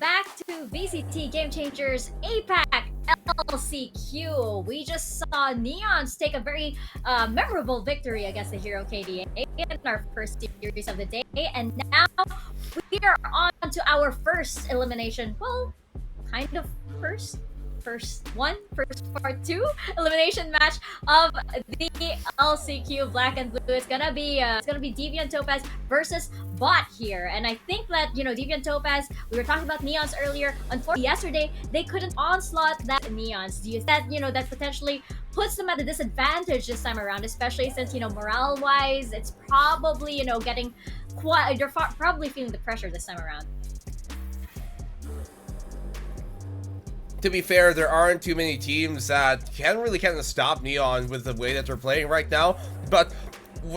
back to VCT Game Changers APAC LCQ. We just saw Neons take a very memorable victory against the Hero KDA in our first series of the day, and now we are on to our first elimination. Well, kind of first part 2 elimination match of the LCQ Black and Blue. It's gonna be Deviant Topaz versus BOTT here, and I think that Deviant Topaz. We were talking about Neons earlier. Unfortunately, yesterday they couldn't onslaught that Neons. Do you think that potentially puts them at a disadvantage this time around, especially since morale-wise, it's probably getting quite. They're probably feeling the pressure this time around. To be fair, there aren't too many teams that can really kind of stop Neon with the way that they're playing right now, but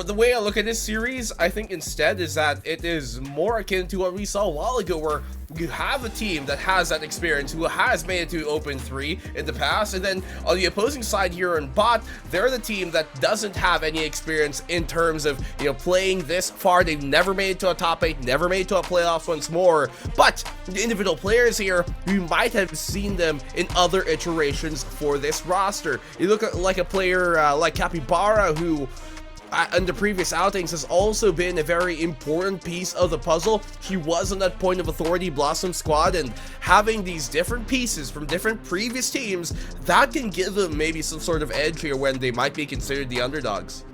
the way I look at this series, I think instead is that it is more akin to what we saw a while ago, where you have a team that has that experience, who has made it to Open 3 in the past, and then on the opposing side here in BOTT, they're the team that doesn't have any experience in terms of, playing this far. They've never made it to a top 8, never made it to a playoffs once more, but the individual players here, you might have seen them in other iterations for this roster. You look at like a player like Capybara, who in the previous outings has also been a very important piece of the puzzle. He was on that point of authority Blossom squad, and having these different pieces from different previous teams, that can give them maybe some sort of edge here when they might be considered the underdogs.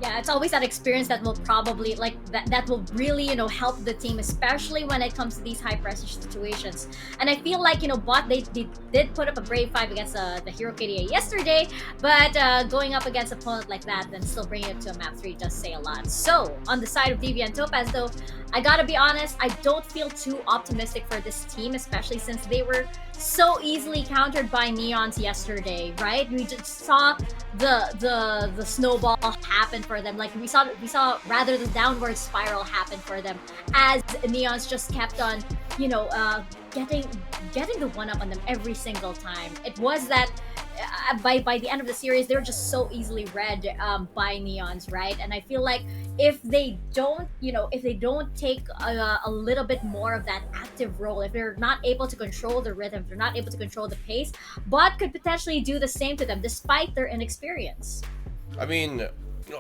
Yeah, it's always that experience that will probably that will really help the team, especially when it comes to these high pressure situations. And I feel like BOTT they did put up a brave fight against the Hero KDA yesterday, but going up against an opponent like that, then still bringing it to a map 3 does say a lot. So on the side of Deviant Topaz, though, I gotta be honest, I don't feel too optimistic for this team, especially since they were so easily countered by Neons yesterday, right? We just saw the snowball happen for them. Like we saw rather the downward spiral happen for them as Neons just kept on, getting the one up on them every single time. It was that by the end of the series, they're just so easily read by Neons, right? And I feel like if they don't take a little bit more of that active role, if they're not able to control the rhythm, if they're not able to control the pace, BOTT could potentially do the same to them despite their inexperience. I mean,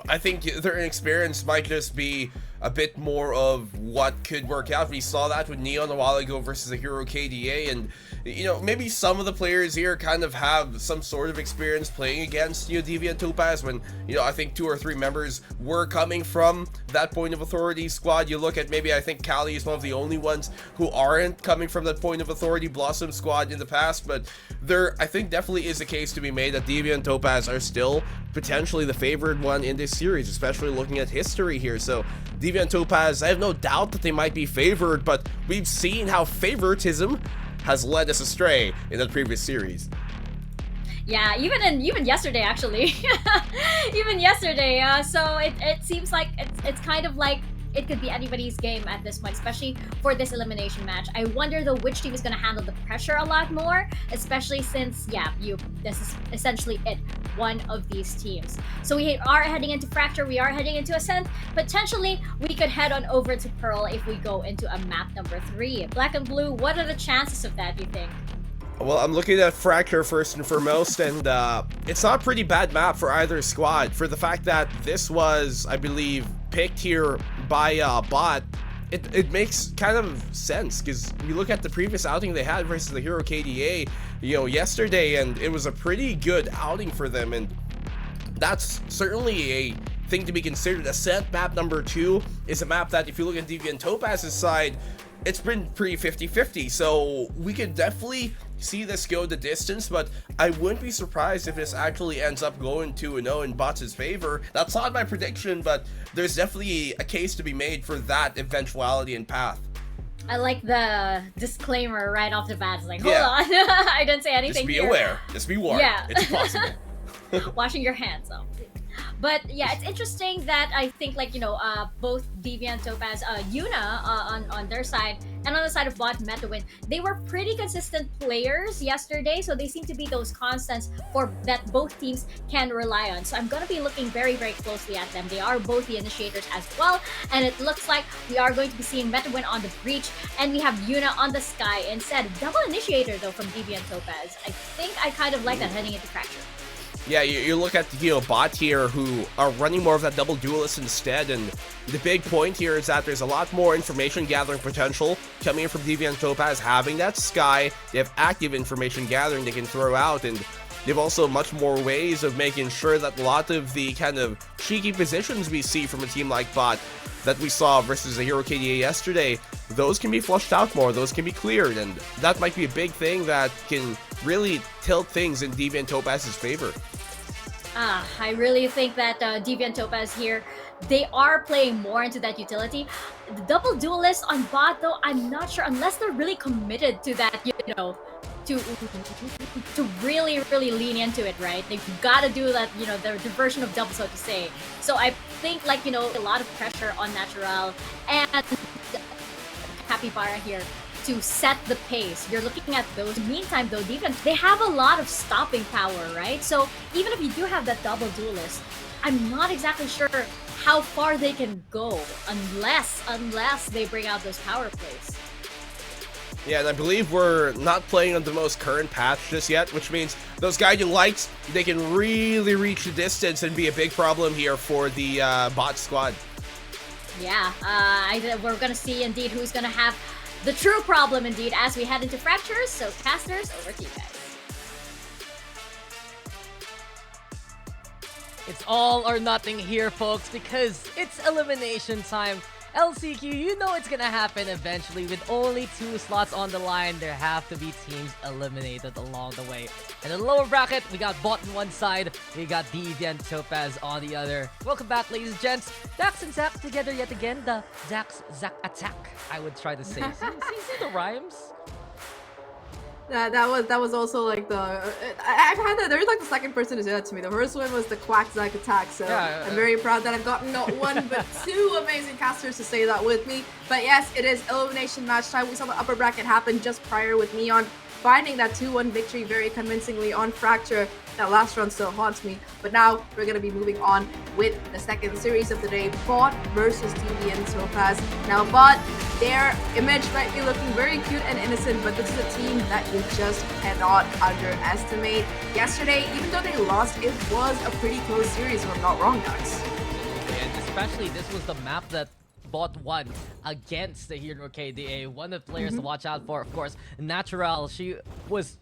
I think their inexperience might just be a bit more of what could work out. We saw that with Neon a while ago versus the Hero KDA, and maybe some of the players here kind of have some sort of experience playing against Deviant Topaz when I think 2 or 3 members were coming from that point of authority squad. You look at maybe I think Cali is one of the only ones who aren't coming from that point of authority Blossom squad in the past, but there I think definitely is a case to be made that Deviant Topaz are still potentially the favored one in this series, especially looking at history here. So Deviant Topaz, I have no doubt that they might be favored, but we've seen how favoritism has led us astray in the previous series. Yeah, even yesterday actually. Even yesterday. So it seems like it's kind of like it could be anybody's game at this point, especially for this elimination match. I wonder though which team is going to handle the pressure a lot more, especially since this is essentially one of these teams. So we are heading into Fracture, we are heading into Ascent. Potentially we could head on over to Pearl if we go into a map number 3. Black and Blue, what are the chances of that, you think? Well, I'm looking at Fracture first and foremost, and it's not a pretty bad map for either squad. For the fact that this was, I believe, picked here by BOTT, it makes kind of sense, because you look at the previous outing they had versus the Hero KDA, yesterday, and it was a pretty good outing for them, and that's certainly a thing to be considered. Ascent map number 2 is a map that, if you look at Deviant Topaz's side, it's been pretty 50-50, so we could definitely see this go the distance, but I wouldn't be surprised if this actually ends up going 2-0 in BOTT's favor. That's not my prediction, but there's definitely a case to be made for that eventuality and path. I like the disclaimer right off the bat. It's like, hold on, I didn't say anything. Just be here. aware. Just be warned. Yeah. It's possible. Washing your hands off. But yeah, it's interesting that I think like both Deviant, Topaz, Yuna on their side, and on the side of bot MetaWin, they were pretty consistent players yesterday, so they seem to be those constants for that both teams can rely on. So I'm gonna be looking very closely at them. They are both the initiators as well, and it looks like we are going to be seeing MetaWin on the breach, and we have Yuna on the sky instead. Double initiator though from Deviant Topaz. I think I kind of like that heading into Fracture. Yeah, you look at BOTT here, who are running more of that double duelist instead, and the big point here is that there's a lot more information gathering potential coming in from Deviant Topaz, having that sky. They have active information gathering they can throw out, and they've also much more ways of making sure that a lot of the kind of cheeky positions we see from a team like BOTT that we saw versus the Hero KDA yesterday, those can be flushed out more, those can be cleared, and that might be a big thing that can really tilt things in Deviant Topaz's favor. I really think that Deviant Topaz here, they are playing more into that utility. The double duelist on bot though, I'm not sure unless they're really committed to that, to really lean into it, right? They've got to do that, their version of double, so to say. So I think like, a lot of pressure on Natural and Capybara here to set the pace. You're looking at those. Meantime, though, Deviant, they have a lot of stopping power, right? So even if you do have that double duelist, I'm not exactly sure how far they can go unless they bring out those power plays. Yeah, and I believe we're not playing on the most current patch just yet, which means those guiding lights, they can really reach the distance and be a big problem here for the bot squad. Yeah, we're gonna see indeed who's gonna have the true problem indeed as we head into Fractures. So casters, over to you guys. It's all or nothing here, folks, because it's elimination time. LCQ, you know it's gonna happen eventually. With only 2 slots on the line, there have to be teams eliminated along the way. And in the lower bracket, we got BOTT on one side, we got Deviant Topaz on the other. Welcome back, ladies and gents. Dax and Zack together yet again. The Zack attack, I would try to say. See the rhymes? That was also like the I've had that. There's like the second person to say that to me. The first one was the Quack Zack attack. So I'm very proud that I've gotten not one but 2 amazing casters to say that with me. But yes, it is elimination match time. We saw the upper bracket happen just prior with Neon finding that 2-1 victory very convincingly on Fracture. That last run still haunts me. But now we're going to be moving on with the second series of the day, BOTT versus Deviant Topaz. Now BOTT, their image might be looking very cute and innocent, but this is a team that you just cannot underestimate. Yesterday, even though they lost, it was a pretty close series, if I'm not wrong, guys. And especially this was the map that BOTT won against the Hero KDA. One of the players to watch out for, of course, Natural. She was,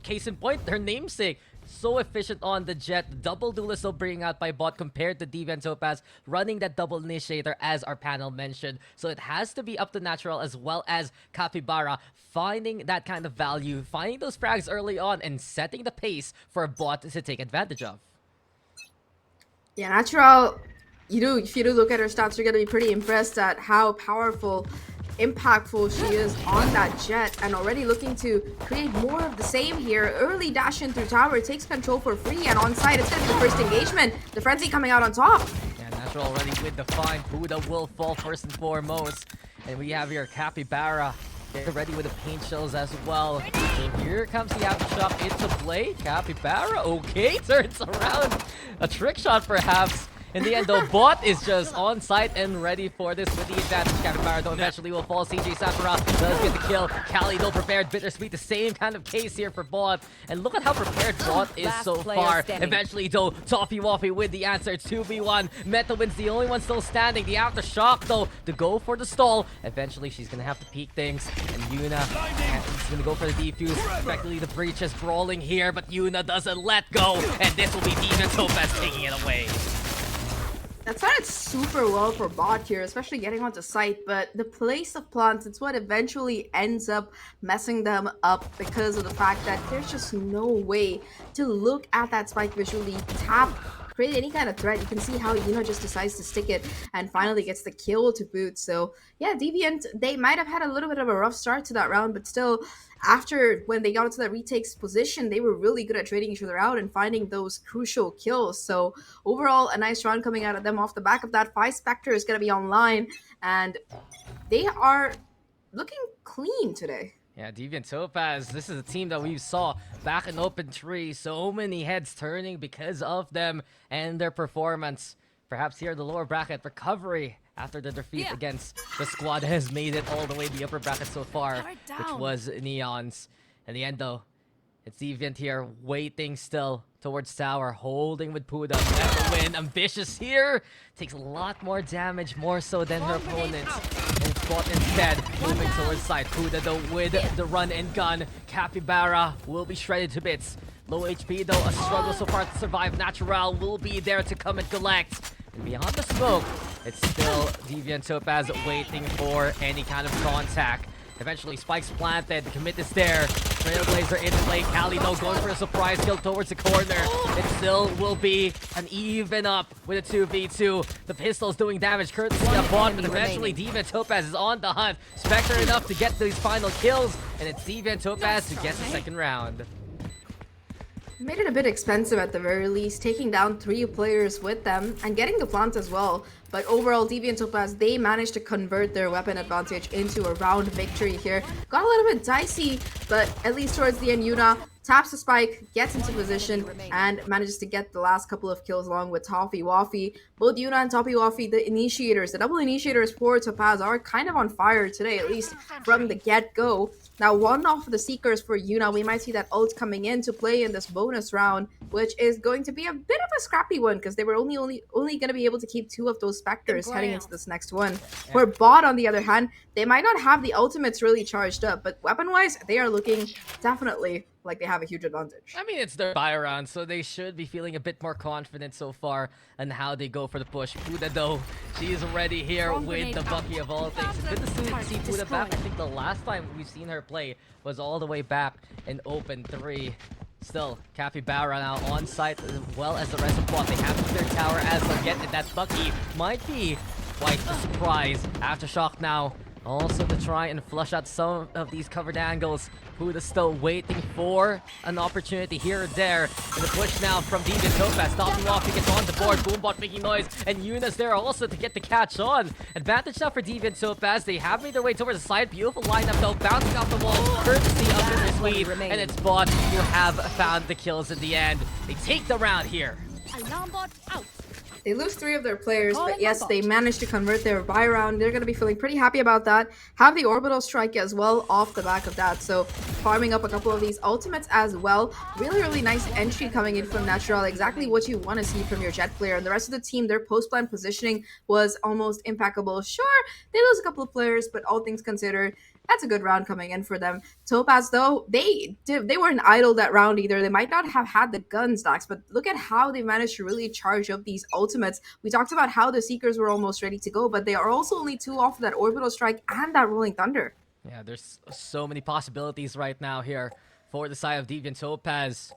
case in point, her namesake. So efficient on the jet. Double duelist still bringing out by BOTT compared to Deviant Topaz, running that double initiator as our panel mentioned. So it has to be up to Natural as well as Capybara, finding that kind of value, finding those frags early on, and setting the pace for BOTT to take advantage of. Yeah, Natural, if you do look at her stats, you're going to be pretty impressed at how powerful, impactful she is on that jet, and already looking to create more of the same here. Early dash in through tower, takes control for free, and on site it's going to be the first engagement. The Frenzy coming out on top. Yeah, Natural already with the find. Buddha will fall first and foremost. And we have here Capybara. They're ready with the paint shells as well. So here comes the aftershock into play. Capybara, okay, turns around. A trick shot perhaps. In the end, though, BOTT is just on site and ready for this with the advantage. Capybara, though, eventually will fall. CJ Sakura does get the kill. Kali, though, prepared. Bittersweet, the same kind of case here for BOTT. And look at how prepared BOTT is so far. Standing. Eventually, though, Toffee Waffy with the answer. 2v1. MetaWin's the only one still standing. The aftershock, though, to go for the stall. Eventually, she's going to have to peek things. And Yuna is going to go for the defuse. Effectively, the breach is brawling here, but Yuna doesn't let go. And this will be Deviant Topaz taking it away. That started super well for BOTT here, especially getting onto site, but the place of plants, it's what eventually ends up messing them up because of the fact that there's just no way to look at that spike visually, tap create any kind of threat. You can see how Yuna just decides to stick it and finally gets the kill to boot. So yeah, Deviant, they might have had a little bit of a rough start to that round, but still, after when they got into that retakes position, they were really good at trading each other out and finding those crucial kills. So overall, a nice round coming out of them. Off the back of that, 5 Spectre is going to be online, and they are looking clean today. Yeah, Deviant Topaz, this is a team that we saw back in Open 3. So many heads turning because of them and their performance. Perhaps here in the lower bracket, recovery after the defeat against the squad has made it all the way to the upper bracket so far, which was Neon's. In the end, though, it's Deviant here, waiting still towards tower, holding with Puda. Never win. Ambitious here. Takes a lot more damage, more so than her opponent. And Spot instead, moving towards side. Puda, though, with the run and gun. Capybara will be shredded to bits. Low HP, though, a struggle so far to survive. Natural will be there to come and collect. And beyond the smoke, it's still Deviant Topaz waiting for any kind of contact. Eventually, spikes planted. The commit is there. Trailblazer in play. Kali, though, going for a surprise kill towards the corner. It still will be an even up with a 2v2. The pistol's doing damage courtesy of BOTT, but eventually Deviant Topaz is on the hunt. Spectre enough to get these final kills, and it's Deviant Topaz who gets the second round. Made it a bit expensive at the very least, taking down 3 players with them and getting the plant as well. But overall, Deviant Topaz, they managed to convert their weapon advantage into a round victory here. Got a little bit dicey, but at least towards the end, Yuna taps the spike, gets into position, and manages to get the last couple of kills along with Toffee Waffy. Both Yuna and Toffee Waffy, the initiators, the double initiators for Topaz are kind of on fire today, at least from the get-go. Now, one off of the Seekers for Yuna, we might see that ult coming in to play in this bonus round, which is going to be a bit of a scrappy one because they were only going to be able to keep 2 of those Spectres heading into this next one. For BOTT, on the other hand, they might not have the ultimates really charged up, but weapon-wise, they are looking definitely like they have a huge advantage. I mean, it's their buy round, so they should be feeling a bit more confident so far on how they go for the push. Puda, though, she is ready here with the Bucky of all things. It's good to see Puda back. I think the last time we've seen her play was all the way back in Open 3. Still, Capybara now on site as well as the rest of BOTT. They have their tower as of yet, and that Bucky might be quite a surprise. Aftershock now also to try and flush out some of these covered angles. Puda's still waiting for an opportunity here or there. And the push now from Deviant Topaz. Stopping off, he gets on the board. Boombot making noise. And Yuna's there also to get the catch on. Advantage now for Deviant Topaz. They have made their way towards the side. Beautiful lineup though. Bouncing off the wall. Courtesy of the Sweep. And it's BOTT who have found the kills in the end. They take the round here. Alarm bot out. They lose 3 of their players, but yes, they managed to convert their buy round. They're going to be feeling pretty happy about that. Have the orbital strike as well off the back of that. So farming up a couple of these ultimates as well. Really, really nice entry coming in from Natural. Exactly what you want to see from your Jet player. And the rest of the team, their post-plan positioning was almost impeccable. Sure, they lose a couple of players, but all things considered, that's a good round coming in for them. Topaz, though, they weren't idle that round either. They might not have had the gun stacks, but look at how they managed to really charge up these ultimates. We talked about how the Seekers were almost ready to go, but they are also only 2 off of that Orbital Strike and that Rolling Thunder. Yeah, there's so many possibilities right now here for the side of Deviant Topaz.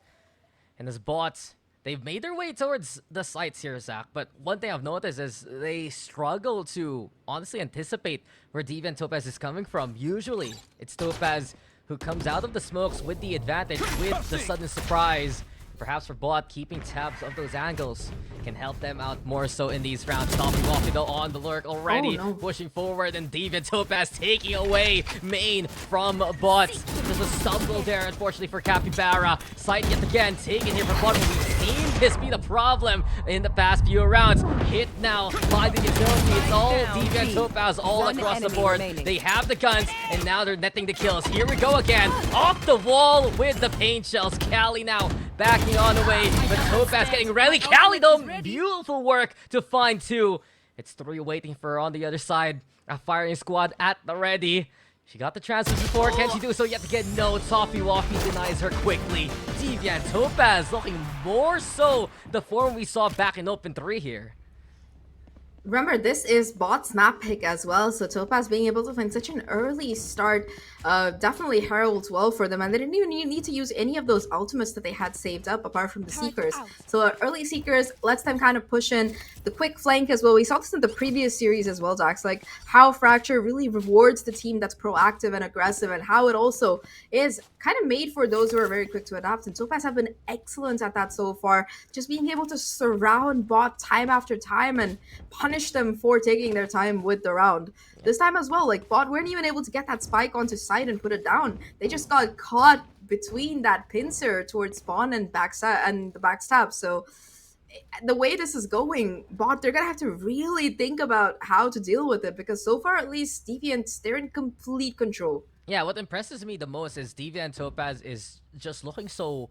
And as BOTT, they've made their way towards the sites here, Zach. But one thing I've noticed is they struggle to honestly anticipate where Deviant Topaz is coming from. Usually, it's Topaz who comes out of the smokes with the advantage, with the sudden surprise. Perhaps for BOTT, keeping tabs of those angles can help them out more so in these rounds. Stopping off to go on the lurk already, pushing forward, and Deviant Topaz taking away main from BOTT. There's a stumble there, unfortunately, for Capybara. Sight yet again, taken here from BOTT. We've seen this be the problem in the past few rounds. Hit now by the utility. It's all Deviant Topaz all across the board. They have the guns, and now they're netting the kills. Here we go again. Off the wall with the paint shells. Kali now backing on the way, but Topaz getting ready. Kali, though, beautiful work to find 2. It's 3 waiting for her on the other side. A firing squad at the ready. She got the chances before. Can she do so yet again? No, Toffee Waffy denies her quickly. Deviant Topaz looking more so the form we saw back in Open 3 here. Remember, this is bot's map pick as well, so Topaz being able to find such an early start definitely heralds well for them, and they didn't even need to use any of those ultimates that they had saved up apart from the Seekers. So early Seekers lets them kind of push in the quick flank as well. We saw this in the previous series as well, Dax, like how Fracture really rewards the team that's proactive and aggressive, and how it also is kind of made for those who are very quick to adapt, and Topaz have been excellent at that so far, just being able to surround bot time after time and punish them for taking their time with the round. This time as well, like bot weren't even able to get that spike onto site and put it down. They just got caught between that pincer towards spawn and the backstab. So the way this is going, bot, they're gonna have to really think about how to deal with it, because so far at least Deviant, they're in complete control. Yeah, what impresses me the most is Deviant Topaz is just looking so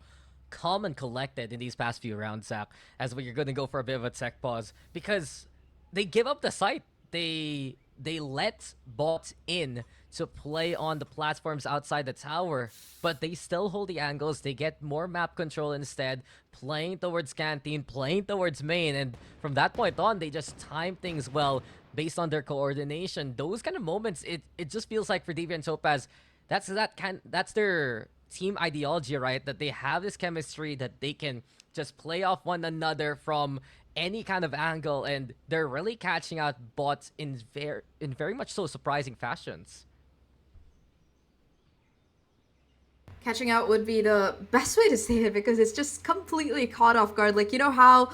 calm and collected in these past few rounds, Zach, as we're going to go for a bit of a tech pause, because they give up the site. They let bot in to play on the platforms outside the tower, but they still hold the angles. They get more map control instead, playing towards Canteen, playing towards main, and from that point on, they just time things well based on their coordination. Those kind of moments, it just feels like for Deviant Topaz, that's their team ideology, right? That they have this chemistry that they can just play off one another from any kind of angle, and they're really catching out bots in very much so surprising fashions. Catching out would be the best way to say it, because it's just completely caught off guard. Like, you know how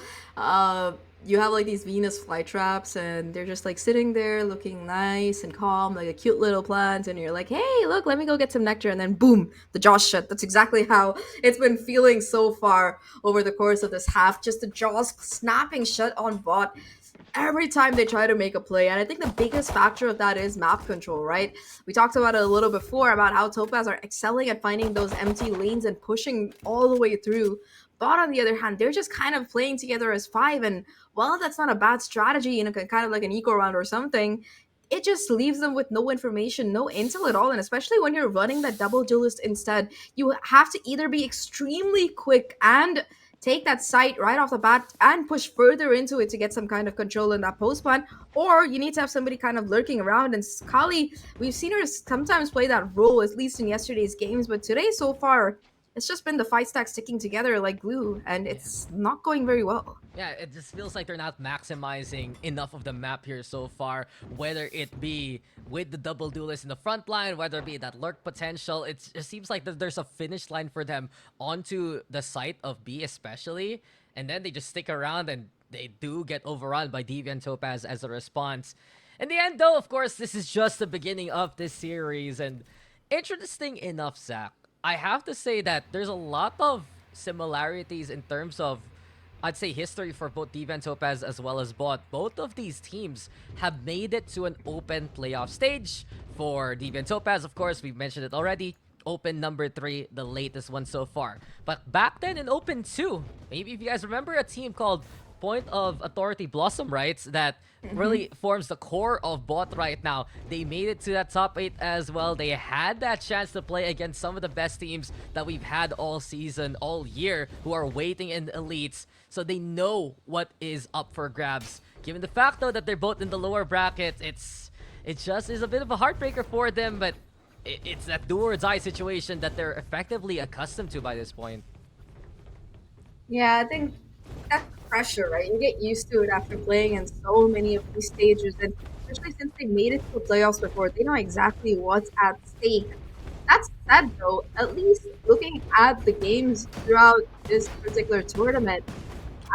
you have like these Venus flytraps and they're just like sitting there looking nice and calm, like a cute little plant, and you're like, hey, look, let me go get some nectar, and then boom, the jaws shut. That's exactly how it's been feeling so far over the course of this half. Just the jaws snapping shut on bot every time they try to make a play. And I think the biggest factor of that is map control, right? We talked about it a little before about how Topaz are excelling at finding those empty lanes and pushing all the way through. Bot, on the other hand, they're just kind of playing together as five, and while that's not a bad strategy in a kind of like an eco round or something, it just leaves them with no information, no intel at all. And especially when you're running that double duelist instead, you have to either be extremely quick and take that site right off the bat and push further into it to get some kind of control in that post plan, or you need to have somebody kind of lurking around. And Kali, we've seen her sometimes play that role, at least in yesterday's games, but today so far, it's just been the fight stack sticking together like glue, and it's not going very well. Yeah, it just feels like they're not maximizing enough of the map here so far, whether it be with the double duelist in the front line, whether it be that lurk potential. It seems like there's a finish line for them onto the site of B especially, and then they just stick around and they do get overrun by Deviant Topaz as a response. In the end though, of course, this is just the beginning of this series, and interesting enough, Zach, I have to say that there's a lot of similarities in terms of, I'd say, history for both Deviant Topaz as well as BOTT. Both of these teams have made it to an open playoff stage. For Deviant Topaz, of course, we've mentioned it already, open number 3, the latest one so far. But back then in open 2, maybe if you guys remember a team called Point of Authority Blossom, right? That really forms the core of BOTT right now. They made it to that top 8 as well. They had that chance to play against some of the best teams that we've had all season, all year, who are waiting in elites. So they know what is up for grabs. Given the fact, though, that they're both in the lower bracket, it just is a bit of a heartbreaker for them, but it's that do or die situation that they're effectively accustomed to by this point. Yeah, I think that's pressure, right? You get used to it after playing in so many of these stages, and especially since they made it to the playoffs before, they know exactly what's at stake. That said, though, at least looking at the games throughout this particular tournament,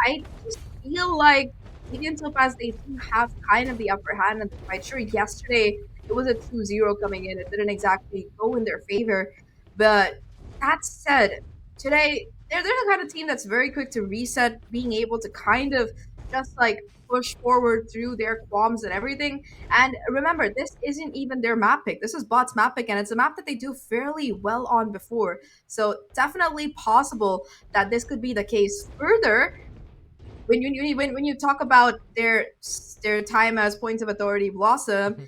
I just feel like Deviant Topaz, they do have kind of the upper hand in the fight. Sure, yesterday it was a 2-0 coming in. It didn't exactly go in their favor. But that said, today they're the kind of team that's very quick to reset, being able to kind of just like push forward through their qualms and everything. And remember, this isn't even their map pick. This is BOTT's map pick, and it's a map that they do fairly well on before. So definitely possible that this could be the case. Further, when you talk about their time as Points of Authority Blossom,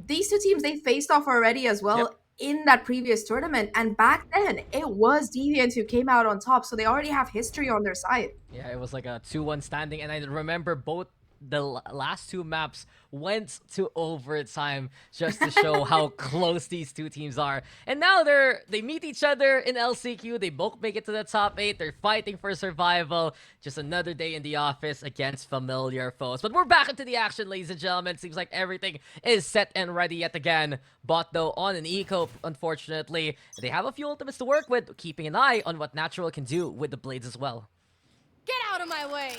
these two teams, they faced off already as well. Yep. In that previous tournament, and back then it was Deviant who came out on top, so they already have history on their side. Yeah, it was like a 2-1 standing, and I remember both the last two maps went to overtime just to show how close these two teams are. And now they meet each other in LCQ. They both make it to the top 8. They're fighting for survival. Just another day in the office against familiar foes. But we're back into the action, ladies and gentlemen. Seems like everything is set and ready yet again. BOTT, though, on an eco, unfortunately. They have a few ultimates to work with, keeping an eye on what Natural can do with the blades as well. Get out of my way!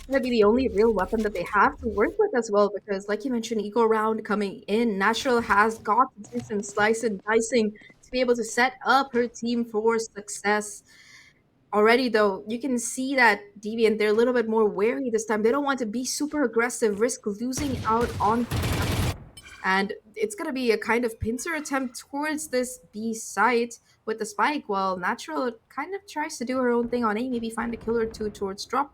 Gonna be the only real weapon that they have to work with as well, because like you mentioned, eco round coming in, Natural has got to do some slice and dicing to be able to set up her team for success. Already though, you can see that Deviant, they're a little bit more wary this time. They don't want to be super aggressive, risk losing out on, and it's gonna be a kind of pincer attempt towards this B site with the spike, while Natural kind of tries to do her own thing on A, maybe find a kill or two towards drop.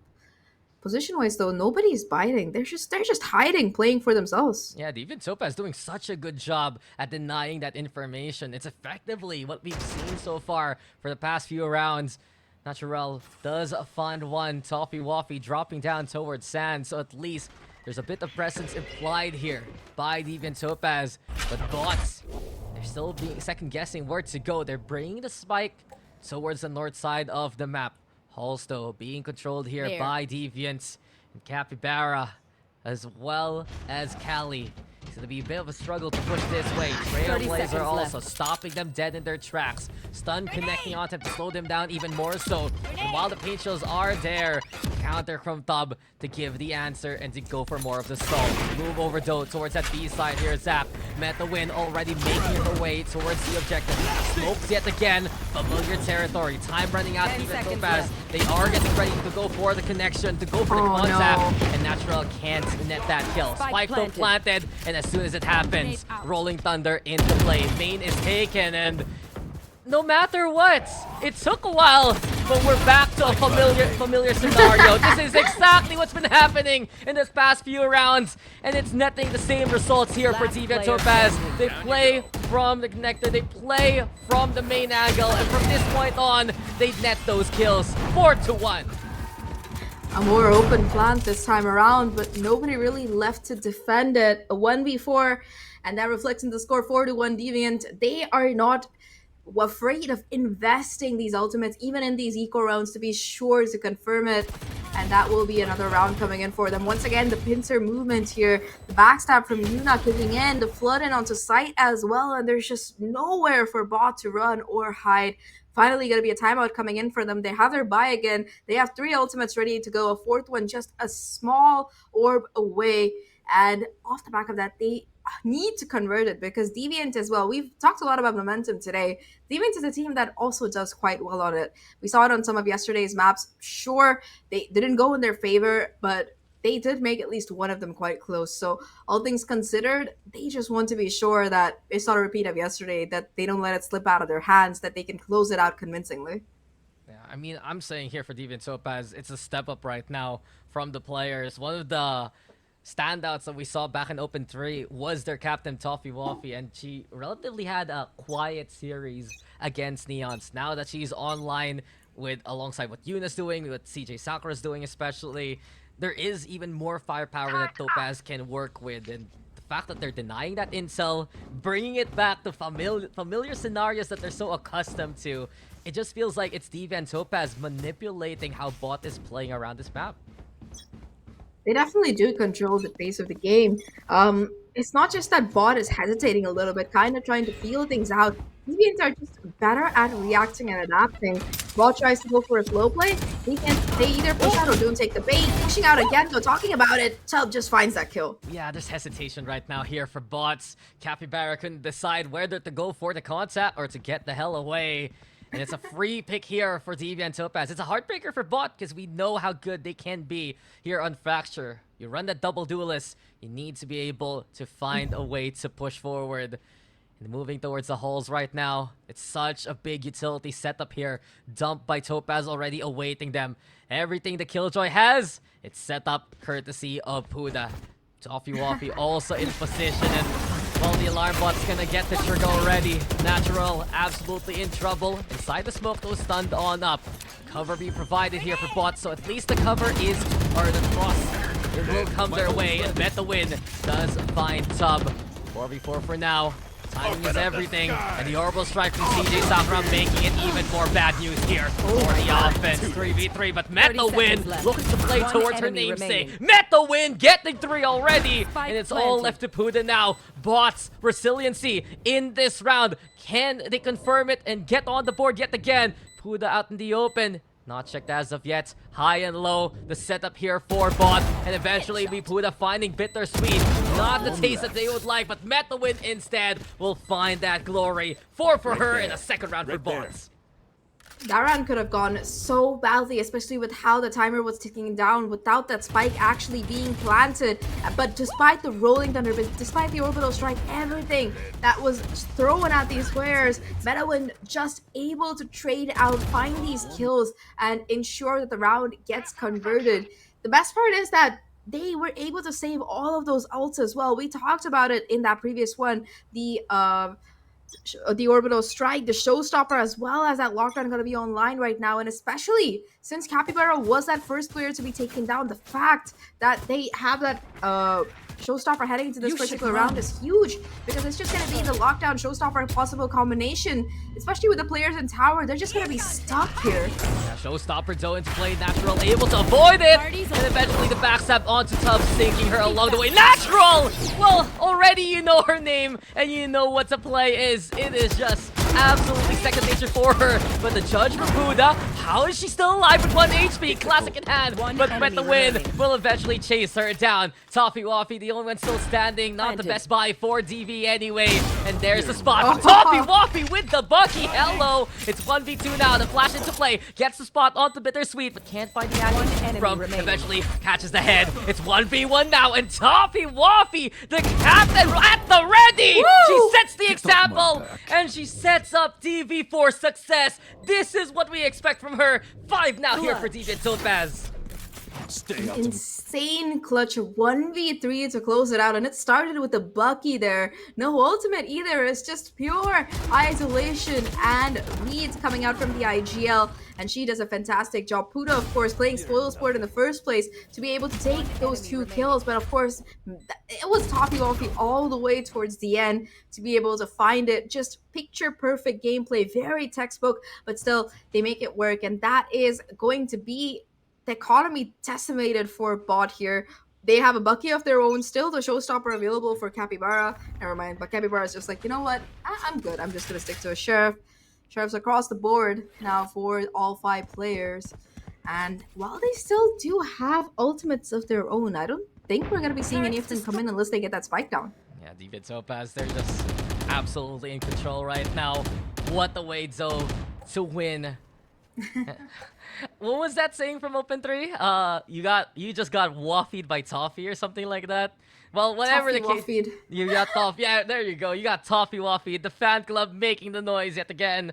Position-wise, though, nobody's biting. They're just hiding, playing for themselves. Yeah, Deviant Topaz doing such a good job at denying that information. It's effectively what we've seen so far for the past few rounds. Natural does find one. Toffee Waffy dropping down towards Sand, so at least there's a bit of presence implied here by Deviant Topaz. But BOTT, they're still being second-guessing where to go. They're bringing the spike towards the north side of the map. Halls, though, being controlled here by Deviant and Capybara, as well as Cali. It's going to be a bit of a struggle to push this way. Trailblazer also stopping them dead in their tracks. Stun connecting on them to slow them down even more so. And while the paint shells are there, counter from Thub to give the answer and to go for more of the stall. Move over though towards that B side here. Zap met the win, already making her way towards the objective. Smokes yet again. Familiar territory. Time running out even Topaz. They are getting ready to go for the connection, to go for the contact. No. And Natural can't net that kill. Spike though planted. And as soon as it happens, Rolling Thunder into play. Main is taken, and no matter what, it took a while, but we're back to a familiar scenario. This is exactly what's been happening in this past few rounds, and it's netting the same results here for Deviant Topaz. They play from the connector, they play from the main angle, and from this point on, they net those kills 4-1. A more open plant this time around, but nobody really left to defend it. A 1v4, and that reflects in the score 4-1 Deviant. They are not afraid of investing these ultimates, even in these eco rounds, to be sure to confirm it. And that will be another round coming in for them. Once again, the pincer movement here, the backstab from Yuna kicking in, the flood in onto site as well, and there's just nowhere for BOTT to run or hide. Finally going to be a timeout coming in for them. They have their buy again. They have 3 ultimates ready to go. A 4th one just a small orb away. And off the back of that, they need to convert it, because Deviant as well, we've talked a lot about momentum today. Deviant is a team that also does quite well on it. We saw it on some of yesterday's maps. Sure, they didn't go in their favor, but they did make at least one of them quite close. So all things considered, they just want to be sure that it's not a repeat of yesterday, that they don't let it slip out of their hands, that they can close it out convincingly. Yeah, I mean, I'm saying here for Deviant Topaz, it's a step up right now from the players. One of the standouts that we saw back in Open 3 was their captain, Toffee Waffy, and she relatively had a quiet series against Neons. Now that she's online alongside what Yuna's doing, what CJ Sakura's doing especially, there is even more firepower that Topaz can work with. And the fact that they're denying that incel, bringing it back to familiar scenarios that they're so accustomed to, it just feels like it's Deviant Topaz manipulating how BOTT is playing around this map. They definitely do control the pace of the game. It's not just that BOTT is hesitating a little bit, kind of trying to feel things out. Deviants are just better at reacting and adapting. BOTT tries to go for a slow play. They either push out or don't take the bait. Pushing out again, though, talking about it, Tub just finds that kill. Yeah, there's hesitation right now here for BOTT. Capybara couldn't decide whether to go for the contact or to get the hell away. And it's a free pick here for Deviant Topaz. It's a heartbreaker for BOTT because we know how good they can be here on Fracture. You run that double duelist, you need to be able to find a way to push forward. And moving towards the holes right now, it's such a big utility setup here. Dumped by Topaz already awaiting them. Everything the Killjoy has, it's set up courtesy of Puda. Toffee Waffy also in position, and well, the alarm bot's gonna get the trigger already. Natural absolutely in trouble. Inside the smoke, though, stunned on up. Cover being provided here for BOTT, so at least the cover is, or the cross it will come their way. And BOTT does find Tub. 4v4 for now. Timing is everything, and the orbital strike from CJ Sakura making it even more bad news here for the offense. 3v3, but BOTT looking to play towards her namesake. BOTT getting 3 already, and it's all left to Puda now. BOTT's resiliency in this round. Can they confirm it and get on the board yet again? Puda out in the open. Not checked as of yet. High and low, the setup here for BOTT, and eventually Puda finding Bittersweet. Not the taste that they would like, but BOTT instead will find that glory. 4 for her in a second round for BOTT. That round could have gone so badly, especially with how the timer was ticking down without that spike actually being planted. But despite the rolling thunder, despite the orbital strike, everything that was thrown at these players, BOTT just able to trade out, find these kills, and ensure that the round gets converted. The best part is that they were able to save all of those ults as well. We talked about it in that previous one. The orbital strike, the showstopper, as well as that lockdown going to be online right now. And especially since Capybara was that first player to be taken down, the fact that they have that showstopper heading into this particular round is huge, because it's just going to be the lockdown showstopper possible combination, especially with the players in tower. They're just going to be stuck here. Yeah, showstopper though into play. Natural able to avoid it, and eventually the backstab onto Tub, sinking her along the way. Natural! Well, already you know her name and you know what the play is. It is just absolutely second nature for her. But the judge for Puda, how is she still alive with 1 HP? Classic in hand, but BOTT will eventually chase her down. Toffee Waffy, the only one still standing. Not the best buy for DV anyway. And there's the spot. Toffee Waffy with the Bucky. Hello. It's 1v2 now. The flash into play. Gets the spot onto Bittersweet, but can't find the action from. Eventually catches the head. It's 1v1 now. And Toffee Waffy, the captain at the ready. Woo! She sets the example. And she sets up DV for success. This is what we expect from her. 5 now here for Deviant Topaz. Insane clutch 1v3 to close it out, and it started with the Bucky there. No ultimate either. It's just pure isolation and reads coming out from the IGL, and she does a fantastic job. Puda, of course, playing spoil sport in the first place to be able to take those 2 kills, but of course it was Toffee Waffy all the way towards the end to be able to find it. Just picture perfect gameplay, very textbook, but still they make it work, and that is going to be the economy decimated for BOTT here. They have a Bucky of their own, still the showstopper available for Capybara. Never mind, but Capybara is just like, you know what? I'm good. I'm just going to stick to a Sheriff. Sheriffs across the board now for all 5 players. And while they still do have ultimates of their own, I don't think we're going to be seeing any of them come in unless they get that spike down. Yeah, Deviant Topaz, they're just absolutely in control right now. What a way, though, to win. What was that saying from Open 3? You just got waffied by Toffee or something like that. Well, whatever Toffee the case, waffied. You got Toffee. Yeah, there you go. You got Toffee waffied. The fan club making the noise yet again.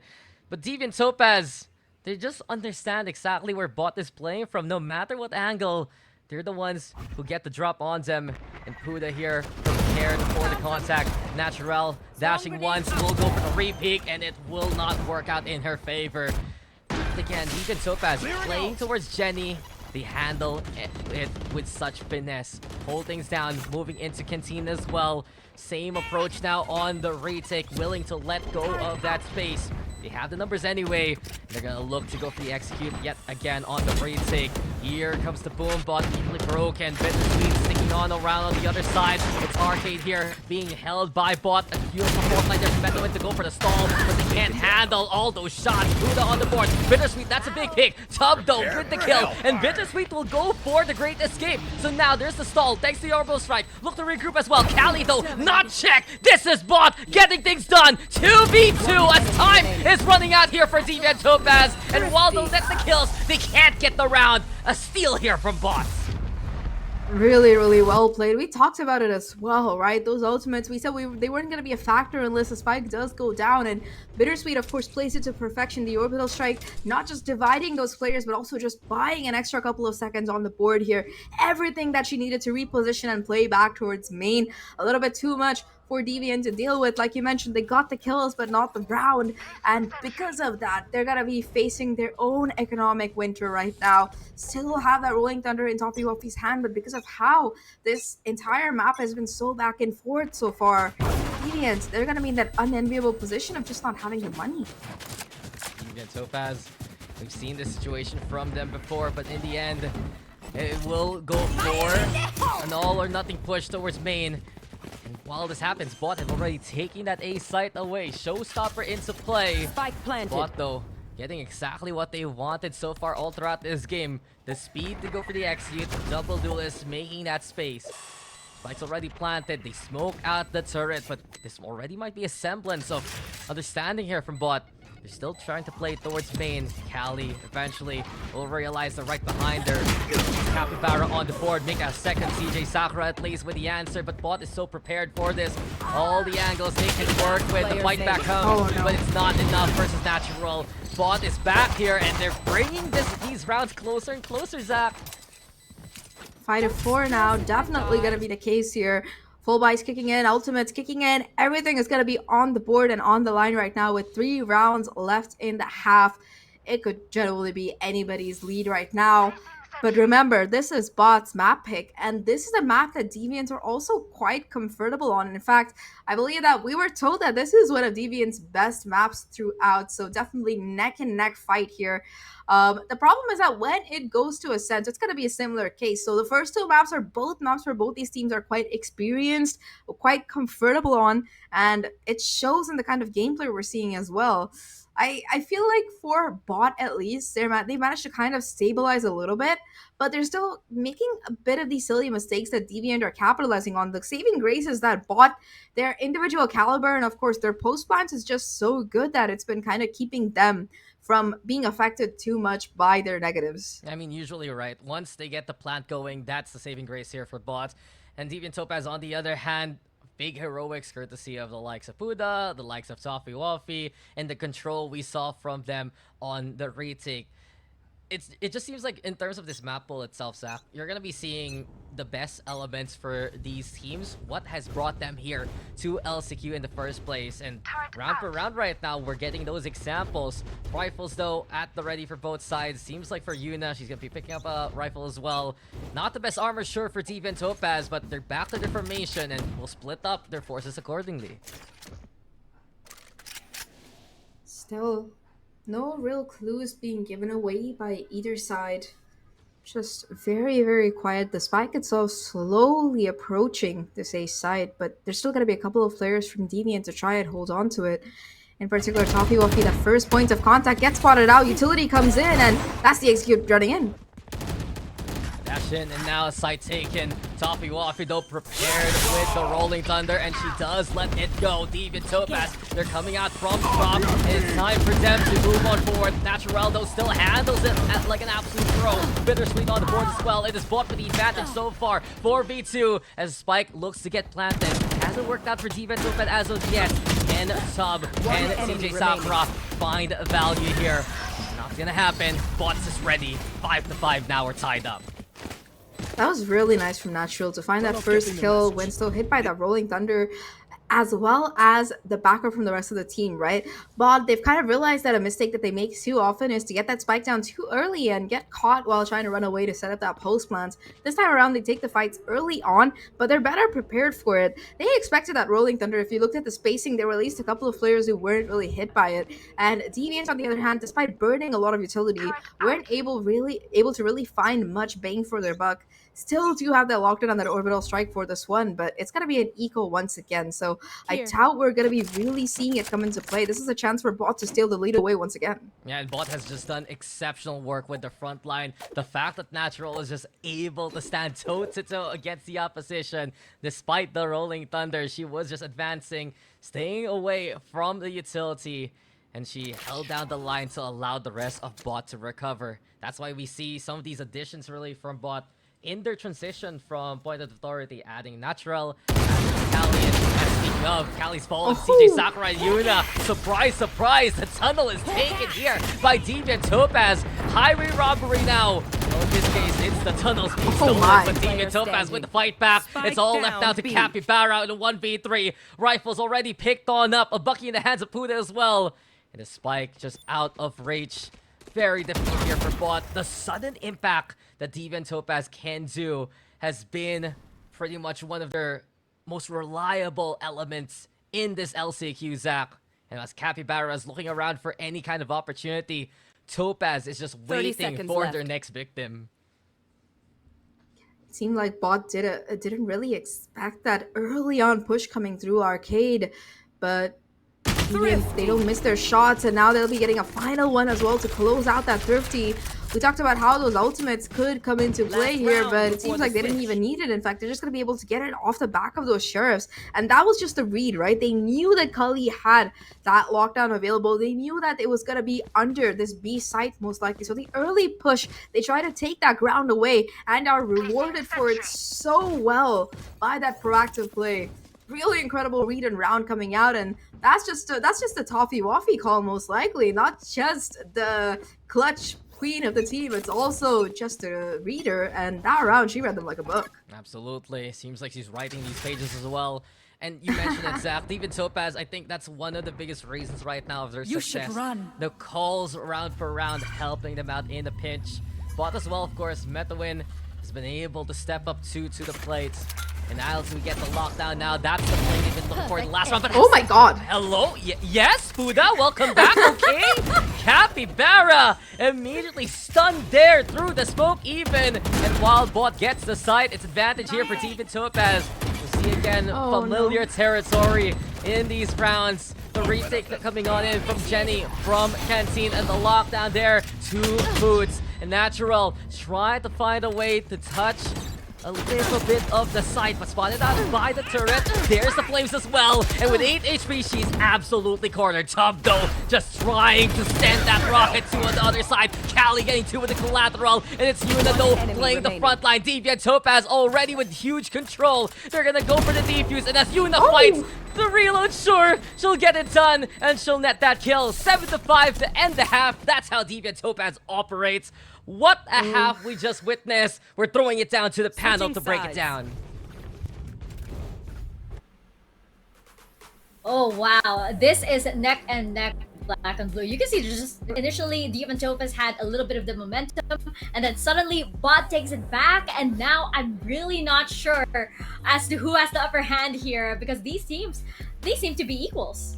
But Deviant Topaz, they just understand exactly where BOTT is playing from. No matter what angle, they're the ones who get the drop on them. And Puda here prepared for the contact. Natural dashing once, will go for the re-peek, and it will not work out in her favor. Again, Deviant Topaz playing towards Jenny. They handle it with such finesse. Hold things down, moving into Canteen as well. Same approach now on the retake, willing to let go of that space. They have the numbers anyway. They're gonna look to go for the execute yet again on the retake. Here comes the boom bot, immediately broken. Bittersweet sticking on around on the other side. It's Arcade here being held by BOTT. A beautiful foresight there for BOTT to go for the stall, but they can't handle all those shots. Puda on the board. Bittersweet, that's a big pick. Tub though with the kill, and Bittersweet will go for the great escape. So now there's the stall thanks to the orbital strike. Look to regroup as well. Cali though not checked. This is BOTT getting things done. 2v2 as time is running out here for Deviant Topaz, and while they'll get the kills, they can't get the round. A steal here from BOTT. Really, really well played. We talked about it as well, right? Those ultimates, we said they weren't going to be a factor unless the spike does go down, and Bittersweet, of course, plays it to perfection. The orbital strike, not just dividing those players, but also just buying an extra couple of seconds on the board here. Everything that she needed to reposition and play back towards main. A little bit too much for Deviant to deal with. Like you mentioned, they got the kills, but not the round. And because of that, they're going to be facing their own economic winter right now. Still have that Rolling Thunder in Toppy Waffy's hand, but because of how this entire map has been so back and forth so far, Deviant, they're going to be in that unenviable position of just not having the money. Deviant Topaz, we've seen this situation from them before, but in the end, it will go for an all or nothing push towards main. And while this happens, BOTT have already taken that A site away. Showstopper into play. Spike planted. BOTT though, getting exactly what they wanted so far all throughout this game. The speed to go for the execute, double duelist making that space. Spike's already planted, they smoke out the turret, but this already might be a semblance of understanding here from BOTT. They're still trying to play towards main. Cali eventually will realize they're right behind her. Capybara on the board, make a second CJ Sakura at least with the answer, but BOTT is so prepared for this. All the angles they can work with, the fight back home, but it's not enough versus Natural. BOTT is back here, and they're bringing these rounds closer and closer, Zach. 5-4 now, definitely going to be the case here. Full buys kicking in, ultimates kicking in. Everything is going to be on the board and on the line right now with 3 rounds left in the half. It could generally be anybody's lead right now. But remember, this is BOTT's map pick, and this is a map that Deviants are also quite comfortable on. In fact, I believe that we were told that this is one of Deviant's best maps throughout, so definitely neck and neck fight here. The problem is that when it goes to Ascent, it's going to be a similar case. So the first 2 maps are both maps where both these teams are quite experienced, quite comfortable on, and it shows in the kind of gameplay we're seeing as well. I feel like for BOTT at least, they managed to kind of stabilize a little bit, but they're still making a bit of these silly mistakes that Deviant are capitalizing on. The saving grace is that BOTT, their individual caliber, and of course their post plants is just so good that it's been kind of keeping them from being affected too much by their negatives. I mean, usually you're right. Once they get the plant going, that's the saving grace here for BOTT. And Deviant Topaz, on the other hand, big heroics courtesy of the likes of Puda, the likes of Toffee Waffy, and the control we saw from them on the retake. It just seems like in terms of this map pool itself, Zach, you're going to be seeing the best elements for these teams. What has brought them here to LCQ in the first place? And round for round right now, we're getting those examples. Rifles, though, at the ready for both sides. Seems like for Yuna, she's going to be picking up a rifle as well. Not the best armor, sure, for Deviant Topaz, but they're back to their formation and will split up their forces accordingly. Still, no real clues being given away by either side. Just very, very quiet. The spike itself slowly approaching this A side, but there's still going to be a couple of players from Deviant to try and hold on to it. In particular, Toffee Waffy, the first point of contact gets spotted out. Utility comes in, and that's the execute running in. Dash in, and now a site taken. Toffee Waffy, though, prepared with the Rolling Thunder, and she does let it go. Deviant Topaz, they're coming out from the top, and it's time for them to move on forward. Natural, though, still handles it like an absolute pro. Bittersweet on the board as well. It is BOTT with the advantage so far. 4v2 as Spike looks to get planted. Hasn't worked out for Deviant Topaz as of yet. Can Sub and CJ Sakura find value here? Not gonna happen. BOTT is ready. 5-5 now, we're tied up. That was really nice from Natural to find that first kill when still hit by that Rolling Thunder, as well as the backup from the rest of the team, right? But they've kind of realized that a mistake that they make too often is to get that spike down too early and get caught while trying to run away to set up that post plant. This time around, they take the fights early on, but they're better prepared for it. They expected that Rolling Thunder. If you looked at the spacing, they released a couple of players who weren't really hit by it. And Deviant, on the other hand, despite burning a lot of utility, weren't able to really find much bang for their buck. Still do have that locked in on that orbital strike for this one, but it's going to be an eco once again. So I doubt we're going to be really seeing it come into play. This is a chance for BOTT to steal the lead away once again. Yeah, and BOTT has just done exceptional work with the front line. The fact that Natural is just able to stand toe-to-toe against the opposition, despite the Rolling Thunder, she was just advancing, staying away from the utility, and she held down the line to allow the rest of BOTT to recover. That's why we see some of these additions really from BOTT in their transition from point of authority, adding Natural, adding Italian, up. Callie's fallen. CJ Sakurai, Yuna. Surprise, surprise. The tunnel is taken here by Deviant Topaz. Highway robbery now. Well, in this case, it's the tunnel's being stolen. But Deviant Topaz with the fight back. It's all left now to Capybara in a 1v3. Rifles already picked on up. A Bucky in the hands of Puda as well. And a spike just out of reach. Very difficult here for BOTT. The sudden impact that Deviant Topaz can do has been pretty much one of their most reliable elements in this LCQ, Zach. And as Capybara is looking around for any kind of opportunity, Topaz is just waiting for their next victim. It seemed like BOTT didn't really expect that early on push coming through Arcade, but they don't miss their shots, and now they'll be getting a final one as well to close out that Thrifty. We talked about how those ultimates could come into play here, but it seems like they didn't even need it. In fact, they're just going to be able to get it off the back of those Sheriffs. And that was just the read, right? They knew that Kali had that lockdown available. They knew that it was going to be under this B site most likely. So the early push, they try to take that ground away and are rewarded for it so well by that proactive play. Really incredible read and round coming out, and that's just a toffee waffy call most likely, not just the clutch queen of the team. It's also just a reader, and that round she read them like a book. Absolutely, seems like she's writing these pages as well. And you mentioned it, Zach. Deviant Topaz, I think that's one of the biggest reasons right now of their success. Should run. The calls round for round helping them out in the pinch. BOTT as well, of course. Metawin has been able to step up to the plate. And now as we get the lockdown now, that's the play they've been looking for in the last round. But oh my god! Hello? Yes, Fuda, welcome back, okay? Capybara immediately stunned there through the smoke even. And while BOTT gets the site, it's advantage here for Deviant Topaz. We see again familiar territory in these rounds. The retake coming on in from Jenny, from Canteen, and the lockdown there. 2 boots. And Natural trying to find a way to touch a little bit of the site, but spotted out by the turret. There's the flames as well, and with 8 HP, she's absolutely cornered. Tub, though, just trying to send that rocket to the other side. Callie getting 2 with the collateral, and it's Yuna, though, playing the front line. Deviant Topaz already with huge control. They're gonna go for the defuse, and as Yuna fights, the reload, sure, she'll get it done, and she'll net that kill. 7-5 to end the half. That's how Deviant Topaz operates. What a half we just witnessed. We're throwing it down to the panel to break it down. Oh wow, this is neck and neck, black and blue. You can see just initially Deviant Topaz had a little bit of the momentum, and then suddenly BOTT takes it back, and now I'm really not sure as to who has the upper hand here, because these teams, they seem to be equals.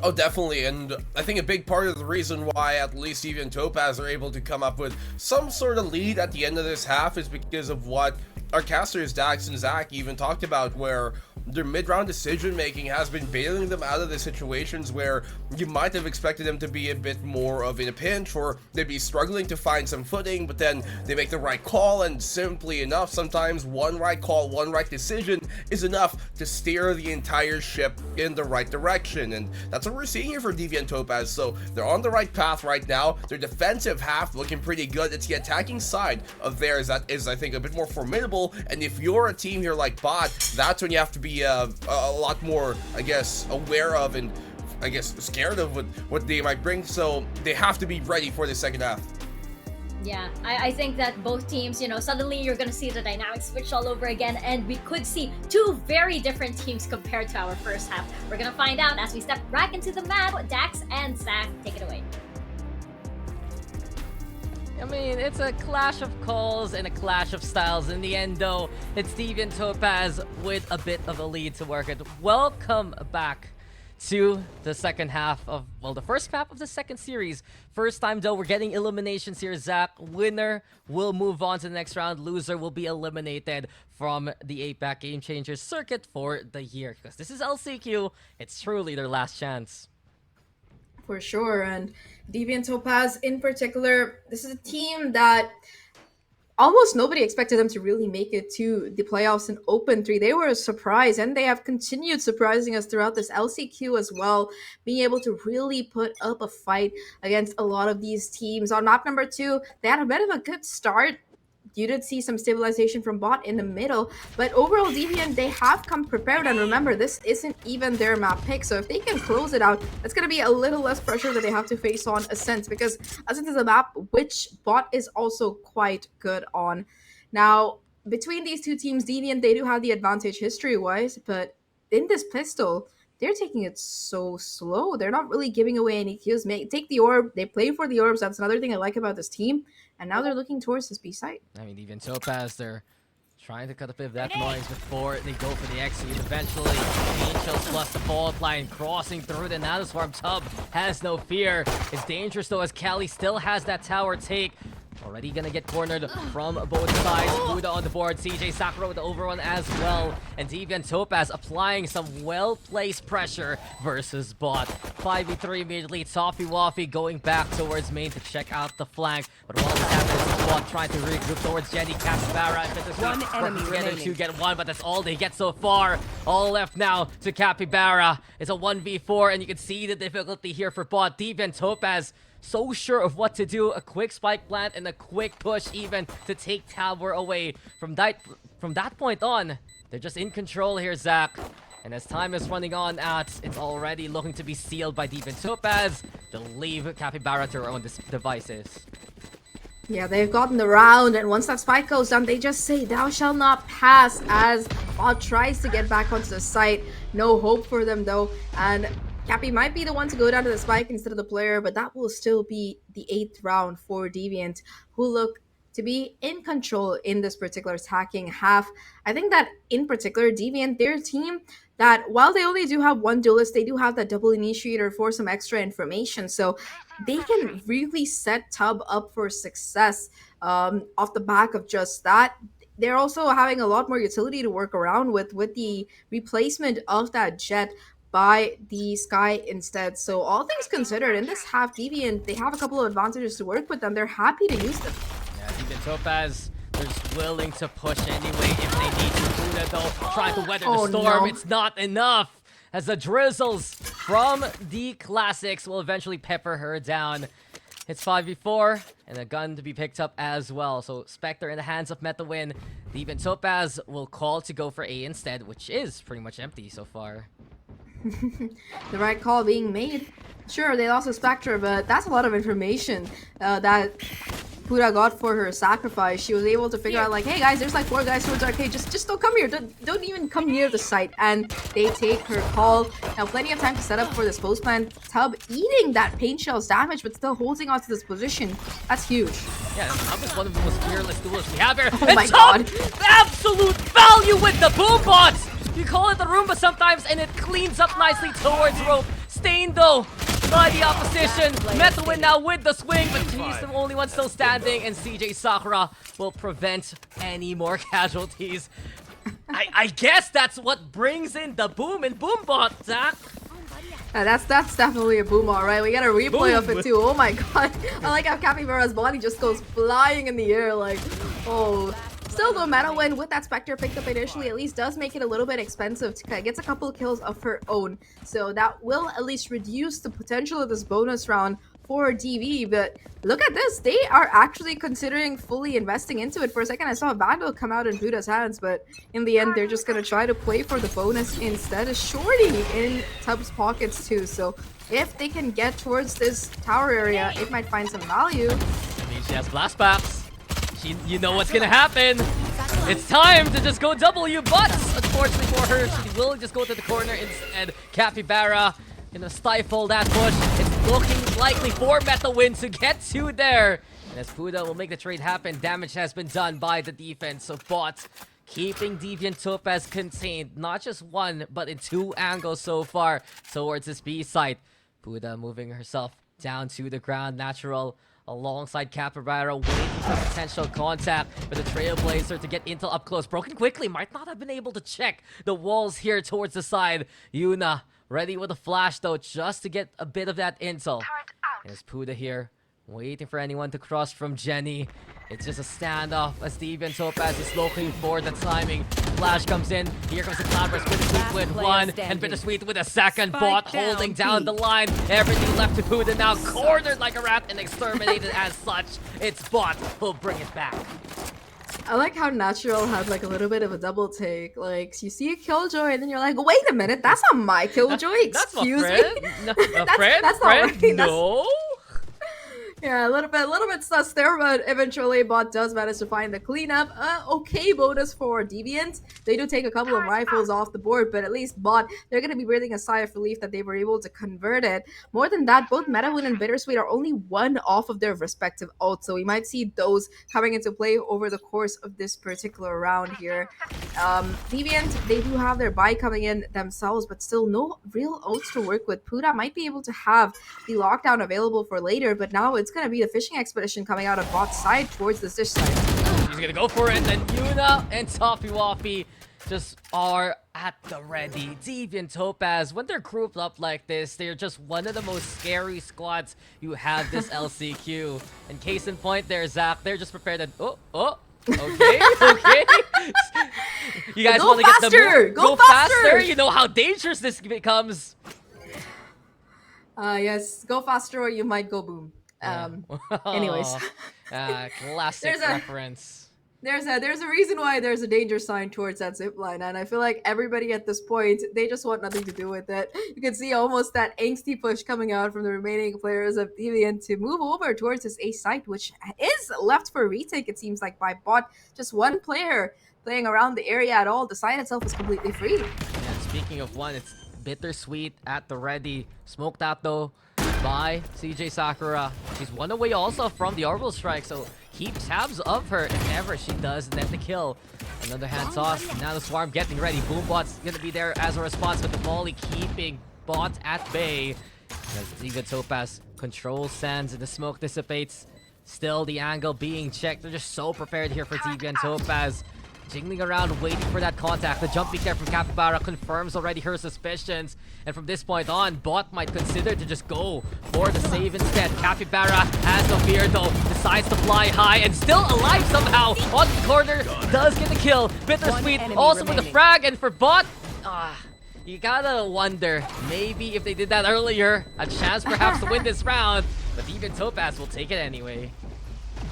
Oh, definitely, and I think a big part of the reason why at least Deviant Topaz are able to come up with some sort of lead at the end of this half is because of what our casters, Dax and Zach, even talked about, where their mid-round decision-making has been bailing them out of the situations where you might have expected them to be a bit more of in a pinch, or they'd be struggling to find some footing, but then they make the right call, and simply enough, sometimes one right call, one right decision is enough to steer the entire ship in the right direction, and that's what we're seeing here for Deviant Topaz. So they're on the right path right now. Their defensive half looking pretty good. It's the attacking side of theirs that is, I think, a bit more formidable, and if you're a team here like BOTT, that's when you have to be a lot more, I guess, aware of and I guess scared of what they might bring. So they have to be ready for the second half. Yeah, I think that both teams, you know, suddenly you're going to see the dynamics switch all over again, and we could see 2 very different teams compared to our first half. We're going to find out as we step back into the map. Dax and Zach, take it away. I mean, it's a clash of calls and a clash of styles. In the end, though, it's Deviant Topaz with a bit of a lead to work it. Welcome back to the second half of, well, the first half of the second series. First time, though, we're getting eliminations here, Zach. Winner will move on to the next round. Loser will be eliminated from the APAC Game Changers circuit for the year. Because this is LCQ. It's truly their last chance. For sure, and Deviant Topaz in particular, this is a team that almost nobody expected them to really make it to the playoffs in Open 3. They were a surprise, and they have continued surprising us throughout this LCQ as well, being able to really put up a fight against a lot of these teams. On map number 2, they had a bit of a good start. you did see some stabilization from BOTT in the middle, but overall Deviant, they have come prepared, and remember, this isn't even their map pick, so if they can close it out, that's going to be a little less pressure that they have to face on Ascent, because Ascent is a map which BOTT is also quite good on. Now, between these two teams, Deviant, they do have the advantage history-wise, but in this pistol, they're taking it so slow. They're not really giving away any kills. Take the orb. They play for the orbs. That's another thing I like about this team. And now they're looking towards this B site. I mean, even Topaz, they're trying to cut a bit of that noise before they go for the execute. Eventually, Angels plus the fault line crossing through the Nano Swarm. Tub has no fear. It's dangerous though, as Cali still has that tower take. Already gonna get cornered from both sides. Buddha on the board. CJ Sakura with the overrun as well. And Deviant Topaz applying some well-placed pressure versus BOTT. 5v3 immediately. Toffee Waffy going back towards main to check out the flank. But while this happens, BOTT trying to regroup towards Jenny. Capybara and One enemy together remaining. to get one, but that's all they get so far. All left now to Capybara. It's a 1v4, and you can see the difficulty here for BOTT. Deviant Topaz so sure of what to do. A quick spike plant and a quick push even to take tower away. From that point on, they're just in control here, Zach. And as time is running on out, it's already looking to be sealed by Deviant Topaz. They'll leave Capybara to her own devices. Yeah, they've gotten the round, and once that spike goes down, they just say, "Thou shall not pass," as BOTT tries to get back onto the site. No hope for them, though, and Cappy might be the one to go down to the spike instead of the player, but that will still be the 8th round for Deviant, who look to be in control in this particular attacking half. I think that in particular, Deviant, their team, that while they only do have one duelist, they do have that double initiator for some extra information. So they can really set Tub up for success off the back of just that. They're also having a lot more utility to work around with the replacement of that jet by the Sky instead. So all things considered, in this half, Deviant, they have a couple of advantages to work with, and they're happy to use them. Yeah, Deviant Topaz, they're just willing to push anyway if they need to. Buddha, though, trying to weather the storm. No. It's not enough, as the drizzles from the classics will eventually pepper her down. It's 5v4, and a gun to be picked up as well. So Spectre in the hands of MetaWin. Deviant Topaz will call to go for A instead, which is pretty much empty so far. The right call being made. Sure, they lost a Spectre, but that's a lot of information that Buddha got for her sacrifice. She was able to figure out, like, hey guys, there's like 4 guys towards arcade. Just don't come here. Don't even come near the site. And they take her call. Now, plenty of time to set up for this post plan. Tub eating that paint shell's damage, but still holding on to this position. That's huge. Yeah, Tub is one of the most fearless duelists we have here. Oh and my Tub, God. absolute value with the boom bots. You call it the Roomba sometimes, and it cleans up nicely towards rope. Stain, though, by the opposition. MetaWin now with the swing, but he's the only one still standing, and CJ Sakura will prevent any more casualties. I guess that's what brings in the boom and boom bot, Zach. That's definitely a boom, alright. We got a replay of it too. Oh my god. I like how Capybara's body just goes flying in the air, like, oh. Still, though, MetaWin with that Spectre picked up initially at least does make it a little bit expensive. Gets a couple of kills of her own. So that will at least reduce the potential of this bonus round for DV. But look at this. They are actually considering fully investing into it. For a second, I saw a Vandal come out in Buddha's hands. But in the end, they're just going to try to play for the bonus instead. A Shorty in Tub's pockets too. So if they can get towards this tower area, it might find some value. I mean, she has blast paps. You know what's gonna happen. It's time to just go W, but unfortunately for her, she will just go to the corner instead. Capybara gonna stifle that push. It's looking likely for MetaWin to get to there. And as Buddha will make the trade happen, damage has been done by the defense of BOTT, keeping Deviant Topaz contained, not just one, but in 2 angles so far towards this B site. Buddha moving herself down to the ground, natural alongside Capybara, waiting for potential contact with the Trailblazer to get intel up close. Broken quickly, might not have been able to check the walls here towards the side. Yuna ready with a flash though, just to get a bit of that intel. And it's Puda here, waiting for anyone to cross from Jenny. It's just a standoff as Deviant Topaz is looking for the timing. Flash comes in. Here comes the Cloudburst. Bittersweet with 1 and Bittersweet with a second. BOTT holding down the line. Everything left to Puda now, cornered like a rat and exterminated as such. It's BOTT who'll bring it back. I like how Natural had like a little bit of a double take. Like you see a Killjoy and then you're like, wait a minute, that's not my Killjoy. That's my Excuse friend. me. No, That's not right. No. Yeah, a little bit sus there, but eventually Bot does manage to find the cleanup. Okay bonus for Deviant. They do take a couple of rifles off the board, but at least Bot, they're going to be breathing a sigh of relief that they were able to convert it. More than that, both MetaWin and Bittersweet are only one off of their respective ults, so we might see those coming into play over the course of this particular round here. Deviant, they do have their buy coming in themselves, but still no real ults to work with. Puda might be able to have the lockdown available for later, but now it's going to be the fishing expedition coming out of Bot's side towards the Dish side. He's gonna go for it, and Yuna and Toppy Woppy just are at the ready. Deviant Topaz, when they're grouped up like this, they're just one of the most scary squads you have this LCQ. And case in point there, Zach, they're just prepared to... Okay, okay. You guys want to get the go faster? You know how dangerous this becomes. Yes, go faster or you might go boom. Anyways. Classic reference. There's a reason why there's a danger sign towards that zip line, and I feel like everybody at this point, they just want nothing to do with it. You can see almost that angsty push coming out from the remaining players of Deviant to move over towards this A site, which is left for retake, it seems like, by Bot. Just one player playing around the area at all. The site itself is completely free. And speaking of one, it's Bittersweet at the ready. Smoked out though by CJ Sakura. She's one away also from the orbital strike, so keep tabs of her if ever she does net the kill. Another hand toss. Now the swarm getting ready. Boombot's gonna be there as a response, but the volley keeping Bot at bay. As Deviant Topaz controls Sands and the smoke dissipates. Still the angle being checked. They're just so prepared here for Deviant Topaz. Jiggling around, waiting for that contact. The jump peek there from Capybara confirms already her suspicions. And from this point on, Bot might consider to just go for the save instead. Capybara has no fear though, decides to fly high and still alive somehow. On the corner, does get the kill. Bittersweet also with the frag, and for Bot, you gotta wonder, maybe if they did that earlier, a chance perhaps to win this round. But even Topaz will take it anyway.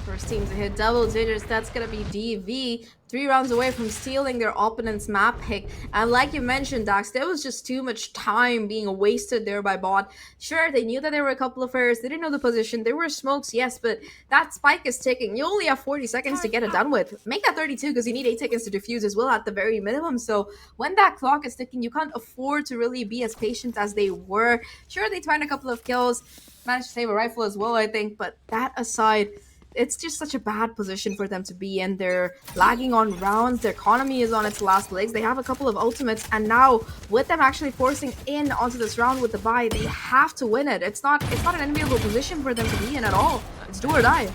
First team to hit double digits, that's gonna be DV. 3 rounds away from stealing their opponent's map pick. And like you mentioned, Dax, there was just too much time being wasted there by Bot. Sure, they knew that there were a couple of players. They didn't know the position. There were smokes, yes, but that spike is ticking. You only have 40 seconds to get it done with. Make that 32 because you need 8 seconds to defuse as well at the very minimum. So when that clock is ticking, you can't afford to really be as patient as they were. Sure, they find a couple of kills, managed to save a rifle as well, I think. But that aside, it's just such a bad position for them to be in. They're lagging on rounds. Their economy is on its last legs. They have a couple of ultimates, and now with them actually forcing in onto this round with the buy, they have to win it. It's not an enviable position for them to be in at all. It's do or die.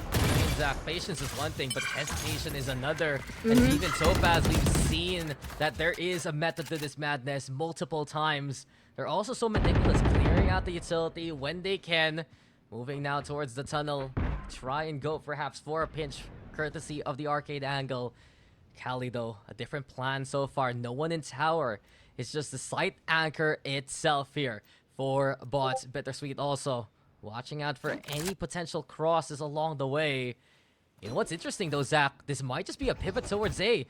Exact. Patience is one thing, but hesitation is another. And even Topaz, we've seen that there is a method to this madness multiple times. They're also so meticulous, clearing out the utility when they can. Moving now towards the tunnel. Try and go perhaps for a pinch, courtesy of the arcade angle. Cali though, a different plan so far. No one in tower. It's just the site anchor itself here for Bot. Bittersweet also watching out for any potential crosses along the way. You know what's interesting though, Zach? This might just be a pivot towards A.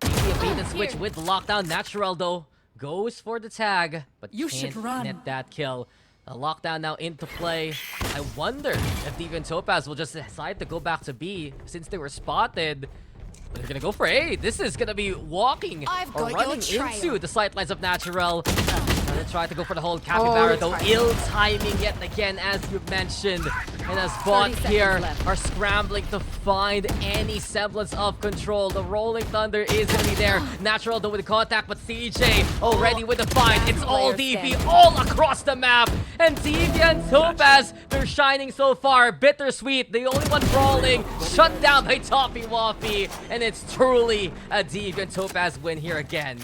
Maybe a bait and switch with the lockdown. Natural though goes for the tag, but you can't net that kill. The lockdown now into play. I wonder if Deviant Topaz will just decide to go back to B since they were spotted. But they're gonna go for A. This is gonna be walking or running into the sightlines of Natural. Gonna try to go for the hold. Capybara though, ill timing yet again, as you mentioned. And as Bot here are scrambling to find any semblance of control. The Rolling Thunder is gonna be there. Natural though with the contact, but CJ already with the find. It's all DV all across the map. And Deviant Topaz, they're shining so far. Bittersweet, the only one brawling, shut down by Toppy Woppy. And it's truly a Deviant Topaz win here again.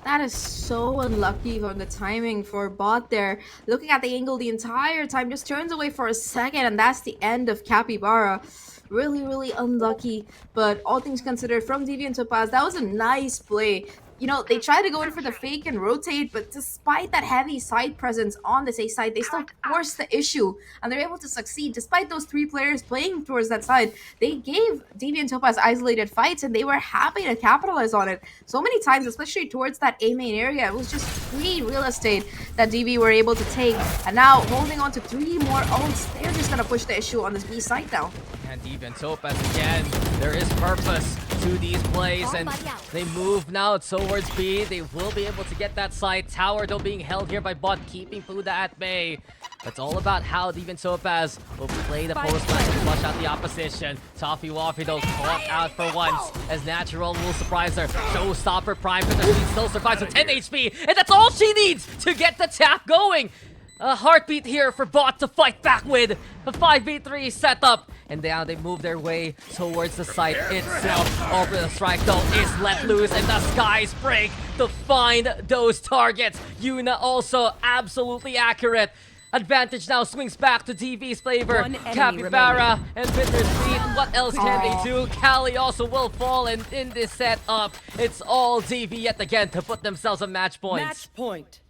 That is so unlucky on the timing for Bot there. Looking at the angle the entire time, just turns away for a second, and that's the end of Capybara. Really, really unlucky. But all things considered, from Deviant Topaz, that was a nice play. you know, they try to go in for the fake and rotate, but despite that heavy side presence on this A side, they still force the issue, and they're able to succeed. Despite those 3 players playing towards that side, they gave Deviant Topaz isolated fights, and they were happy to capitalize on it. So many times, especially towards that A main area, it was just free real estate that DV were able to take, and now holding on to 3 more ults, they're just gonna push the issue on this B side now. And Deviant Topaz again, there is purpose to these plays, and they move now towards B. They will be able to get that side tower, though being held here by BOTT, keeping Puda at bay. It's all about how Deviant Topaz will play the post line to flush out the opposition. Toffee Waffy though caught out for once, as Natural will surprise her. Showstopper Prime, but she still survives with 10 HP, and that's all she needs to get the tap going. A heartbeat here for BOTT to fight back with. A 5v3 setup. And now they move their way towards the site itself. Over the strike though is let loose, and the skies break to find those targets. Yuna also absolutely accurate. Advantage now swings back to DV's favor. Capybara and Bittersweet, what else can they do? Cali also will fall, and in this setup, it's all DV yet again to put themselves on match points. Match point.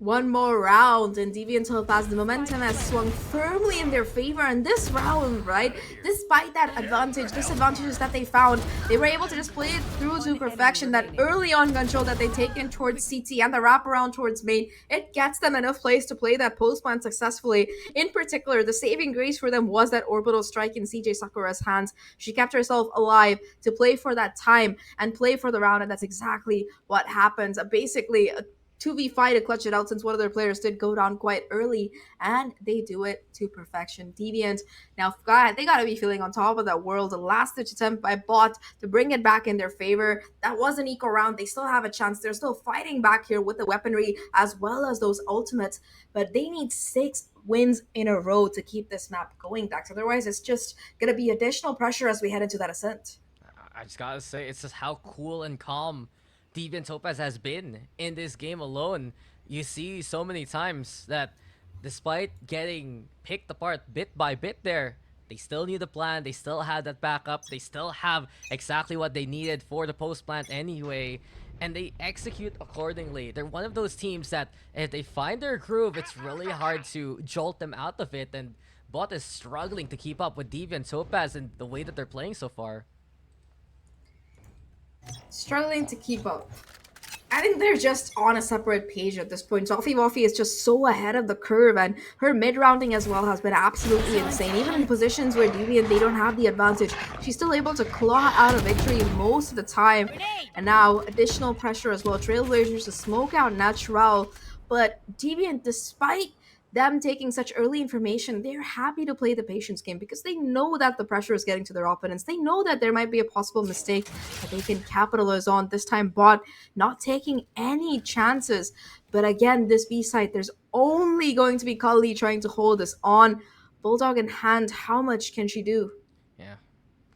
One more round, and Deviant Topaz, the momentum has swung firmly in their favor. And this round, right, despite that disadvantages that they found, they were able to just play it through to perfection. That early on control that they taken towards CT and the wraparound towards main, it gets them enough plays to play that post plan successfully. In particular, the saving grace for them was that orbital strike in CJ Sakura's hands. She kept herself alive to play for that time and play for the round, and that's exactly what happens. Basically, 2v5 to clutch it out, since one of their players did go down quite early, and they do it to perfection. Deviant, now they gotta be feeling on top of that world. The last ditch attempt by BOTT to bring it back in their favor. That was an eco round. They still have a chance. They're still fighting back here with the weaponry as well as those ultimates, but they need 6 wins in a row to keep this map going, Dax. Otherwise, it's just gonna be additional pressure as we head into that ascent. I just gotta say, it's just how cool and calm Deviant Topaz has been in this game alone. You see so many times that despite getting picked apart bit by bit there, they still knew the plan, they still had that backup, they still have exactly what they needed for the post plant anyway, and they execute accordingly. They're one of those teams that if they find their groove, it's really hard to jolt them out of it, and BOTT is struggling to keep up with Deviant Topaz and the way that they're playing so far. Struggling to keep up. I think they're just on a separate page at this point. Toffee Waffy is just so ahead of the curve, and her mid-rounding as well has been absolutely insane. Even in positions where Deviant, they don't have the advantage, she's still able to claw out a victory most of the time. And now, additional pressure as well. Trailblazers to smoke out Natural, but Deviant, despite them taking such early information, they're happy to play the patience game because they know that the pressure is getting to their opponents. They know that there might be a possible mistake that they can capitalize on. This time, BOTT not taking any chances. But again, this B side, there's only going to be Kali trying to hold this on. Bulldog in hand, how much can she do? Yeah,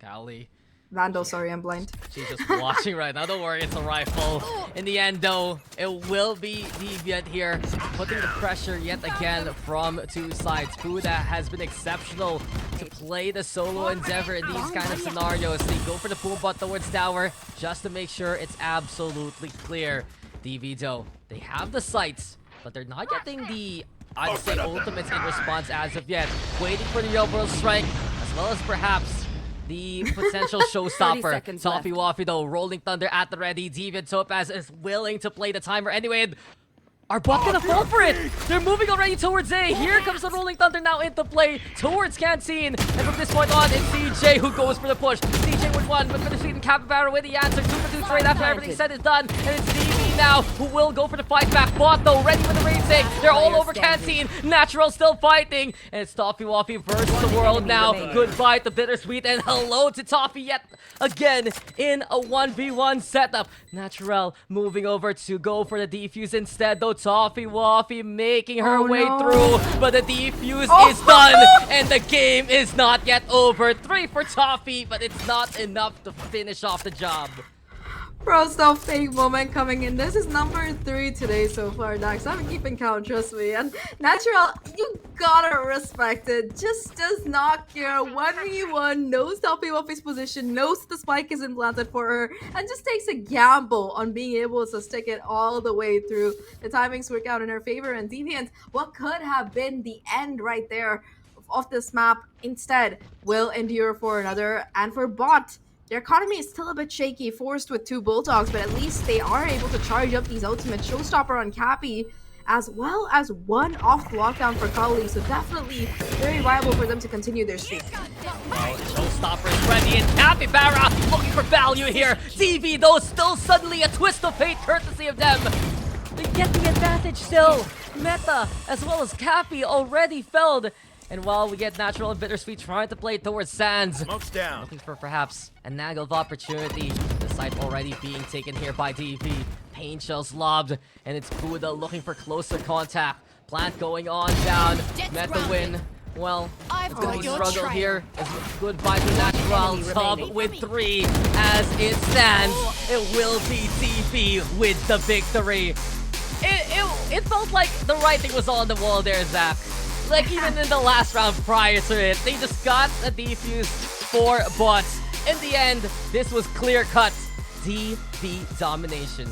Kali. Vandal, sorry, I'm blind. She's just watching right now. Don't worry, it's a rifle. In the end, though, it will be Deviant here, putting the pressure yet again from 2 sides. Puda has been exceptional to play the solo endeavor in these kind of scenarios. They go for the pull bot towards tower just to make sure it's absolutely clear. DV, though, they have the sights, but they're not getting the, I'd say, ultimates in response as of yet. Waiting for the overall strike, as well as perhaps the potential showstopper. Toffee Waffy though, rolling thunder at the ready. Deviant Topaz is willing to play the timer anyway. And are BOTT gonna fall for it? They're moving already towards A. Here comes the rolling thunder now into play towards Canteen. And from this point on, it's CJ who goes for the push. CJ with 1, but Bittersweet and Capybara with the answer. 2 for 2 trade after everything said is done. And it's DV now who will go for the fight back. BOTT though, ready for the raising. They're all over Canteen. Natural still fighting. And it's Toffee Waffy versus the world now. Goodbye to Bittersweet and hello to Toffee yet again in a 1v1 setup. Natural moving over to go for the defuse instead though. Toffee Waffy making her way through, but the defuse is done, and the game is not yet over. 3 for Toffee, but it's not enough to finish off the job. Bro, stop fake moment coming in. This is number 3 today so far, Dax. I'm keeping count, trust me. And Natural, you gotta respect it. Just does not care. 1v1, knows Topaz's position, knows the spike is implanted for her, and just takes a gamble on being able to stick it all the way through. The timings work out in her favor, and Deviant, what could have been the end right there of this map, instead will endure for another. And for BOTT, their economy is still a bit shaky, forced with 2 Bulldogs, but at least they are able to charge up these ultimate Showstopper on Cappy, as well as 1 off the lockdown for Kali, so definitely very viable for them to continue their streak. Well, Showstopper is ready, and Capybara looking for value here. DV, though, still suddenly a twist of fate courtesy of them. They get the advantage still. Meta, as well as Cappy, already felled. And while we get Natural and Bittersweet trying to play towards Sands, Smoke's down. looking for perhaps a naggle of opportunity. The site already being taken here by DV. Pain Shells lobbed, and it's Buddha looking for closer contact. Plant going on down. Meta win. Well, I've it's gonna got be your struggle trail. here. It's goodbye to Natural. Top with 3 as it stands. It will be DV with the victory. It felt like the writing was on the wall there, Zach. Like, even in the last round prior to it, they just got a defuse for bots. In the end, this was clear-cut DV domination.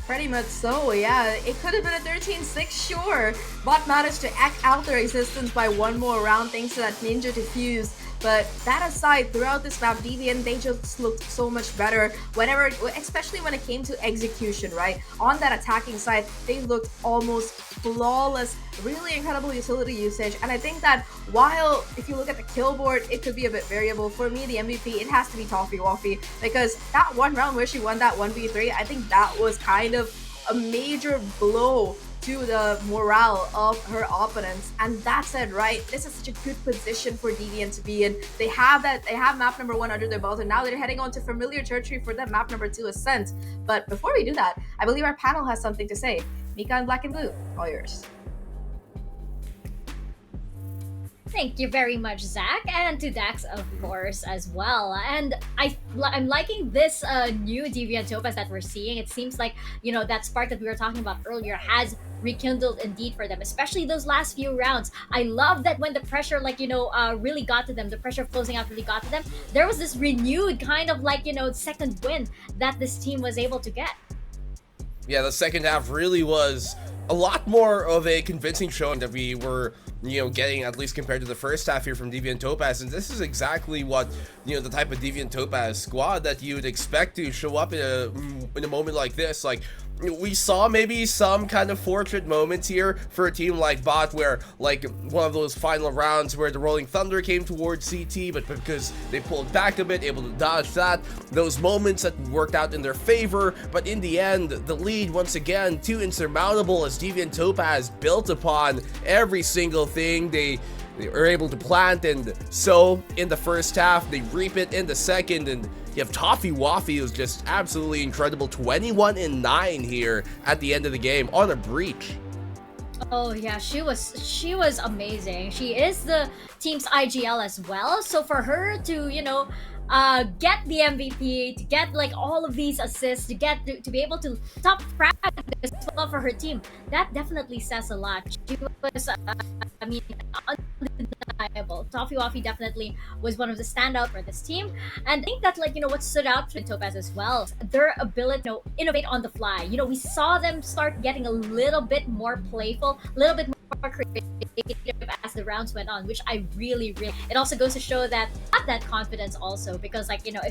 Pretty much so, yeah. It could have been a 13-6, sure. BOTT managed to act out their existence by 1 more round thanks to that ninja defuse. But that aside, throughout this map, Deviant, they just looked so much better whenever, especially when it came to execution, right? On that attacking side, they looked almost flawless, really incredible utility usage. And I think that while, if you look at the kill board, it could be a bit variable. For me, the MVP, it has to be Toffee Waffy, because that 1 round where she won that 1v3, I think that was kind of a major blow to the morale of her opponents. And that said, right, this is such a good position for Deviant to be in. They have map number 1 under their belt, and now they're heading on to familiar territory for that map number 2 Ascent. But before we do that, I believe our panel has something to say. Mika and Black and Blue, all yours. Thank you very much, Zach, and to Dax, of course, as well. And I'm liking this new Deviant Topaz that we're seeing. It seems like, you know, that spark that we were talking about earlier has rekindled indeed for them, especially those last few rounds. I love that when the pressure, like, you know, really got to them, the pressure of closing out really got to them, there was this renewed kind of, like, you know, second win that this team was able to get. Yeah, the second half really was a lot more of a convincing showing that we were, you know, getting, at least compared to the first half here from Deviant Topaz. And this is exactly what, you know, the type of Deviant Topaz squad that you would expect to show up in a moment like this. Like, we saw maybe some kind of fortunate moments here for a team like BOTT, where, like, one of those final rounds where the Rolling Thunder came towards CT, but because they pulled back a bit, able to dodge that, those moments that worked out in their favor. But in the end, the lead, once again, too insurmountable, as Deviant Topaz built upon every single thing they were able to plant. And so in the first half, they reap it in the second, and you have Toffee Waffy, who's just absolutely incredible. 21-9 here at the end of the game on a breach. Oh yeah, she was amazing. She is the team's IGL as well. So for her to, you know, get the MVP, to get like all of these assists, to be able to top frag as well for her team, that definitely says a lot. She was, I mean, undeniable. Toffee Waffy definitely was one of the standout for this team. And I think that, like, you know, what stood out for Topaz as well, their ability to innovate on the fly. You know, we saw them start getting a little bit more playful, a little bit more creative as the rounds went on, which I really, it also goes to show that have that confidence also, because, like, you know,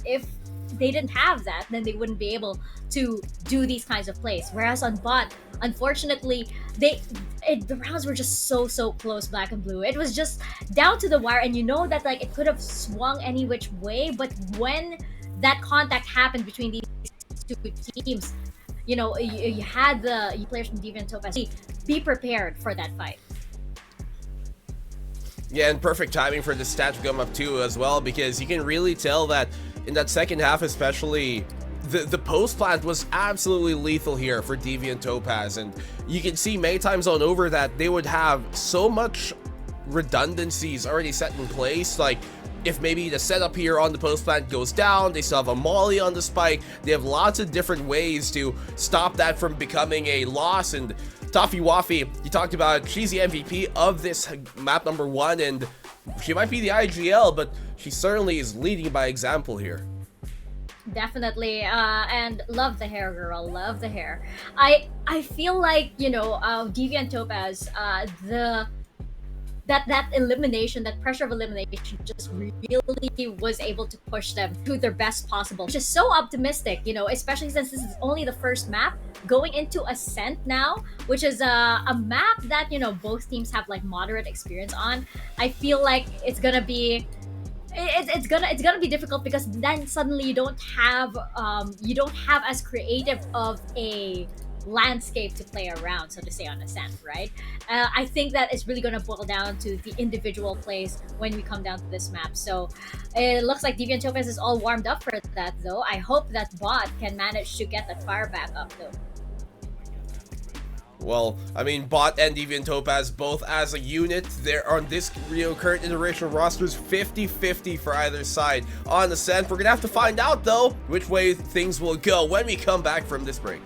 if they didn't have that, then they wouldn't be able to do these kinds of plays. Whereas on BOTT, unfortunately, the rounds were just so close, Black and Blue. It was just down to the wire, and you know that, like, it could have swung any which way, but when that contact happened between these two teams, you know, you had the players from Deviant Topaz be prepared for that fight. Yeah, and perfect timing for this stat to come up too as well, because you can really tell that in that second half especially, the post plant was absolutely lethal here for Deviant Topaz. And you can see many times on over that they would have so much redundancies already set in place. Like, if maybe the setup here on the post plant goes down, they still have a molly on the spike. They have lots of different ways to stop that from becoming a loss. And Toffee Waffy, you talked about, she's the MVP of this map number 1, and she might be the IGL, but she certainly is leading by example here. Definitely, and love the hair, girl. Love the hair. I feel like, you know, Deviant Topaz, that elimination, that pressure of elimination, just really was able to push them to their best possible, which is so optimistic, you know, especially since this is only the first map going into Ascent now, which is a map that, you know, both teams have like moderate experience on. I feel like it's gonna be it's gonna be difficult, because then suddenly you don't have as creative of a landscape to play around, so to say, on Ascent, right? I think that it's really gonna boil down to the individual plays when we come down to this map. So it looks like Deviant Topaz is all warmed up for that, though. I hope that BOTT can manage to get that fire back up, though. Well, I mean, BOTT and Deviant Topaz, both as a unit, they're on this current iterational rosters 50-50 for either side on Ascent. We're gonna have to find out, though, which way things will go when we come back from this break.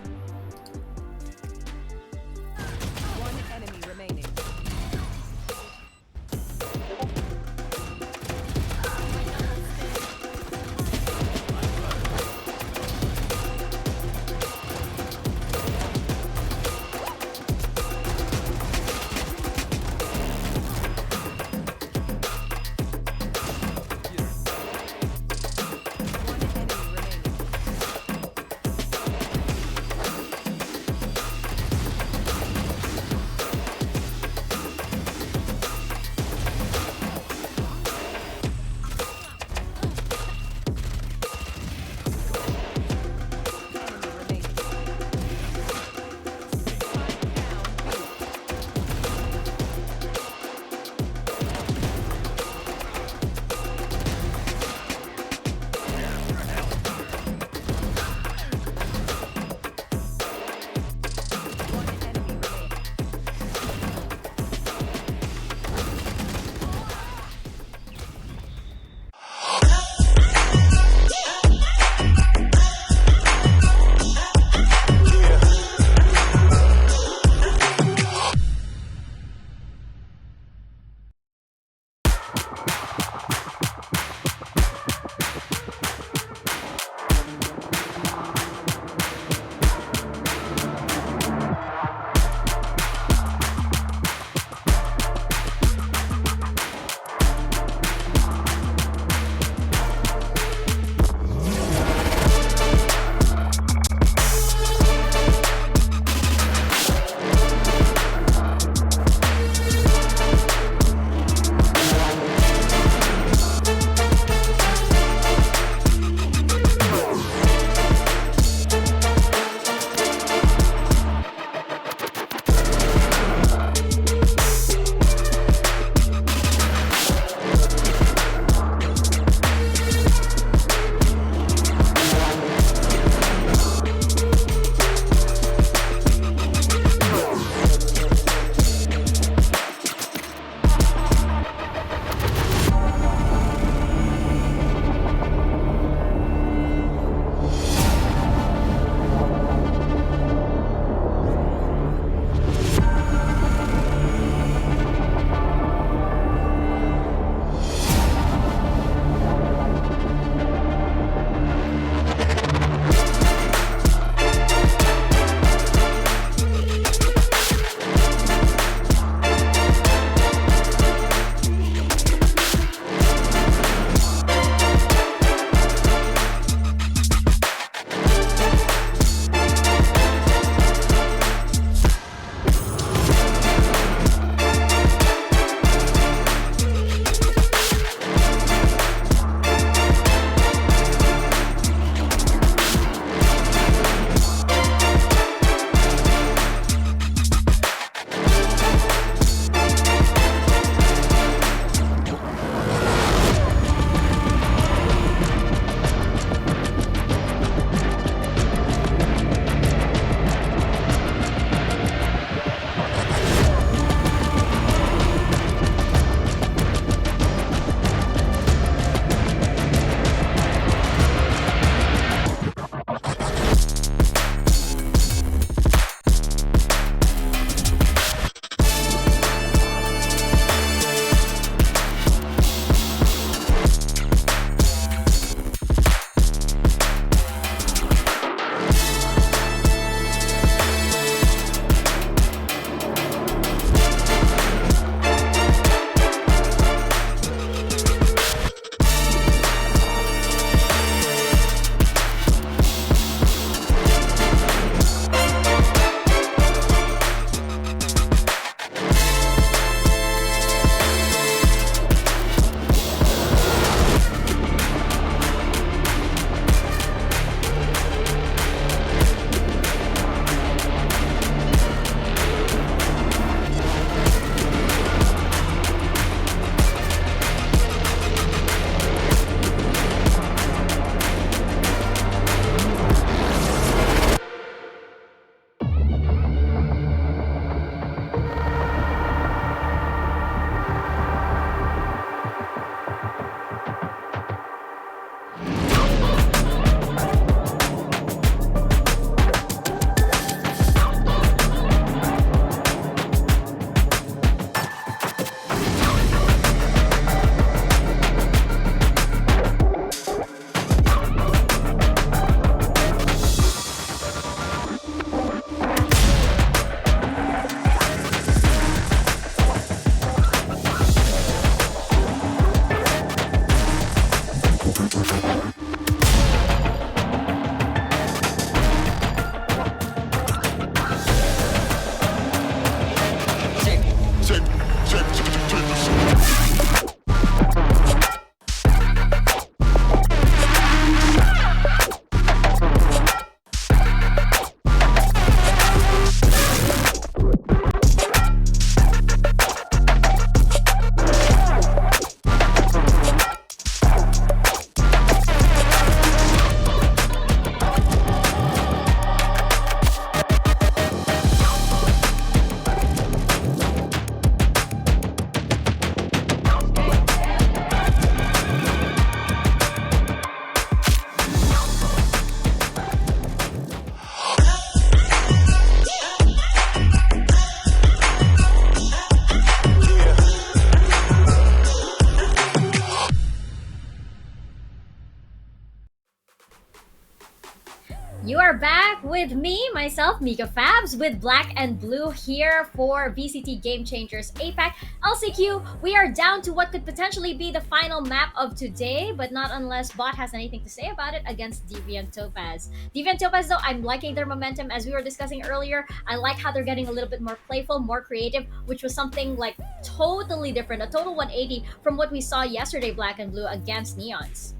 You are back with me, myself, Mika Fabs, with Black and Blue here for VCT Game Changers APAC. LCQ, we are down to what could potentially be the final map of today, but not unless BOTT has anything to say about it against Deviant Topaz. Deviant Topaz, though, I'm liking their momentum as we were discussing earlier. I like how they're getting a little bit more playful, more creative, which was something like totally different, a total 180 from what we saw yesterday, Black and Blue, against Neons.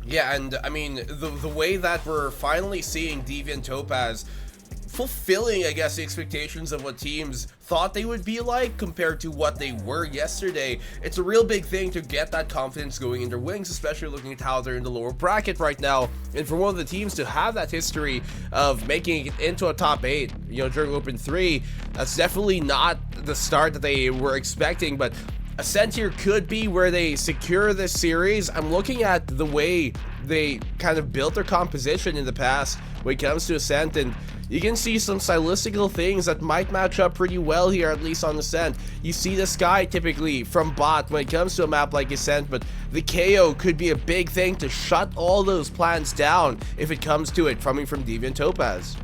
Yeah, and I mean, the way that we're finally seeing Deviant Topaz fulfilling, I guess, the expectations of what teams thought they would be like compared to what they were yesterday. It's a real big thing to get that confidence going in their wings, especially looking at how they're in the lower bracket right now. And for one of the teams to have that history of making it into a top 8, you know, during Open 3, that's definitely not the start that they were expecting, but Ascent here could be where they secure this series. I'm looking at the way they kind of built their composition in the past when it comes to Ascent, and you can see some stylistical things that might match up pretty well here, at least on Ascent. You see the Sky typically from BOTT when it comes to a map like Ascent, but the KO could be a big thing to shut all those plans down if it comes to it, coming from Deviant Topaz.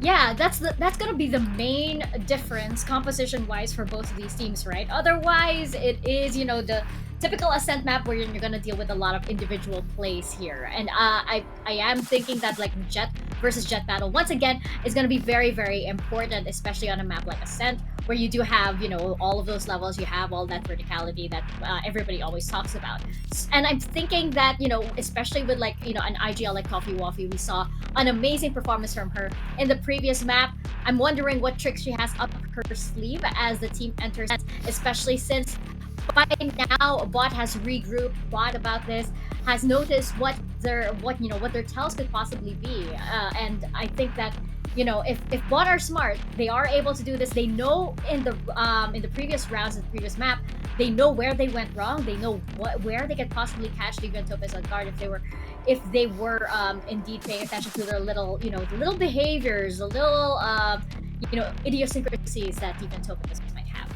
Yeah, that's gonna be the main difference composition-wise for both of these teams, right? Otherwise, it is, you know, the typical Ascent map where you're gonna deal with a lot of individual plays here. And I am thinking that like Jet versus Jet battle, once again, is gonna be very, very important, especially on a map like Ascent, where you do have, you know, all of those levels, you have all that verticality that everybody always talks about. And I'm thinking that, you know, especially with like, you know, an IGL like Coffee Waffy, we saw an amazing performance from her in the previous map. I'm wondering what tricks she has up her sleeve as the team enters, especially since by now BOTT has regrouped, thought about this, has noticed what their tells could possibly be, and I think that, you know, if BOTT are smart, they are able to do this. They know in the previous rounds, in the previous map, they know where they went wrong. They know where they could possibly catch Deviant Topaz on guard if they were indeed paying attention to their little, you know, the little behaviors, the little you know, idiosyncrasies that Deviant Topaz might have.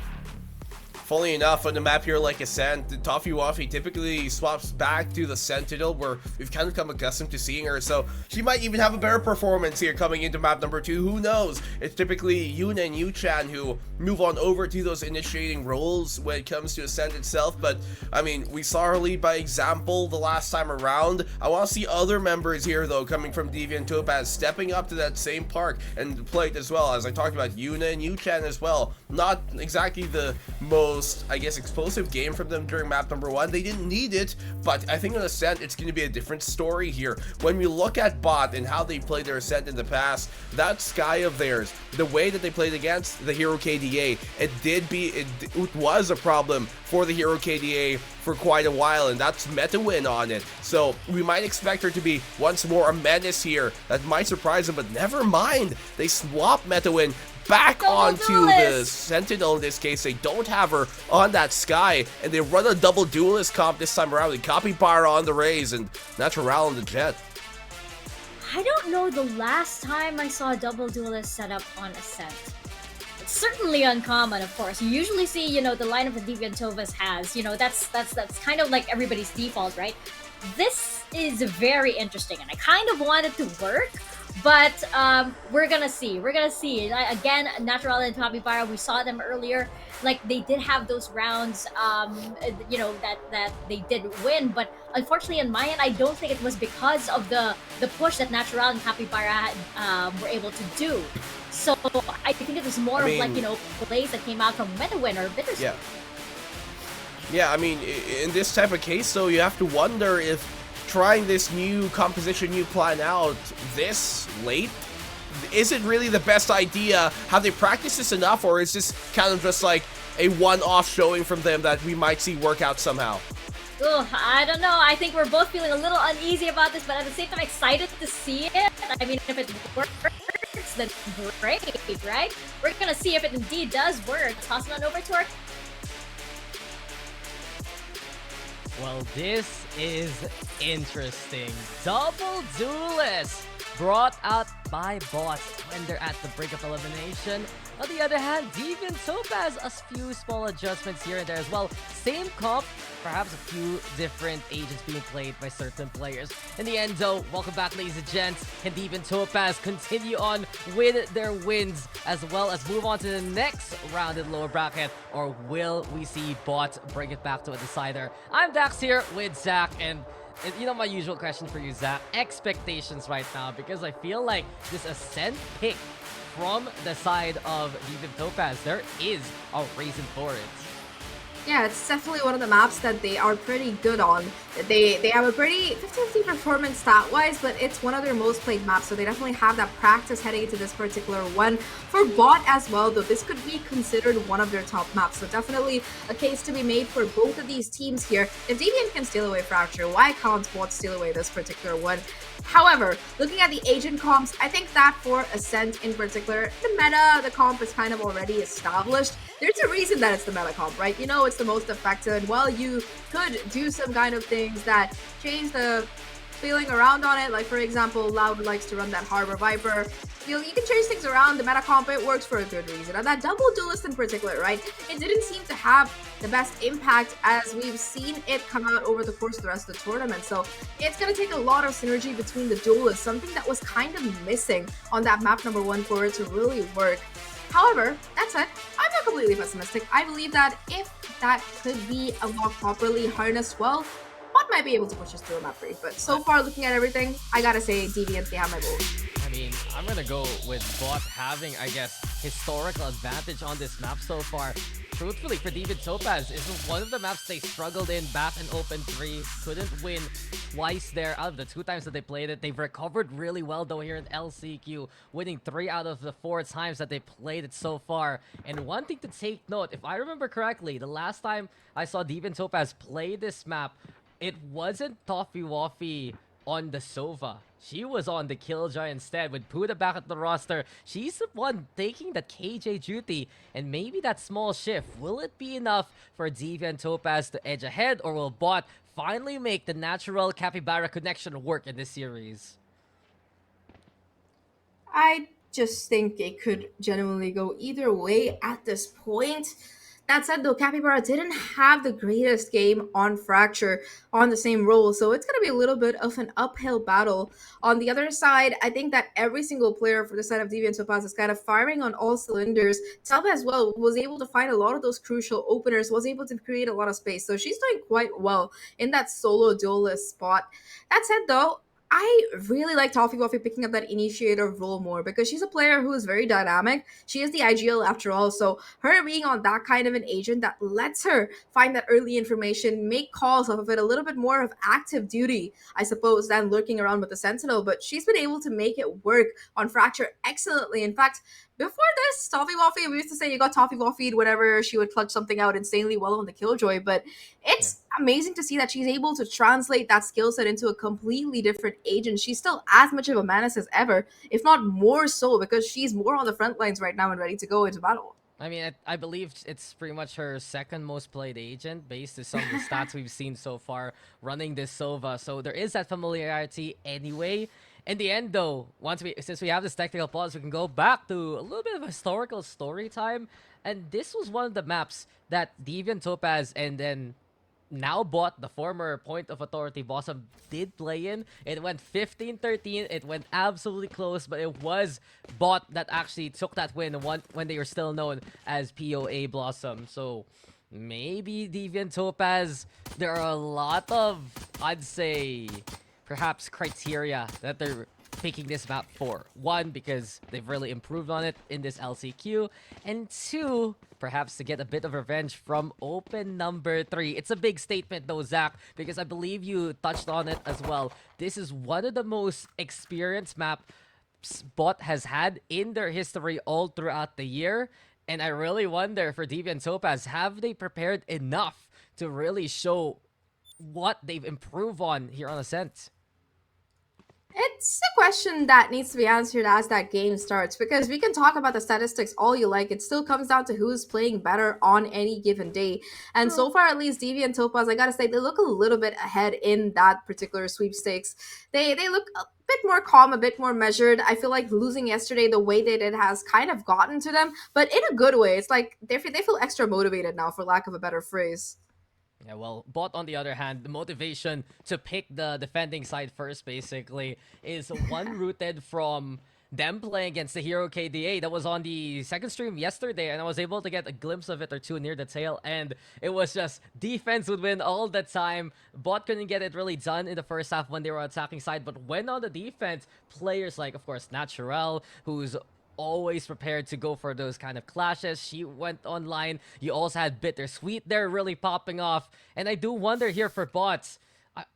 Funnily enough, on the map here like Ascent, Toffee Waffy typically swaps back to the Sentinel, where we've kind of come accustomed to seeing her, so she might even have a better performance here coming into map number 2. Who knows? It's typically Yuna and Yu-Chan who move on over to those initiating roles when it comes to Ascent itself, but I mean, we saw her lead by example the last time around. I want to see other members here, though, coming from Deviant Topaz, stepping up to that same park and plate as well, as I talked about Yuna and Yu-Chan as well. Not exactly the most, I guess, explosive game from them during map number 1. They didn't need it, but I think on Ascent it's going to be a different story here. When we look at BOTT and how they played their Ascent in the past, that Sky of theirs, the way that they played against the Hero KDA, it was a problem for the Hero KDA for quite a while, and that's meta win on it. So we might expect her to be once more a menace here. That might surprise them, but never mind. They swap meta win back onto the Sentinel. In this case, they don't have her on that Sky, and they run a double duelist comp this time around with Capybara on the Raze and Natural on the Jet. I don't know the last time I saw a double duelist set up on Ascent. It's certainly uncommon, of course. You usually see, you know, the lineup that Deviant Topaz has, you know, that's kind of like everybody's default, right? This is very interesting, and I kind of want it to work, but we're gonna see. Again, Natural and Capybara, we saw them earlier. Like, they did have those rounds, you know, that they did win, but unfortunately on my end, I don't think it was because of the push that Natural and Capybara were able to do. So I think it was more of, like, you know, plays that came out from MetaWin or Bittersweet. Yeah, I mean, in this type of case, though, you have to wonder if trying this new composition, new plan out this late, is it really the best idea? Have they practiced this enough, or is this kind of just like a one-off showing from them that we might see work out somehow? Ugh, I don't know. I think we're both feeling a little uneasy about this, but at the same time excited to see it. I mean, if it works, then great, right? We're gonna see if it indeed does work. Toss it on over to our... Well, this is interesting. Double duelist brought out by BOTT when they're at the brink of elimination. On the other hand, Deviant Topaz, a few small adjustments here and there as well. Same comp, perhaps a few different agents being played by certain players. In the end though, welcome back ladies and gents, and Deviant Topaz continue on with their wins as well as move on to the next round in the lower bracket, or will we see BOTT bring it back to a decider? I'm Dax here with Zach, and you know my usual question for you, Zach, expectations right now, because I feel like this Ascent pick from the side of Deviant Topaz, there is a reason for it. Yeah, it's definitely one of the maps that they are pretty good on. They have a pretty 50-50 performance stat-wise, but it's one of their most played maps, so they definitely have that practice heading into this particular one. For BOTT as well, though, this could be considered one of their top maps, so definitely a case to be made for both of these teams here. If Deviant can steal away Fracture, why can't BOTT steal away this particular one? However, looking at the agent comps, I think that for Ascent in particular, the meta, the comp is kind of already established. There's a reason that it's the meta comp, right? You know it's the most effective, and while you could do some kind of things that change the feeling around on it, like for example, Loud likes to run that Harbor Viper. You know, you can change things around. The meta comp, it works for a good reason. And that double duelist in particular, right? It didn't seem to have the best impact as we've seen it come out over the course of the rest of the tournament. So it's going to take a lot of synergy between the duelists, something that was kind of missing on that map number 1 for it to really work. However, that said, I'm not completely pessimistic. I believe that if that could be unlocked properly, harnessed well, BOTT might be able to push us through a map 3. But so far, looking at everything, I gotta say, Deviant, they have my vote. I mean, I'm gonna go with BOTT having, I guess, historical advantage on this map so far. Truthfully, for Deviant Topaz, this is one of the maps they struggled in back in Open 3. Couldn't win twice there out of the 2 times that they played it. They've recovered really well, though, here in LCQ, winning 3 out of the 4 times that they played it so far. And one thing to take note, if I remember correctly, the last time I saw Deviant Topaz play this map, it wasn't Toffee Waffy on the Sova. She was on the Killjoy instead, with Puda back at the roster. She's the one taking the KJ duty, and maybe that small shift, will it be enough for Deviant Topaz to edge ahead, or will BOTT finally make the natural Capybara connection work in this series? I just think it could genuinely go either way at this point. That said, though, Capybara didn't have the greatest game on Fracture on the same role, so it's going to be a little bit of an uphill battle. On the other side, I think that every single player for the side of Deviant Topaz is kind of firing on all cylinders. Selva as well was able to find a lot of those crucial openers, was able to create a lot of space, so she's doing quite well in that solo duelist spot. That said, though, I really like Toffee Waffy picking up that initiator role more because she's a player who is very dynamic. She is the IGL after all, so her being on that kind of an agent that lets her find that early information, make calls off of it, a little bit more of active duty, I suppose, than lurking around with the Sentinel, but she's been able to make it work on Fracture excellently. In fact, before this, Toffee Waffy, we used to say you got Toffee Waffy whenever she would clutch something out insanely well on the Killjoy, but it's amazing to see that she's able to translate that skill set into a completely different agent. She's still as much of a menace as ever, if not more so, because she's more on the front lines right now and ready to go into battle. I mean, I believe it's pretty much her second most played agent based on some of the stats we've seen so far running this Sova. So there is that familiarity anyway. In the end, though, since we have this technical pause, we can go back to a little bit of historical story time. And this was one of the maps that Deviant Topaz and then now BOTT, the former point of authority Blossom, did play in. It went 15-13. It went absolutely close, but it was BOTT that actually took that win when they were still known as POA Blossom. So maybe Deviant Topaz, there are a lot of, I'd say, perhaps criteria that they're picking this map for. 1, because they've really improved on it in this LCQ, and 2, perhaps to get a bit of revenge from open number 3. It's a big statement though, Zach, because I believe you touched on it as well. This is one of the most experienced maps BOTT has had in their history all throughout the year, and I really wonder for Deviant Topaz, have they prepared enough to really show what they've improved on here on Ascent? It's a question that needs to be answered as that game starts, because we can talk about the statistics all you like. It still comes down to who's playing better on any given day. And so far, at least Deviant and Topaz, I gotta say, they look a little bit ahead in that particular sweepstakes. They look a bit more calm, a bit more measured. I feel like losing yesterday, the way they did, has kind of gotten to them, but in a good way. It's like they feel extra motivated now, for lack of a better phrase. Yeah, well, BOTT on the other hand, the motivation to pick the defending side first basically is one rooted from them playing against the hero KDA that was on the second stream yesterday, and I was able to get a glimpse of it or two near the tail, and it was just defense would win all the time. BOTT couldn't get it really done in the first half when they were attacking side, but when on the defense, players like, of course, Natural, who's always prepared to go for those kind of clashes. She went online. You also had Bittersweet there really popping off. And I do wonder here for bots,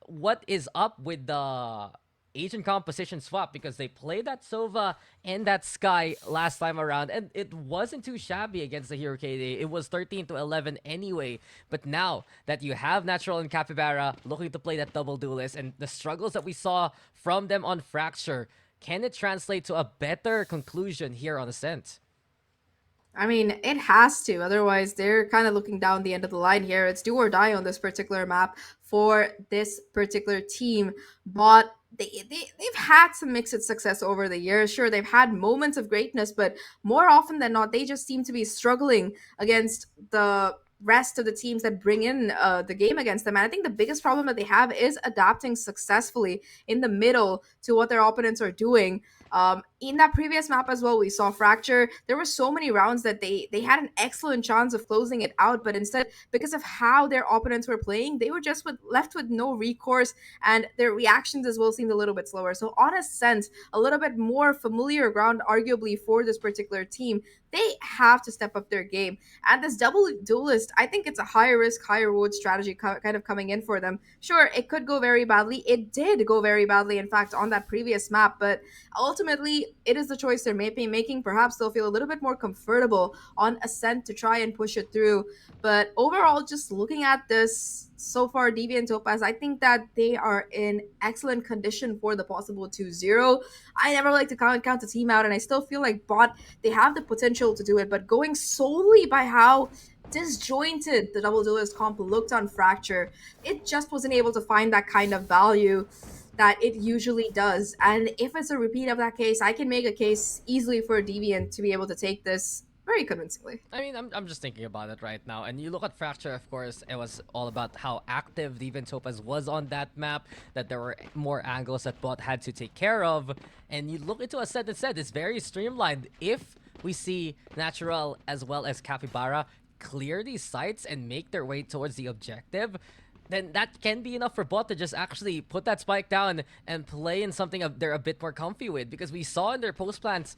what is up with the agent composition swap, because they played that Sova and that Sky last time around, and it wasn't too shabby against the Hero KD. It was 13-11 anyway. But now that you have Natural and Capybara looking to play that double duelist, and the struggles that we saw from them on Fracture, can it translate to a better conclusion here on Ascent? I mean, it has to. Otherwise, they're kind of looking down the end of the line here. It's do or die on this particular map for this particular team. But they've had some mixed success over the years. Sure, they've had moments of greatness, but more often than not, they just seem to be struggling against the rest of the teams that bring in the game against them. And I think the biggest problem that they have is adapting successfully in the middle to what their opponents are doing. In that previous map as well, we saw Fracture. There were so many rounds that they had an excellent chance of closing it out, but instead, because of how their opponents were playing, they were just left with no recourse, and their reactions as well seemed a little bit slower. So, on a sense, a little bit more familiar ground, arguably, for this particular team. They have to step up their game. And this double duelist, I think it's a high risk, high reward strategy kind of coming in for them. Sure, it could go very badly. It did go very badly, in fact, on that previous map, but ultimately, it is the choice they're making. Perhaps they'll feel a little bit more comfortable on Ascent to try and push it through. But overall, just looking at this so far, Deviant and Topaz, I think that they are in excellent condition for the possible 2-0. I never like to count the team out, and I still feel like BOTT, they have the potential to do it, but going solely by how disjointed the double duelist comp looked on Fracture, it just wasn't able to find that kind of value that it usually does. And if it's a repeat of that case, I can make a case easily for Deviant to be able to take this very convincingly. I mean, I'm just thinking about it right now. And you look at Fracture, of course, it was all about how active Deviant Topaz was on that map, that there were more angles that BOTT had to take care of. And you look into Ascent instead, it's very streamlined. If we see Natural as well as Capybara clear these sites and make their way towards the objective, then that can be enough for BOTT to just actually put that spike down and play in something they're a bit more comfy with. Because we saw in their post plans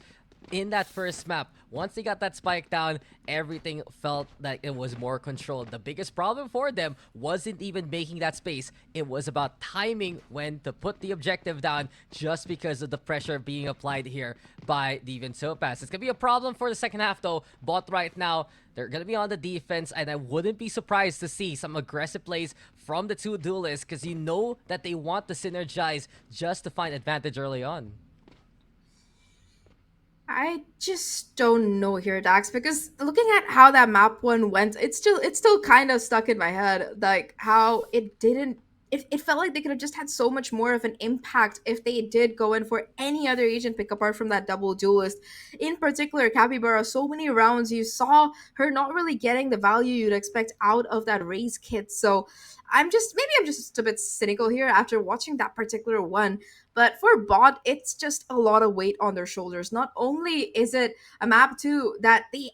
in that first map, once they got that spike down, everything felt like it was more controlled. The biggest problem for them wasn't even making that space. It was about timing when to put the objective down, just because of the pressure being applied here by Deviant Topaz. It's going to be a problem for the second half though. BOTT right now, they're going to be on the defense, and I wouldn't be surprised to see some aggressive plays from the two duelists, because you know that they want to synergize just to find advantage early on. I just don't know here, Dax, because looking at how that map one went, it's still kind of stuck in my head, like how it didn't. It felt like they could have just had so much more of an impact if they did go in for any other agent pick apart from that double duelist. In particular, Capybara, so many rounds you saw her not really getting the value you'd expect out of that raise kit. So I'm just a bit cynical here after watching that particular one. But for BOTT, it's just a lot of weight on their shoulders. Not only is it a map too that they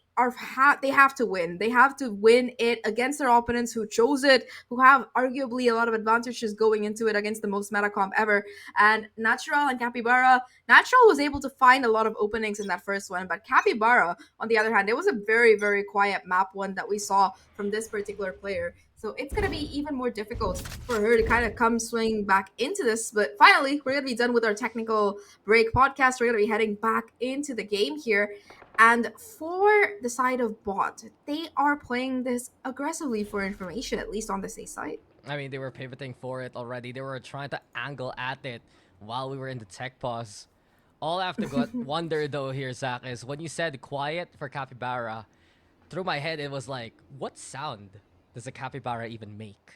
have to win. They have to win it against their opponents who chose it, who have arguably a lot of advantages going into it against the most meta comp ever. And Natural and Capybara, Natural was able to find a lot of openings in that first one, but Capybara, on the other hand, it was a very, very quiet map one that we saw from this particular player. So it's going to be even more difficult for her to kind of come swing back into this. But finally, we're going to be done with our technical break podcast. We're going to be heading back into the game here. And for the side of BOTT, they are playing this aggressively for information, at least on the safe side. I mean, they were pivoting for it already. They were trying to angle at it while we were in the tech pause. All I have to wonder though here, Zach, is when you said quiet for Capybara, through my head it was like, what sound does a capybara even make?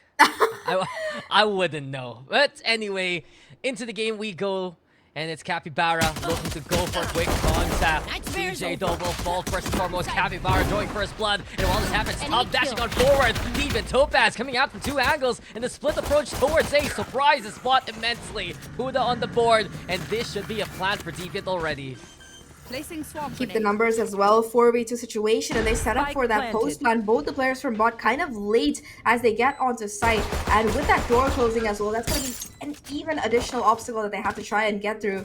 I wouldn't know. But anyway, into the game we go. And it's Capybara looking to go for a quick contact. CJ though will fall first and foremost. Capybara drawing first blood. And while this happens, Top dashing on forward. Deviant Topaz coming out from 2 angles. And the split approach towards A surprises Spot immensely. Huda on the board. And this should be a plan for Deviant already. Placing swamp Keep the numbers as well. 4v2 situation, and they set up for that post plan. Both the players from bot kind of late as they get onto site, and with that door closing as well, that's going to be an even additional obstacle that they have to try and get through.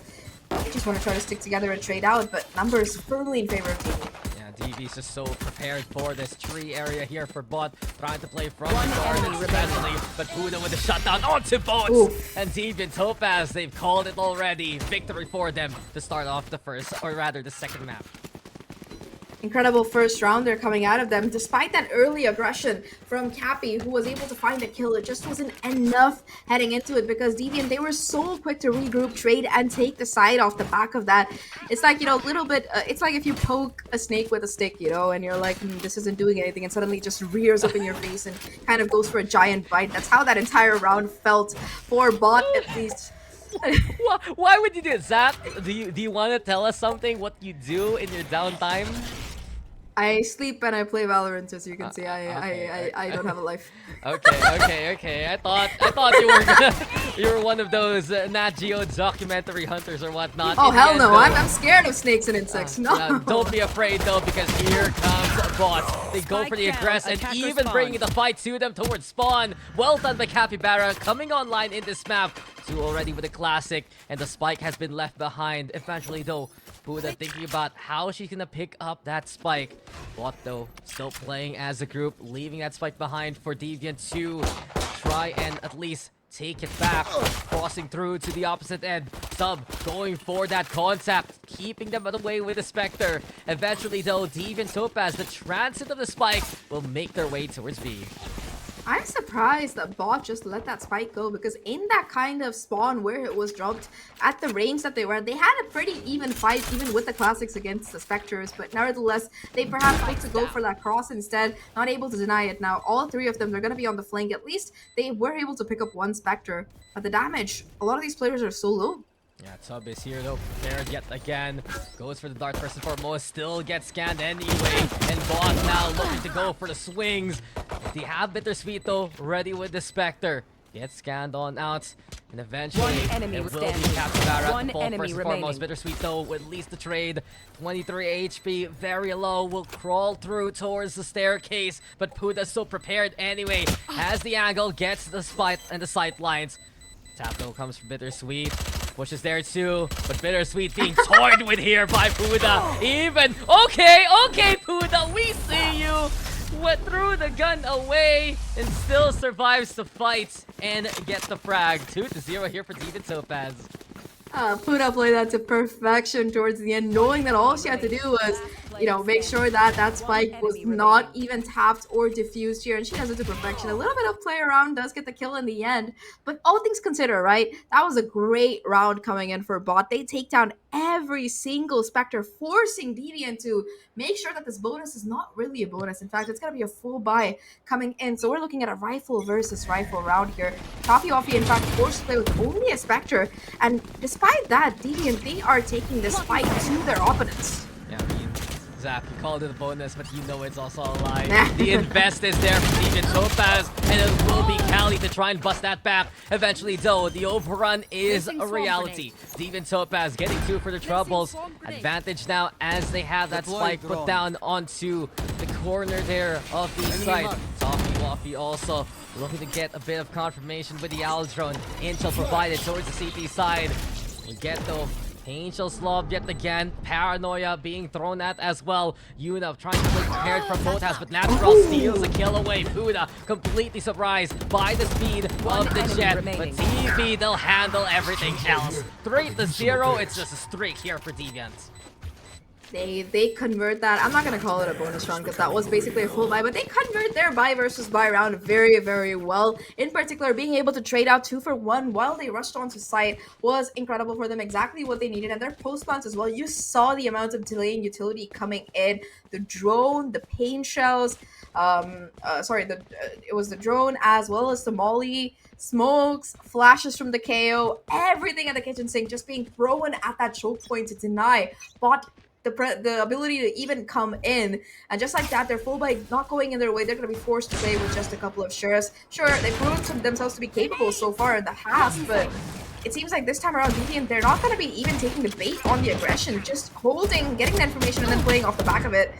They just want to try to stick together and trade out, but numbers firmly in favor of TV. DV's just so prepared for this tree area here for bot, trying to play front guard especially, but Huda with a shutdown onto bots. Oof. And Deviant Topaz, they've called it already. Victory for them to start off the first, or rather the second map. Incredible first round they're coming out of them. Despite that early aggression from Cappy, who was able to find a kill, it just wasn't enough heading into it because Deviant, they were so quick to regroup, trade, and take the side off the back of that. It's like, you know, a little bit, it's like if you poke a snake with a stick, you know, and you're like, this isn't doing anything, and suddenly it just rears up in your face and kind of goes for a giant bite. That's how that entire round felt for bot, at least. Why would you do it, Zach? Do you want to tell us something, what you do in your downtime? I sleep and I play Valorant, as you can see. I don't have a life. Okay. I thought you were you were one of those Nat Geo documentary hunters or whatnot. Oh hell no! I'm scared of snakes and insects. No. Don't be afraid though, because here comes bots. They go for the aggress and even bringing the fight to them towards spawn. Well done by Capybara coming online in this map. 2 already with a classic, and the spike has been left behind. Eventually though, Buddha thinking about how she's gonna pick up that spike. Bot though, still playing as a group, leaving that spike behind for Deviant to try and at least take it back. Crossing through to the opposite end. Sub going for that contact, keeping them away with the Spectre. Eventually though, Deviant Topaz, the transit of the spike, will make their way towards B. I'm surprised that bot just let that spike go, because in that kind of spawn where it was dropped at the range that they were, they had a pretty even fight even with the classics against the Spectres, but nevertheless they perhaps looked to go for that cross instead, not able to deny it. Now all 3 of them, they're going to be on the flank. At least they were able to pick up 1 Spectre, but the damage, a lot of these players are so low. Yeah, Tub is here though, prepared yet again. Goes for the dart first and foremost, still gets scanned anyway. And Bot now looking to go for the swings. They have Bittersweet though, ready with the Spectre. Gets scanned on out. And eventually, it will be Capybara to fall first and foremost. Bittersweet though, with at least the trade. 23 HP, very low, will crawl through towards the staircase. But Puda's so prepared anyway. Has the angle, gets the spike and the sight lines. Tap though comes from Bittersweet. Push is there too, but Bittersweet being toyed with here by Puda. Even okay, Puda, we see you. Went threw the gun away and still survives the fight and get the frag. 2-0 here for Deviant Topaz. Puda played that to perfection towards the end, knowing that all she had to do was, you know, make sure that that spike was not even tapped or diffused here, and she does it to perfection. A little bit of play around, does get the kill in the end, but all things considered, right, that was a great round coming in for bot. They take down every single Spectre, forcing Deviant to make sure that this bonus is not really a bonus. In fact, it's going to be a full buy coming in, so we're looking at a rifle versus rifle round here. Toffee Offie, in fact, forced to play with only a Spectre, and despite that, Deviant, they are taking this fight to their opponents. Yeah, I mean, Zap, you called it a bonus, but you know it's also a lie. The invest is there for Deviant Topaz, and it will be Cali to try and bust that back. Eventually, though, the overrun is a reality. Deviant Topaz getting 2 for the troubles. Advantage now as they have that spike put down onto the corner there of the site. Toffee Waffy also looking to get a bit of confirmation with the Owl Drone. Intel provided towards the CT side. We get, though, Angel Slob yet again. Paranoia being thrown at as well. Yuna trying to be prepared for Topaz, but Natural steals a kill away. Puda completely surprised by the speed of the jet. But TV, they'll handle everything else. 3-0, it's just a streak here for Deviant. They convert that. I'm not gonna call it a bonus round because that was basically a full buy, but they convert their buy versus buy round very, very well. In particular, being able to trade out 2 for 1 while they rushed onto site was incredible for them. Exactly what they needed, and their post plants as well. You saw the amount of delay and utility coming in. The drone, the pain shells. It was the drone as well as the molly, smokes, flashes from the KO, everything at the kitchen sink just being thrown at that choke point to deny BOTT the ability to even come in. And just like that, their full buy not going in their way, they're going to be forced to play with just a couple of sheriffs. Sure, they've proven themselves to be capable so far in the past, but it seems like this time around, Deviant, they're not going to be even taking the bait on the aggression, just holding, getting the information, and then playing off the back of it.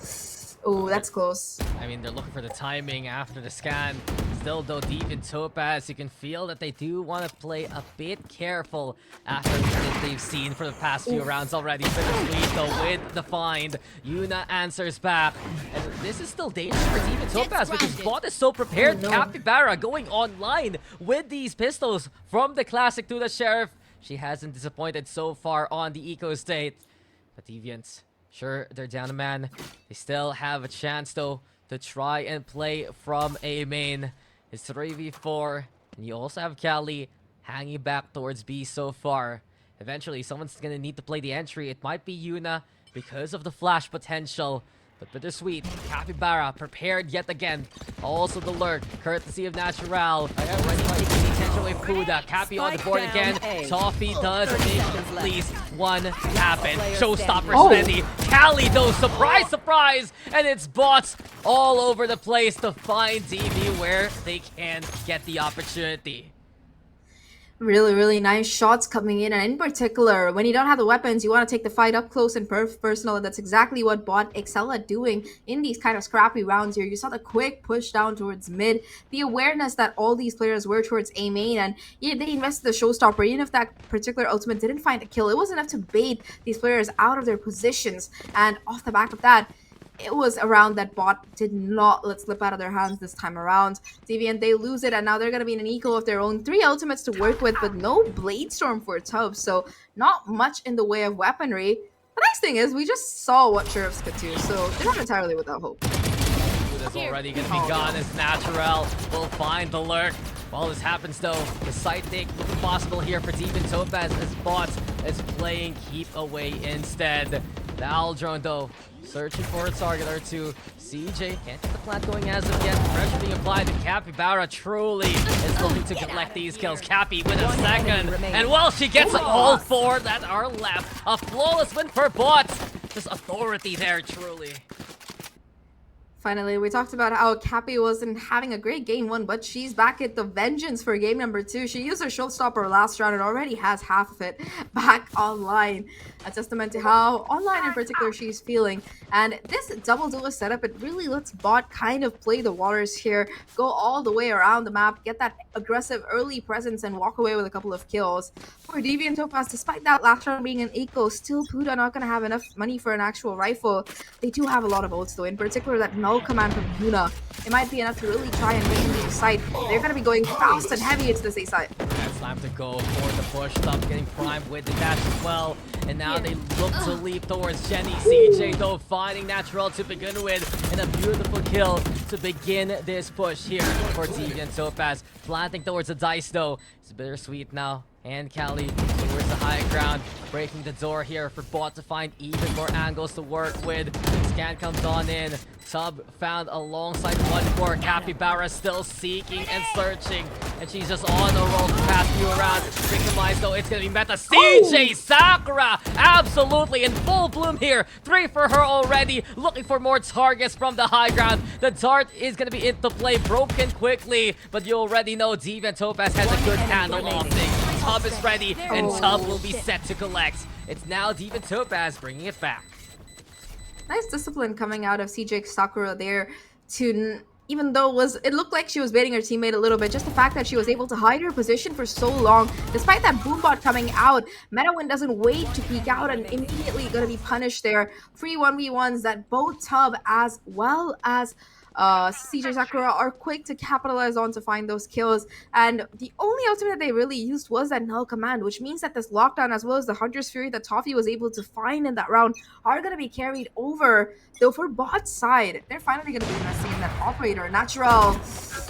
Oh, that's close. I mean, they're looking for the timing after the scan. Still, though, deep in Topaz, you can feel that they do want to play a bit careful after what they've seen for the past few rounds already. Bittersweet, though, with the find. Yuna answers back. And this is still dangerous for Deep in Topaz because BOTT is so prepared. Oh, no. Capybara going online with these pistols from the Classic to the Sheriff. She hasn't disappointed so far on the Eco State. But Deviants, sure, they're down a man. They still have a chance, though, to try and play from A main. It's 3v4, and you also have Cali hanging back towards B so far. Eventually, someone's gonna need to play the entry. It might be Yuna because of the flash potential. But Bittersweet, Capybara prepared yet again. Also the lurk, courtesy of Natural. Already taking the attention away from Fuda. Cappy on the board again. Toffee does make at least one happen. Showstopper ready. Cali though, surprise, surprise! And it's bots all over the place to find DV where they can get the opportunity. Really, really nice shots coming in, and in particular, when you don't have the weapons, you want to take the fight up close and personal, and that's exactly what BOTT excel at doing in these kind of scrappy rounds here. You saw the quick push down towards mid, the awareness that all these players were towards A main, and yeah, they invested the showstopper. Even if that particular ultimate didn't find a kill, it was enough to bait these players out of their positions, and off the back of that, it was a round that BOTT did not let slip out of their hands this time around. Deviant, they lose it, and now they're going to be in an eco of their own. 3 ultimates to work with, but no Blade Storm for Tubbs, so not much in the way of weaponry. The nice thing is, we just saw what Sheriffs could do, so they're not entirely without hope. That's already going to be gone as Natural will find the lurk. While this happens, though, the side take looking possible here for Deep in Topaz as BOTT is playing Keep Away instead. The Owl Drone, though, searching for a target or two. CJ can't get the plant going as of yet. Pressure being applied to Capybara truly is looking to collect these kills. Cappy with a second. And well, she gets all 4 that are left. A flawless win for BOTT. Just authority there, truly. Finally, we talked about how Cappy wasn't having a great game 1, but she's back at the vengeance for game number 2. She used her showstopper last round and already has half of it back online. A testament to how online in particular she's feeling. And this double duo setup, it really lets BOTT kind of play the waters here, go all the way around the map, get that aggressive early presence, and walk away with a couple of kills. For Deviant Topaz, despite that last round being an eco, still Puda not going to have enough money for an actual rifle. They do have a lot of ults though, in particular that null command from Yuna. It might be enough to really try and make the side. They're going to be going fast and heavy into this A side. It's time to go for the push. Stop getting primed with the dash as well. And now they look to leap towards Jenny. CJ though finding Natural to begin with. And a beautiful kill to begin this push here for Deviant Topaz. Planting towards the dice though. It's Bittersweet now. And Cali towards the high ground. Breaking the door here for BOTT to find even more angles to work with. Scan comes on in. Tub found alongside one more. Capybara still seeking and searching. And she's just on the roll to pass you around. Victimized though, it's gonna be meta. CJ Sakura! Absolutely in full bloom here. 3 for her already. Looking for more targets from the high ground. The dart is gonna be into play. Broken quickly. But you already know Deviant Topaz has a good handle on things. Tub is ready. And Tub will be set to collect. It's now Deviant Topaz bringing it back. Nice discipline coming out of CJ Sakura there to, even though it looked like she was baiting her teammate a little bit, just the fact that she was able to hide her position for so long, despite that boombot coming out, MetaWin doesn't wait to peek out and immediately gonna be punished there. Free 1v1s that both Tub as well as CJ Sakura are quick to capitalize on to find those kills. And the only ultimate that they really used was that null command, which means that this lockdown as well as the Hunter's Fury that Toffee was able to find in that round are going to be carried over. Though for bot side, they're finally going to be investing in that operator. Natural,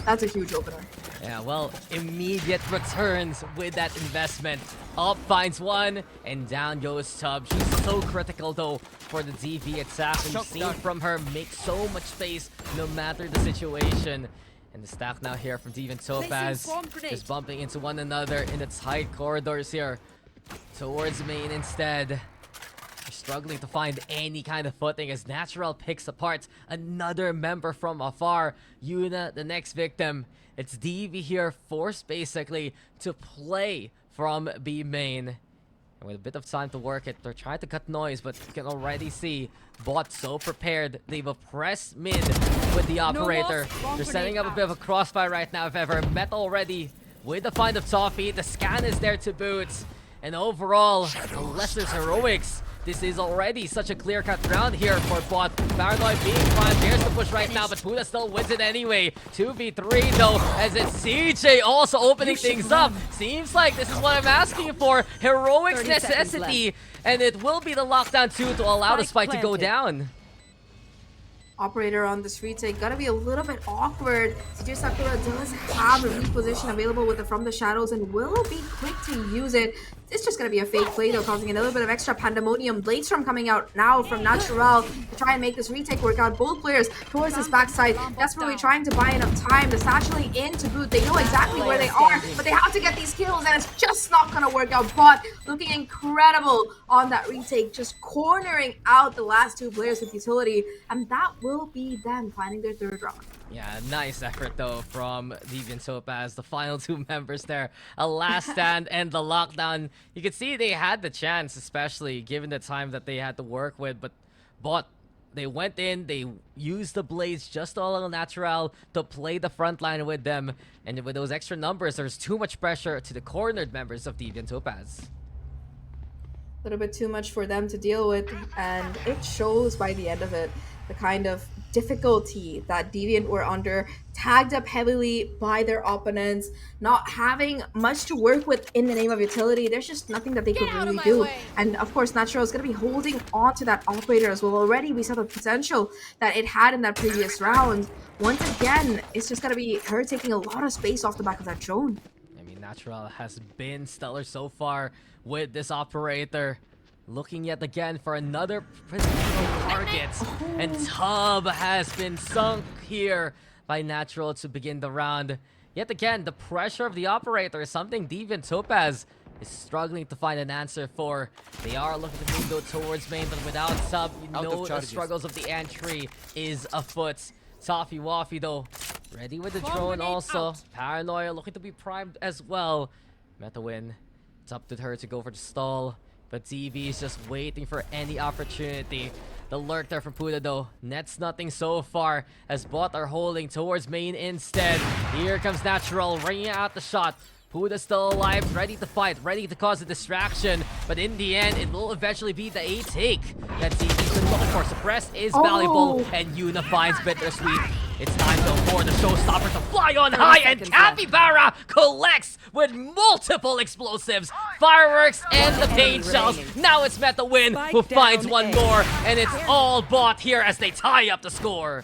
that's a huge opener. Yeah, well, immediate returns with that investment. Up finds one, and down goes Tub. She's so critical, though, for the DV attack. We've seen from her make so much space, no matter the situation. And the stack now here from Deviant Topaz, just bumping into one another in the tight corridors here. Towards main instead. They're struggling to find any kind of footing as Natural picks apart another member from afar. Yuna, the next victim. It's DV here, forced basically to play from B main. And with a bit of time to work it, they're trying to cut noise, but you can already see BOTT so prepared. They've oppressed mid with the operator. They're setting up a bit of a crossfire right now, if ever. Met already with the find of Toffee. The scan is there to boot. And overall, unless there's heroics, this is already such a clear-cut round here for BOTT. Paranoid being primed. There's the push right now, but Buddha still wins it anyway. 2v3 though, as it's CJ also opening things up. Seems like this is what I'm asking for. Heroics necessity. And it will be the lockdown 2 to allow the spike to go down. Operator on this retake gonna be a little bit awkward. CJ Sakura does have a reposition available with the From the Shadows and will be quick to use it. It's just gonna be a fake play though, causing a little bit of extra pandemonium. Blade Storm coming out now from Natural to try and make this retake work out. Both players towards this backside, desperately trying to buy enough time. The satchel in to boot. They know exactly where they are, but they have to get these kills and it's just not gonna work out. BOTT looking incredible on that retake, just cornering out the last two players with utility, and that will be them finding their third round. Yeah, nice effort though from Deviant Topaz, the final two members there. A last stand and the lockdown. You could see they had the chance, especially given the time that they had to work with, but they went in, they used the blades just to allow Natural to play the front line with them, and with those extra numbers, there's too much pressure to the cornered members of Deviant Topaz. A little bit too much for them to deal with, and it shows by the end of it. The kind of difficulty that Deviant were under, tagged up heavily by their opponents, not having much to work with in the name of utility. There's just nothing that they could really do. And of course, Natural is going to be holding on to that operator as well. Already we saw the potential that it had in that previous round. Once again, it's just going to be her taking a lot of space off the back of that drone. I mean, Natural has been stellar so far with this operator. Looking yet again for another positional target. And Tub has been sunk here by Natural to begin the round. Yet again, the pressure of the operator is something Deviant Topaz is struggling to find an answer for. They are looking to move though towards main, but without Tub, you know the struggles of the entry is afoot. Toffee Waffy though, ready with the drone also. Paranoia looking to be primed as well. Meta win. It's up to her to go for the stall. But DV is just waiting for any opportunity. The lurk there from Puda though nets nothing so far as BOTT are holding towards main instead. Here comes Natural ringing out the shot. Puda still alive, ready to fight, ready to cause a distraction. But in the end, it will eventually be the A take that DV's been looking for. Suppress is valuable and Yuna finds Bittersweet. It's time though for the showstopper to fly on high, and Capybara collects with multiple explosives, fireworks, and the paint shells. Now it's Meta Win who finds one more, and it's all BOTT here as they tie up the score.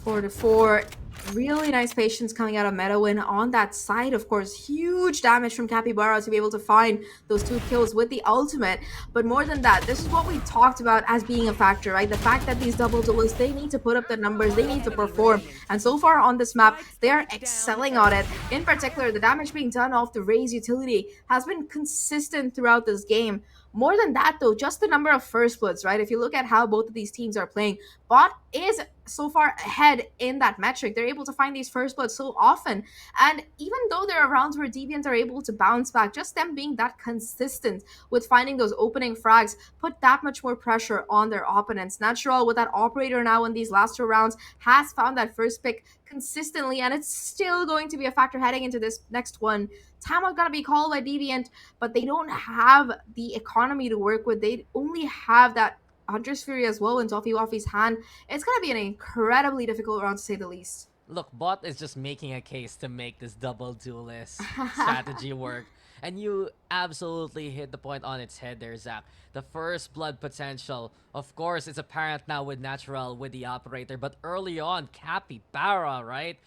4-4. Really nice patience coming out of Medawin on that side. Of course, huge damage from Capybara to be able to find those 2 kills with the ultimate. But more than that, this is what we talked about as being a factor, right? The fact that these double duelists, they need to put up the numbers, they need to perform. And so far on this map, they are excelling on it. In particular, the damage being done off the Raze utility has been consistent throughout this game. More than that though, just the number of first bloods, right? If you look at how both of these teams are playing, BOTT is so far ahead in that metric. They're able to find these first bloods so often. And even though there are rounds where Deviants are able to bounce back, just them being that consistent with finding those opening frags put that much more pressure on their opponents. Natural with that operator now in these last 2 rounds has found that first pick consistently, and it's still going to be a factor heading into this next one. Timeout gonna be called by Deviant, but they don't have the economy to work with. They only have that Hunter's Fury as well in Toffee Waffy's hand. It's going to be an incredibly difficult round to say the least. Look, BOTT is just making a case to make this double duelist strategy work. And you absolutely hit the point on its head there, Zach. The first blood potential, of course, it's apparent now with Natural, with the operator. But early on, Capybara, right?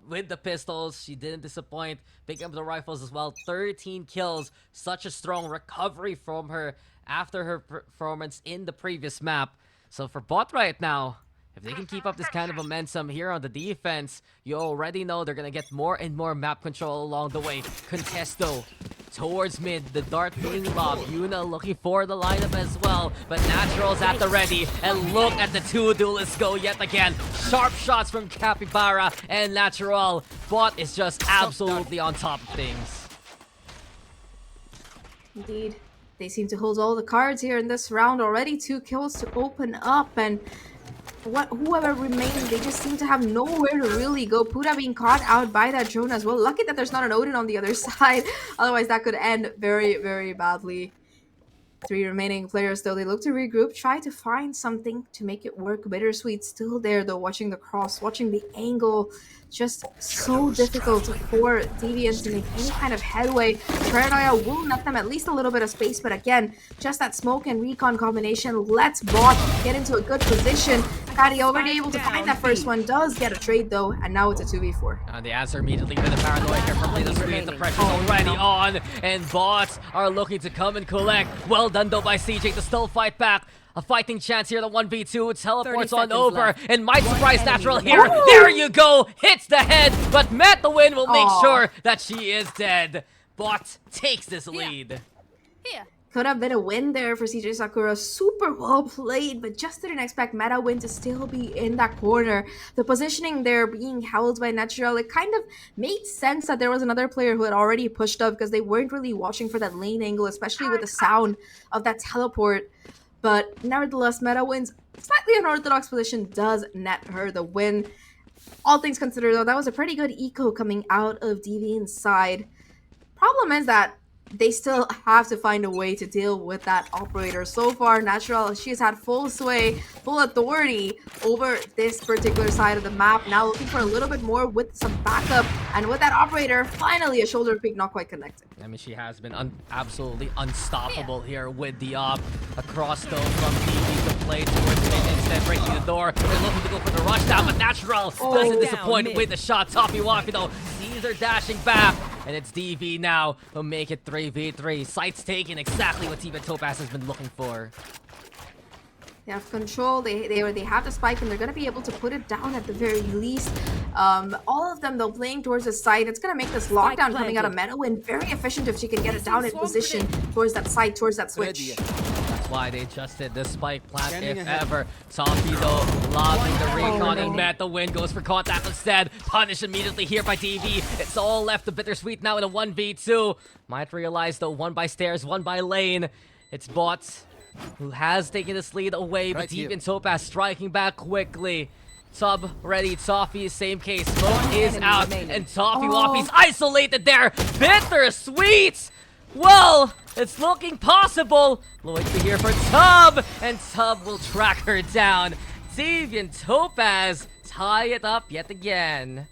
With the pistols, she didn't disappoint. Picking up the rifles as well. 13 kills. Such a strong recovery from her after her performance in the previous map. So for BOTT right now, if they can keep up this kind of momentum here on the defense, you already know they're going to get more and more map control along the way. Contesto towards mid, the dart being lobbed. Yuna looking for the lineup as well, but Natural's at the ready. And look at the two duelists go yet again. Sharp shots from Capybara and Natural. BOTT is just absolutely on top of things. Indeed. They seem to hold all the cards here in this round already. 2 kills to open up, and whoever remains, they just seem to have nowhere to really go. Puda being caught out by that drone as well. Lucky that there's not an Odin on the other side. Otherwise, that could end very, very badly. 3 remaining players, though. They look to regroup, try to find something to make it work. Bittersweet still there, though, watching the cross, watching the angle. Just so difficult for Deviant to make any kind of headway. Paranoia will let them at least a little bit of space, but again, just that smoke and recon combination lets BOTT get into a good position. Akari already able to find that first one, does get a trade though, and now it's a 2v4. And the answer immediately with the Paranoia here from Lina Screen. The pressure's already on, and BOTT are looking to come and collect. Well done though by CJ to still fight back. A fighting chance here, the 1v2, teleports on over, left. And might surprise Natural here. Ooh. There you go, hits the head, but Metawin will make sure that she is dead. BOTT takes this lead. Here. Could have been a win there for CJ Sakura. Super well played, but just didn't expect Metawin to still be in that corner. The positioning there being held by Natural, it kind of made sense that there was another player who had already pushed up because they weren't really watching for that lane angle, especially with the sound of that teleport. But nevertheless, Metawin's slightly unorthodox position does net her the win. All things considered, though, that was a pretty good eco coming out of Deviant's side. Problem is that they still have to find a way to deal with that operator. So far, Natural, she's had full sway, full authority over this particular side of the map. Now looking for a little bit more with some backup. And with that operator, finally a shoulder pick not quite connected. I mean, she has been absolutely unstoppable here with the op. Across though from DV to play towards mid, instead breaking the door. They're looking to go for the rush down, but Natural doesn't disappoint with the shot. Toppy Waffy though sees her dashing back. And it's DV now who'll make it 3v3. Sights taken, exactly what Team Topaz has been looking for. They have control, they have the spike, and they're going to be able to put it down at the very least. All of them, though, playing towards the side. It's going to make this lockdown coming out of Metawin very efficient if she can get it down in position towards that side, towards that switch. That's why they adjusted the spike plant if ever. Toffee though, lobbing the recon, and Metawin goes for contact instead. Punished immediately here by DV. It's all left to Bittersweet now in a 1v2. Might realize though, one by stairs, one by lane. It's BOTT who has taken this lead away, but Deviant Topaz striking back quickly. Sub ready, Toffee, same case. Smoke is out, and Toffee Waffy's isolated there. Bittersweet! Well, it's looking possible. Lloyd to here for Tub, and Tub will track her down. Deviant Topaz tie it up yet again.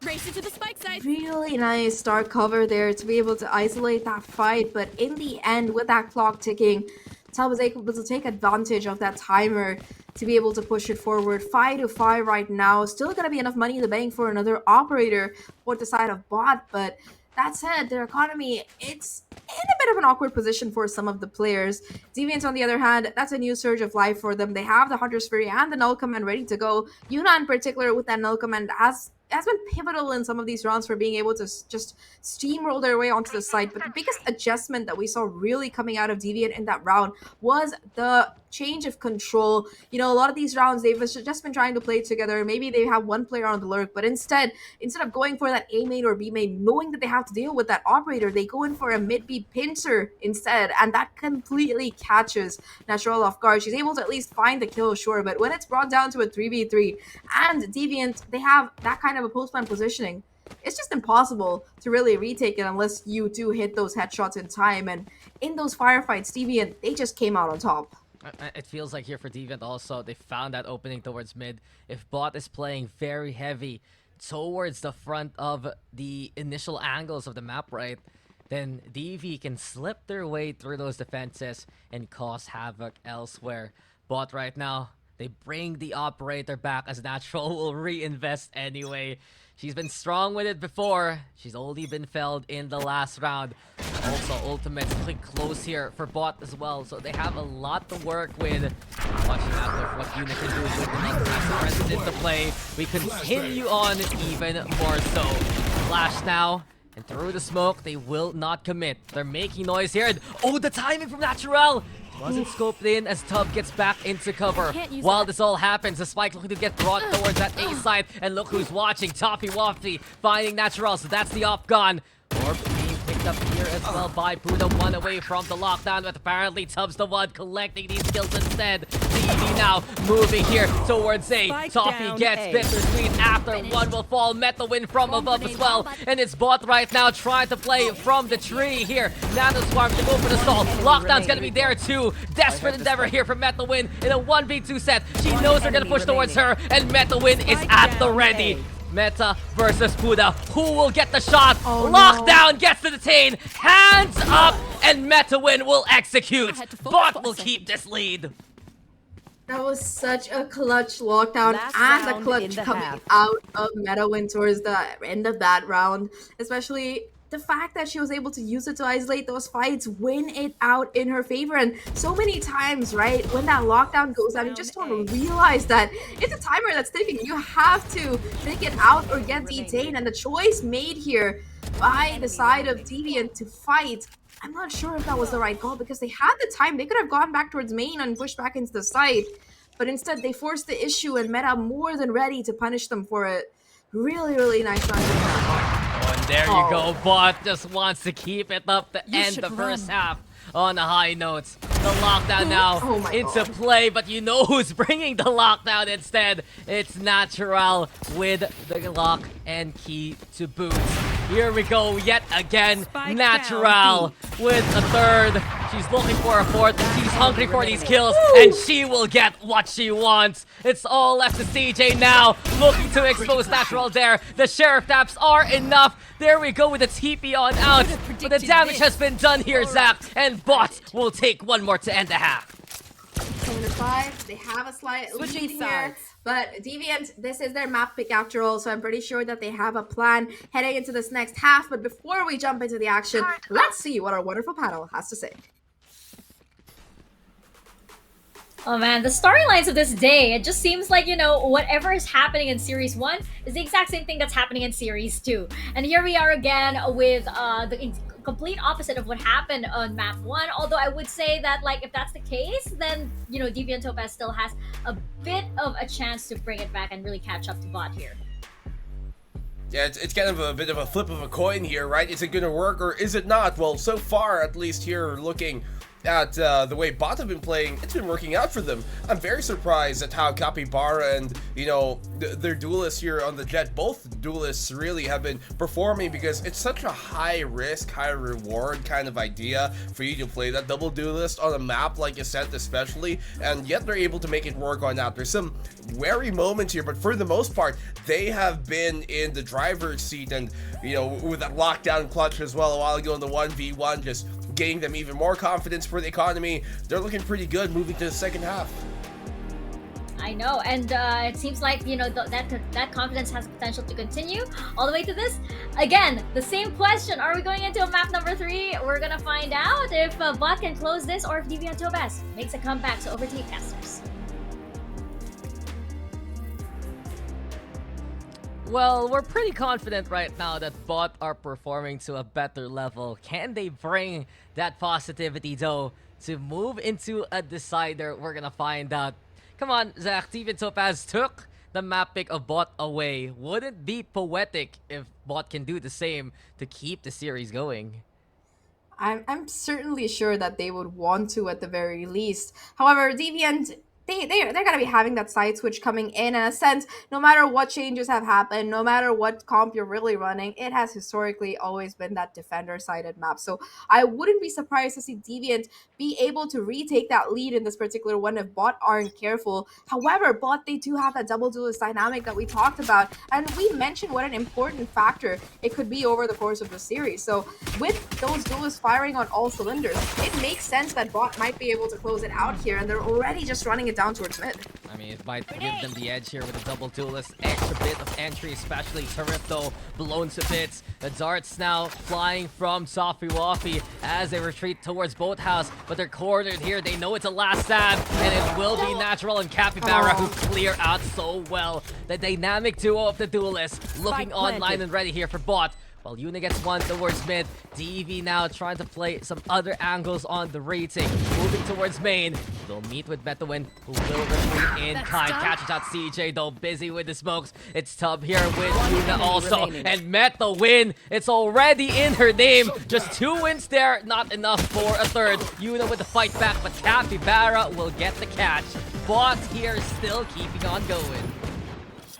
Race into the spike side. Really nice start cover there to be able to isolate that fight, but in the end, with that clock ticking, Tub was able to take advantage of that timer to be able to push it forward. 5-5 right now. Still gonna be enough money in the bank for another operator for the side of BOTT, but that said, their economy, it's in a bit of an awkward position for some of the players. Deviant, on the other hand, that's a new surge of life for them. They have the Hunter's Fury and the Null Command ready to go. Yuna, in particular, with that Null Command, has been pivotal in some of these rounds for being able to just steamroll their way onto the site. But the biggest adjustment that we saw really coming out of Deviant in that round was the change of control. You know, a lot of these rounds, they've just been trying to play together. Maybe they have one player on the lurk, but instead of going for that A main or B main, knowing that they have to deal with that operator, they go in for a mid-B pincer instead, and that completely catches Natural off guard. She's able to at least find the kill, sure, but when it's brought down to a 3v3, and Deviant, they have that kind of a post-plan positioning, it's just impossible to really retake it unless you do hit those headshots in time. And in those firefights, Deviant, they just came out on top. It feels like here for Deviant also, they found that opening towards mid. If bot is playing very heavy towards the front of the initial angles of the map, right, then DV can slip their way through those defenses and cause havoc elsewhere. Bot right now, they bring the operator back as Natural will reinvest anyway. She's been strong with it before. She's only been felled in the last round. Also, ultimate's looking close here for bot as well. So they have a lot to work with. Watching out there for what Unit can do with another president into play. We continue on even more so. Flash now. And through the smoke, they will not commit. They're making noise here. And, oh, the timing from Natural! Wasn't scoped in as Tub gets back into cover. While this all happens, the spike looking to get brought towards that A side. And look who's watching. Toppy Wafty finding Natural. So that's the op gone. Orb being picked up here as well by Buddha. One away from the lockdown, but apparently Tub's the one collecting these kills instead. DV now moving here towards A. Toppy gets bittersweet after one will fall. Meta win from above as well. And it's bot right now trying to play from the tree here. Nano Swarm to go for the stall. Lockdown's gonna be there too. Desperate endeavor here from Meta win in a 1v2 set. She knows they're gonna push towards her, and Meta win is at the ready. Meta versus Buddha. Who will get the shot? Lockdown gets to detain. Hands up, and Meta win will execute. Bot will keep this lead. That was such a clutch lockdown and a clutch coming out of Meta win towards the end of that round. Especially the fact that she was able to use it to isolate those fights, win it out in her favor. And so many times, right, when that lockdown goes down, you just don't realize that it's a timer that's ticking. You have to take it out or get detained. And the choice made here by the side of Deviant to fight, I'm not sure if that was the right call because they had the time. They could have gone back towards main and pushed back into the site. But instead, they forced the issue and Meta more than ready to punish them for it. Really, really nice run. And there you go. Bot just wants to keep it up to end the first half on the high notes. The lockdown now into play, but you know who's bringing the lockdown instead. It's Natural with the lock and key to boot. Here we go yet again. Natural with a third. She's looking for a fourth. She's hungry for these kills, and she will get what she wants. It's all left to CJ now, looking to expose Natural there. The Sheriff taps are enough. There we go with the TP on out. But the damage has been done here, Zach, and Bot will take one more to end the half. 7-5. They have a slight lead here. But Deviant, this is their map pick after all, so I'm pretty sure that they have a plan heading into this next half. But before we jump into the action, let's see what our wonderful panel has to say. Oh man, the storylines of this day, it just seems like, you know, whatever is happening in Series 1 is the exact same thing that's happening in Series 2. And here we are again with the complete opposite of what happened on Map 1. Although I would say that, like, if that's the case, then, you know, Deviant Topaz still has a bit of a chance to bring it back and really catch up to Bot here. Yeah, it's kind of a bit of a flip of a coin here, right? Is it going to work or is it not? Well, so far, at least here, looking at the way Bot have been playing, it's been working out for them. I'm very surprised at how Capybara and, you know, their duelists here on the Jet, both duelists really have been performing, because it's such a high risk, high reward kind of idea for you to play that double duelist on a map like Ascent especially, and yet they're able to make it work on out. There's some wary moments here, but for the most part, they have been in the driver's seat, and, you know, with that lockdown clutch as well a while ago in the 1v1, just getting them even more confidence for the economy. They're looking pretty good moving to the second half. I know, and it seems like, you know, that confidence has potential to continue all the way to this. Again, the same question. Are we going into a map number 3? We're gonna find out if Bot can close this or if Deviant Topaz makes a comeback. So over to you, casters. Well, we're pretty confident right now that Bot are performing to a better level. Can they bring that positivity, though, to move into a decider? We're gonna find out. Come on, Zach. Deviant Topaz took the map pick of Bot away. Would it be poetic if Bot can do the same to keep the series going? I'm certainly sure that they would want to at the very least. However, Deviant, they're gonna be having that side switch coming in a sense. No matter what changes have happened, no matter what comp you're really running, it has historically always been that defender-sided map. So I wouldn't be surprised to see Deviant be able to retake that lead in this particular one if BOTT aren't careful. However, BOTT, they do have that double duelist dynamic that we talked about, and we mentioned what an important factor it could be over the course of the series. So with those duelists firing on all cylinders, it makes sense that BOTT might be able to close it out here, and they're already just running it down towards mid. I mean, it might give them the edge here with a double duelist. Extra bit of entry, especially Turret though, blown to bits. The darts now flying from Sophie Waffy as they retreat towards Boathouse, but they're cornered here. They know it's a last stand, and it will be Natural and Capybara who clear out so well. The dynamic duo of the duelists looking online and ready here for BOTT. While Yuna gets one towards mid, DV now trying to play some other angles on the rating. Moving towards main, they'll meet with Betawin, who will retreat in kind. Catches out CJ though, busy with the smokes. It's Tub here with Yuna also, and Meta win. It's already in her name. Just 2 wins there, not enough for a third. Yuna with the fight back, but Capybara will get the catch. BOTT here still keeping on going.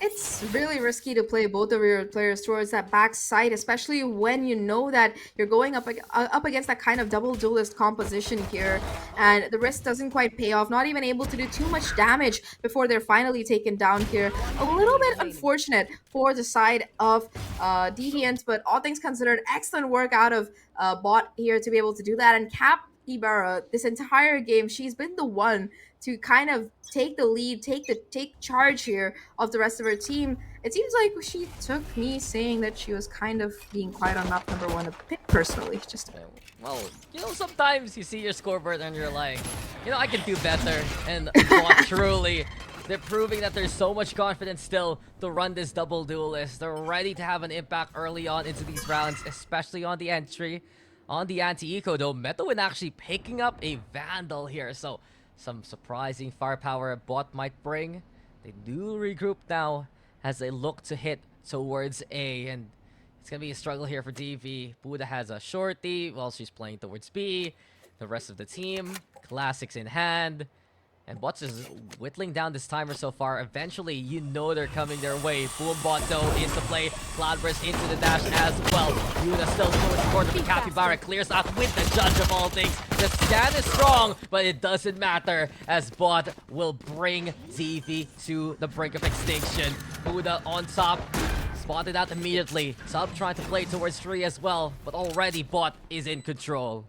It's really risky to play both of your players towards that backside, especially when you know that you're going up against that kind of double duelist composition here, and the risk doesn't quite pay off. Not even able to do too much damage before they're finally taken down here. A little bit unfortunate for the side of Deviant, but all things considered, excellent work out of BOTT here to be able to do that. And Capybara, this entire game, she's been the one to kind of take the lead, take charge here of the rest of her team. It seems like she took me saying that she was kind of being quiet on map number 1 a bit personally. Just well, you know, sometimes you see your scoreboard and you're like, you know, I can do better. And BOTT truly, they're proving that there's so much confidence still to run this double duelist. They're ready to have an impact early on into these rounds, especially on the entry. On the anti-eco though, Metawin actually picking up a Vandal here, so some surprising firepower BOTT might bring. They do regroup now as they look to hit towards A, and it's gonna be a struggle here for DV. Buddha has a shorty while she's playing towards B. The rest of the team, classics in hand. And BOTT is whittling down this timer so far. Eventually, you know they're coming their way. Boombot though into play. Cloudburst into the dash as well. Yuna still going to corner. Capybara clears out with the judge of all things. The scan is strong, but it doesn't matter as BOTT will bring ZV to the brink of extinction. Buddha on top. Spotted out immediately. Sub trying to play towards 3 as well, but already BOTT is in control.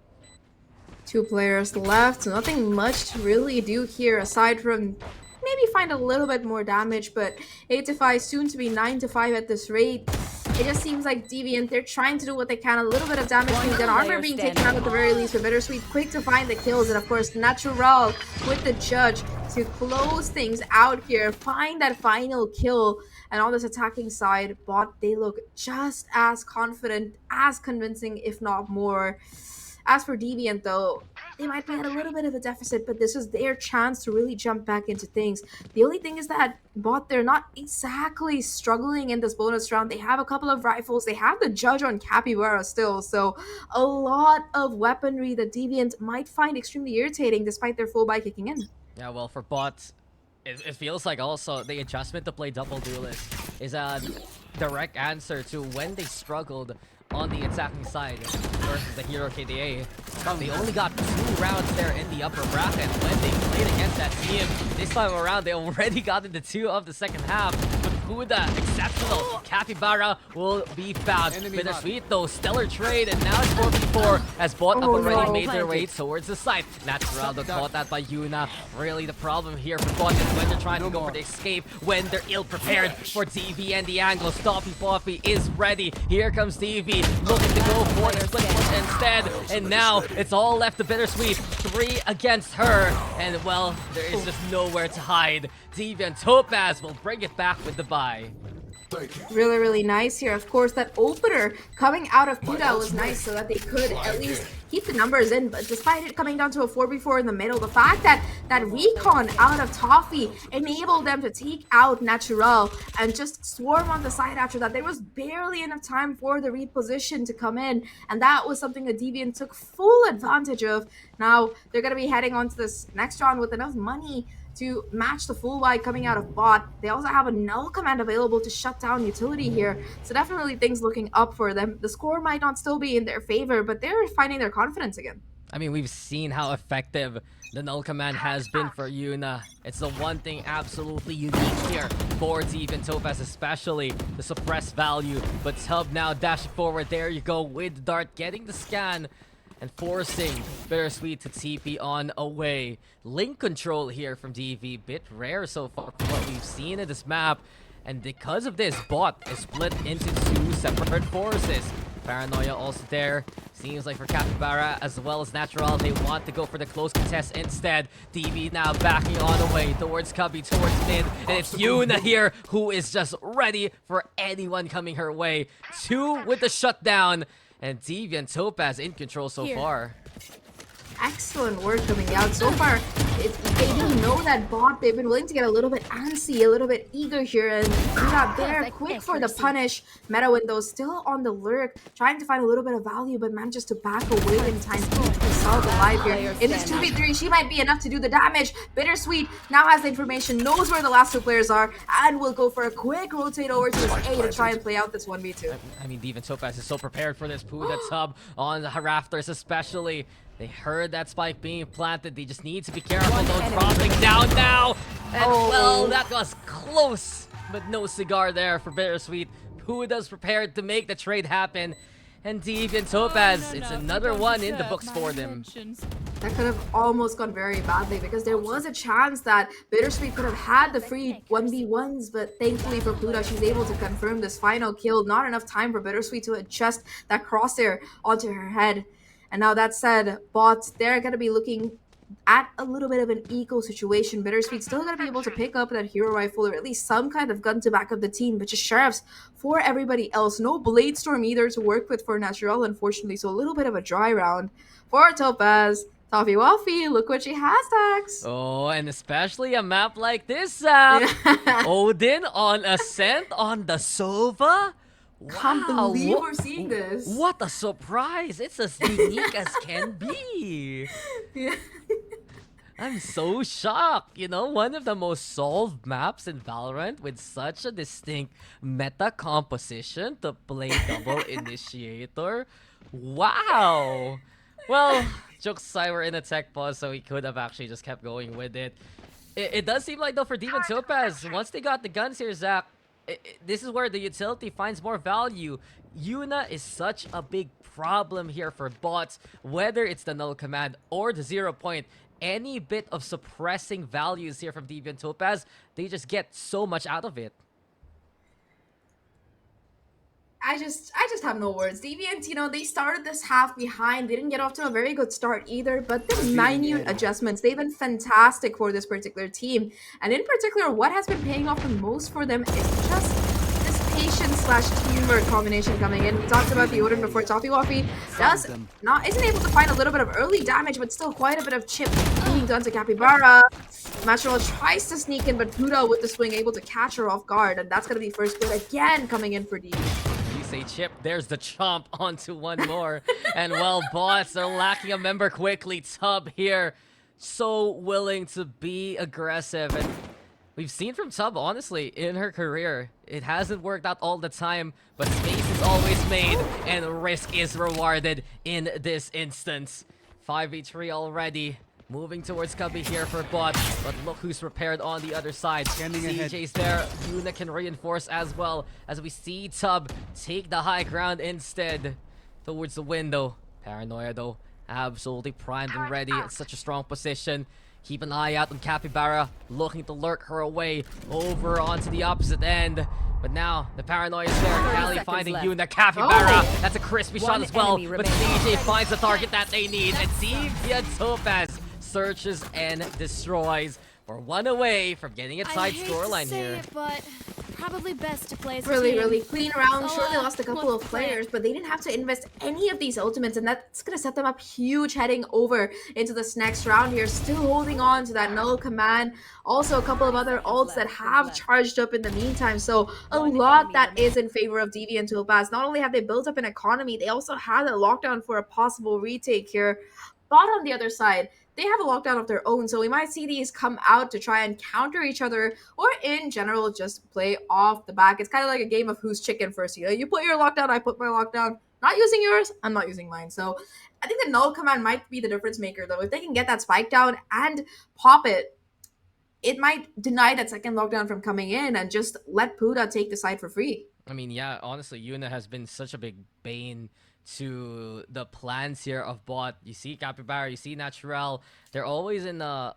2 players left, so nothing much to really do here aside from maybe find a little bit more damage, but 8-5, soon to be 9-5 at this rate. It just seems like Deviant, they're trying to do what they can, a little bit of damage being done, armor being taken out at the very least, but Bittersweet quick to find the kills, and of course Natural with the judge to close things out here, find that final kill. And on this attacking side, BOTT, they look just as confident, as convincing, if not more. As for Deviant though, they might be at a little bit of a deficit, but this is their chance to really jump back into things. The only thing is that BOTT, they're not exactly struggling in this bonus round. They have a couple of rifles, they have the judge on Capybara still, so a lot of weaponry that Deviant might find extremely irritating despite their full buy kicking in. Yeah, well, for BOTT, it feels like also the adjustment to play double duelist is a direct answer to when they struggled on the attacking side versus the Hero KDA. They only got 2 rounds there in the upper bracket when they played against that team. This time around, they already got into 2 of the second half. But Buddha, exceptional. Capybara will be found. Bittersweet though, stellar trade, and now it's 4v4 as BOTT have already made their way towards the site. Natural caught that by Yuna. Really the problem here for BOTT is when they're trying to go for the escape, when they're ill-prepared for DV and the angle. Stoppy Poppy is ready. Here comes DV, looking to go for the split push instead, and now it's all left to Bittersweet. 3 against her, and well, there is just nowhere to hide. Deviant Topaz will bring it back with the buy. Really, really nice here. Of course, that opener coming out of Kuda was nice so that they could at least keep the numbers in, but despite it coming down to a 4v4 in the middle, the fact that that recon out of Toffee enabled them to take out Natural and just swarm on the side after that, there was barely enough time for the reposition to come in, and that was something that Deviant took full advantage of. Now, they're going to be heading on to this next round with enough money to match the full wide coming out of bot. They also have a null command available to shut down utility here. So definitely things looking up for them. The score might not still be in their favor, but they're finding their confidence again. I mean, we've seen how effective the null command has been for Yuna. It's the one thing absolutely unique here for Deviant Topaz, especially the suppress value. But Tub now dashing forward. There you go with Dart, getting the scan and forcing Bittersweet to TP on away. Link control here from DV, bit rare so far from what we've seen in this map. And because of this, bot is split into two separate forces. Paranoia also there. Seems like for Capybara as well as Natural, they want to go for the close contest instead. DB now backing on the way towards Cubby, towards mid. And it's Yuna here who is just ready for anyone coming her way. Two with the shutdown. And Deviant Topaz in control so far. Excellent work coming out so far. They didn't know that bot. They've been willing to get a little bit antsy, a little bit eager here, and we got there quick for the punish. Meta Window still on the lurk, trying to find a little bit of value, but manages to back away in time to keep herself alive here. In this 2v3, she might be enough to do the damage. Bittersweet now has the information, knows where the last two players are, and will go for a quick rotate over to his A to try and play out this 1v2. I mean, Deviant Topaz is so prepared for this. Puda Tub on the rafters especially. They heard that spike being planted. They just need to be careful. Though dropping down now. And well, that was close. But no cigar there for Bittersweet. Puda's prepared to make the trade happen. And Deviant Topaz, it's another one in the books for them. That could have almost gone very badly because there was a chance that Bittersweet could have had the free 1v1s, but thankfully for Pluto, she's able to confirm this final kill. Not enough time for Bittersweet to adjust that crosshair onto her head. And now that said, bots, they're going to be looking at a little bit of an eco situation. Bittersweet still going to be able to pick up that hero rifle or at least some kind of gun to back up the team, but just sheriffs for everybody else. No Blade Storm either to work with for Natural, unfortunately, so a little bit of a dry round for Topaz. Toffee Waffy, look what she has, Dax. Oh, and especially a map like this, Odin on Ascent on the Sova. Wow, Can't believe we're seeing this. What a surprise! It's as unique as can be. Yeah. I'm so shocked. You know, one of the most solved maps in Valorant with such a distinct meta composition to play double initiator. Wow. Well, jokes aside, we're in a tech pause, so we could have actually just kept going with it. It does seem like, though, for Deviant Topaz, once they got the guns here, Zach, this is where the utility finds more value. Yuna is such a big problem here for bots, whether it's the null command or the 0 point. Any bit of suppressing values here from Deviant Topaz, they just get so much out of it. I just have no words. Deviant, you know, they started this half behind. They didn't get off to a very good start either, but the minute adjustments, they've been fantastic for this particular team. And in particular, what has been paying off the most for them is just this patience/teamwork combination coming in. We talked about the Odin before. Toffee Waffy isn't able to find a little bit of early damage, but still quite a bit of chip being done to Capybara. Natural tries to sneak in, but Pluto with the swing able to catch her off guard, and that's going to be first blood again coming in for Deviant. Say chip, there's the chomp onto one more. And well, bots are lacking a member quickly. Tub here, so willing to be aggressive. And we've seen from Tub, honestly, in her career, it hasn't worked out all the time, but space is always made and risk is rewarded in this instance. 5v3 already. Moving towards Cubby here for bot, but look who's prepared on the other side. CJ's there. Yuna can reinforce as well as we see Tub take the high ground instead towards the window. Paranoia though, absolutely primed and ready. It's such a strong position. Keep an eye out on Capybara, looking to lurk her away over onto the opposite end. But now, the Paranoia is there. Callie finding Yuna. Capybara, that's a crispy shot as well. But CJ finds the target that they need. And Deviant Topaz searches and destroys. We're one away from getting a tight scoreline here. But probably best to play as Really clean round. Sure, they lost a couple of players, but they didn't have to invest any of these ultimates, and that's going to set them up huge heading over into this next round here. Still holding on to that null command. Also, a couple of other ults that have charged up in the meantime. So, a lot that is in favor of Deviant Topaz. Not only have they built up an economy, they also had a lockdown for a possible retake here. Bot on the other side, they have a lockdown of their own, so we might see these come out to try and counter each other, or in general, just play off the back. It's kind of like a game of who's chicken first. You know, you put your lockdown, I put my lockdown. Not using yours, I'm not using mine. So I think the null command might be the difference maker, though. If they can get that spike down and pop it, it might deny that second lockdown from coming in and just let Puda take the side for free. I mean, yeah, honestly, Yuna has been such a big bane to the plans here of bot. You see Capybara, you see Natural. They're always in a,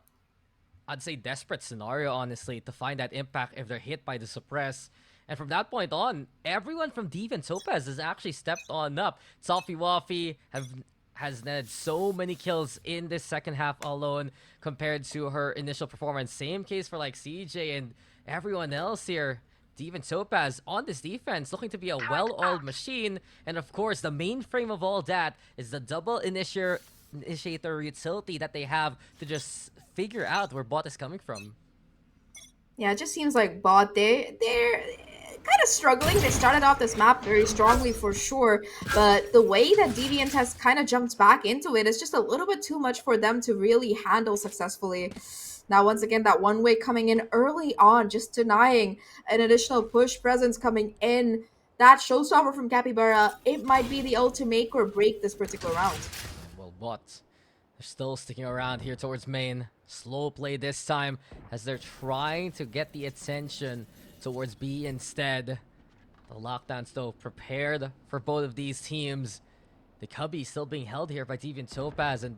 I'd say, desperate scenario, honestly, to find that impact if they're hit by the suppress. And from that point on, everyone from Deviant Topaz has actually stepped on up. Toffee Waffy has netted so many kills in this second half alone compared to her initial performance. Same case for like CJ and everyone else here. Deviant Topaz on this defense looking to be a well-oiled machine. And of course, the main frame of all that is the double initiator utility that they have to just figure out where bot is coming from. Yeah, it just seems like bot, they're kind of struggling. They started off this map very strongly for sure, but the way that Deviant has kind of jumped back into it is just a little bit too much for them to really handle successfully. Now, once again, that one way coming in early on, just denying an additional push presence coming in. That showstopper from Capybara, it might be the ultimate make or break this particular round. Well, bot, they're still sticking around here towards main. Slow play this time as they're trying to get the attention towards B instead. The lockdown's though prepared for both of these teams. The Cubby still being held here by Deviant Topaz, and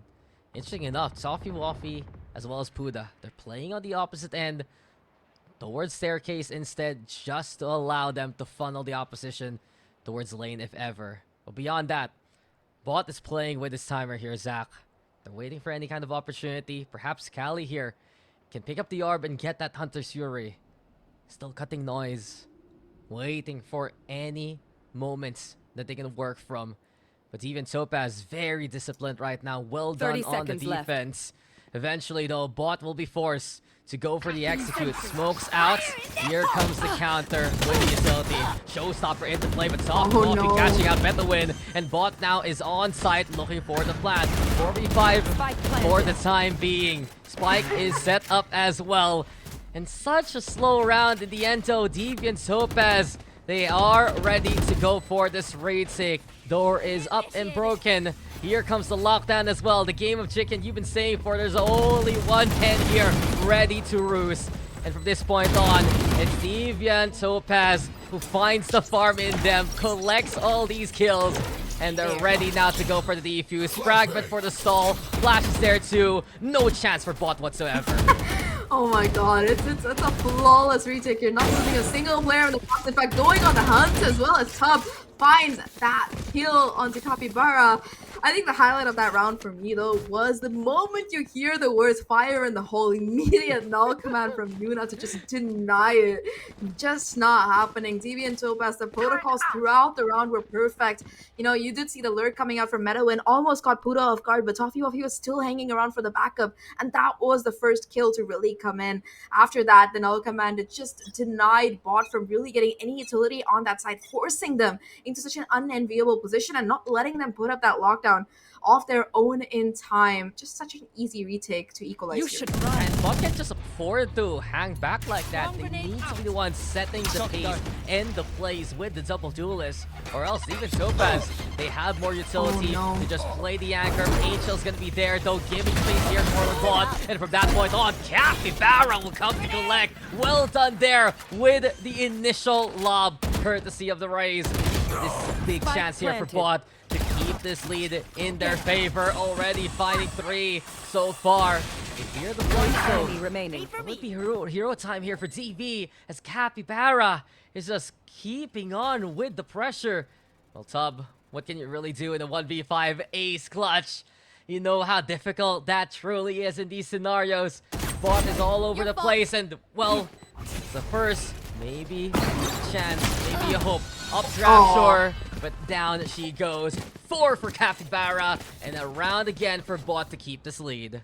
interesting enough, Toffee Waffy as well as Puda, they're playing on the opposite end towards staircase instead, just to allow them to funnel the opposition towards lane if ever. But beyond that, bot is playing with his timer here, Zach. They're waiting for any kind of opportunity. Perhaps Kali here can pick up the orb and get that Hunter's Fury. Still cutting noise, waiting for any moments that they can work from. But even Topaz, very disciplined right now. Well done on the defense. Eventually, though, bot will be forced to go for the execute. Smokes out. Here comes the counter with the utility. Showstopper into play, but Toffee Waffy catching out Betawin. And bot now is on site looking for the plant. 4v5 for the time being. Spike is set up as well. And such a slow round in the end, though. Deviant Topaz, they are ready to go for this retake. Door is up and broken. Here comes the lockdown as well. The game of chicken you've been saying for. There's only one pen here ready to roost. And from this point on, it's Deviant Topaz who finds the farm in them, collects all these kills, and they're ready now to go for the defuse. Fragment for the stall. Flash is there too. No chance for bot whatsoever. Oh my god, it's a flawless retake. You're not losing a single player in the box. In fact, going on the hunt as well as Tub finds that kill onto Capybara. I think the highlight of that round for me, though, was the moment you hear the words fire in the hole, immediate null command from Yuna to just deny it. Just not happening. Deviant Topaz, the protocols throughout the round were perfect. You know, you did see the lurk coming out from Meadowin, almost got Puda off guard, but Toffee Waffy was still hanging around for the backup, and that was the first kill to really come in. After that, the null command just denied bot from really getting any utility on that side, forcing them into such an unenviable position and not letting them put up that lockdown off their own in time. Just such an easy retake to equalize. You should run. And bot can't just afford to hang back like that. They need to be the ones setting the pace and the plays with the double duelist, or else even Topaz, they have more utility to just play the anchor. Angel's gonna be there though, giving space here for the bot, and from that point on, Capybara will come to collect. Well done there with the initial lob, courtesy of the Rays. This is a big chance here for bot to keep this lead in their favor. Already finding 3 so far. You hear the voice though. Remaining. It would be hero time here for DV as Capybara is just keeping on with the pressure. Well, Tub, what can you really do in a 1v5 ace clutch? You know how difficult that truly is in these scenarios. Bot is all over the place, and well, it's the first maybe a chance, maybe a hope. Updraft, sure, but down she goes. 4 for Capybara, and a round again for bot to keep this lead.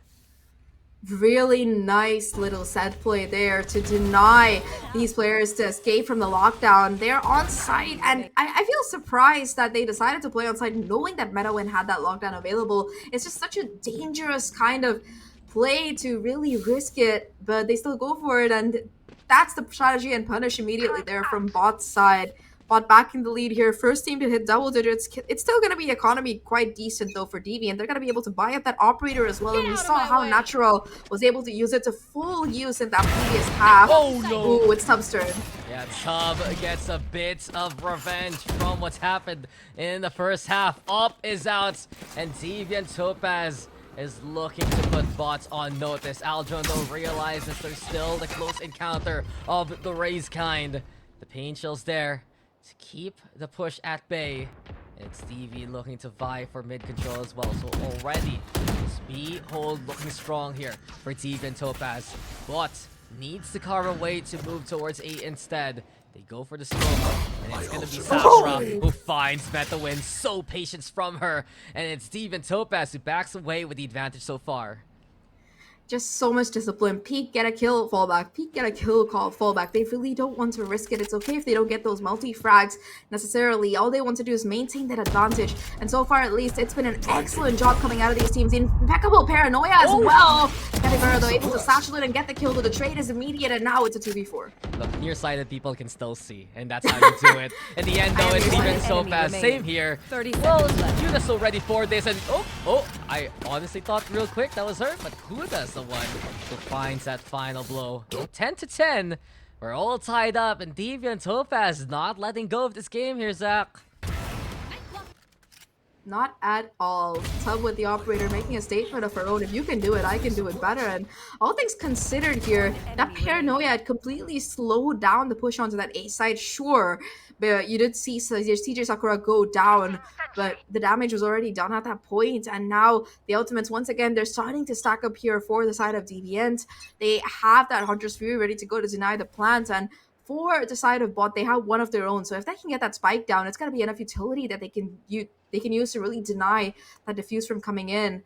Really nice little set play there to deny these players to escape from the lockdown. They're on site, and I feel surprised that they decided to play on site knowing that MetaWin had that lockdown available. It's just such a dangerous kind of play to really risk it, but they still go for it, and that's the strategy and punish immediately there from BOTT's side. BOTT back in the lead here. First team to hit double digits. It's still going to be economy quite decent though for Deviant. They're going to be able to buy up that operator as well. And we saw how Natural was able to use it to full use in that previous half. Oh no! Ooh, it's Tub's turn. Yeah, Tub gets a bit of revenge from what's happened in the first half. Up is out, and Deviant Topaz is looking to put BOTT on notice. Aldron though realizes there's still the close encounter of the Raze kind. The pain chill's there to keep the push at bay. It's Stevie looking to vie for mid control as well. So already, speed hold looking strong here for Deviant Topaz. BOTT needs to carve a way to move towards A instead. They go for the smoke, and it's gonna be Sakura who finds MetaWin. So patience from her, and it's Deviant Topaz who backs away with the advantage so far. Just so much discipline. Peek, get a kill, fallback. Peek, get a kill, call, fallback. They really don't want to risk it. It's okay if they don't get those multi-frags necessarily. All they want to do is maintain that advantage. And so far, at least, it's been an excellent job coming out of these teams. Impeccable paranoia as well. Capybara, though, able to satchel it and get the kill. The trade is immediate, and now it's a 2v4. Look, nearsighted people can still see, and that's how you do it. In the end, though, it's Deviant Topaz. Same here. 30 Well, seconds left. Huda's so ready for this, and I honestly thought real quick that was her, but Huda's the one who finds that final blow. 10 to 10. We're all tied up, and Deviant Topaz not letting go of this game here, Zach. Not at all. Tub with the operator making a statement of her own. If you can do it, I can do it better. And all things considered here, that paranoia had completely slowed down the push onto that A side, sure. But you did see CJ Sakura go down, but the damage was already done at that point. And now the ultimates, once again, they're starting to stack up here for the side of Deviant. They have that Hunter's Fury ready to go to deny the plant, and for the side of BOTT, they have one of their own. So if they can get that spike down, it's going to be enough utility that they can use to really deny that diffuse from coming in.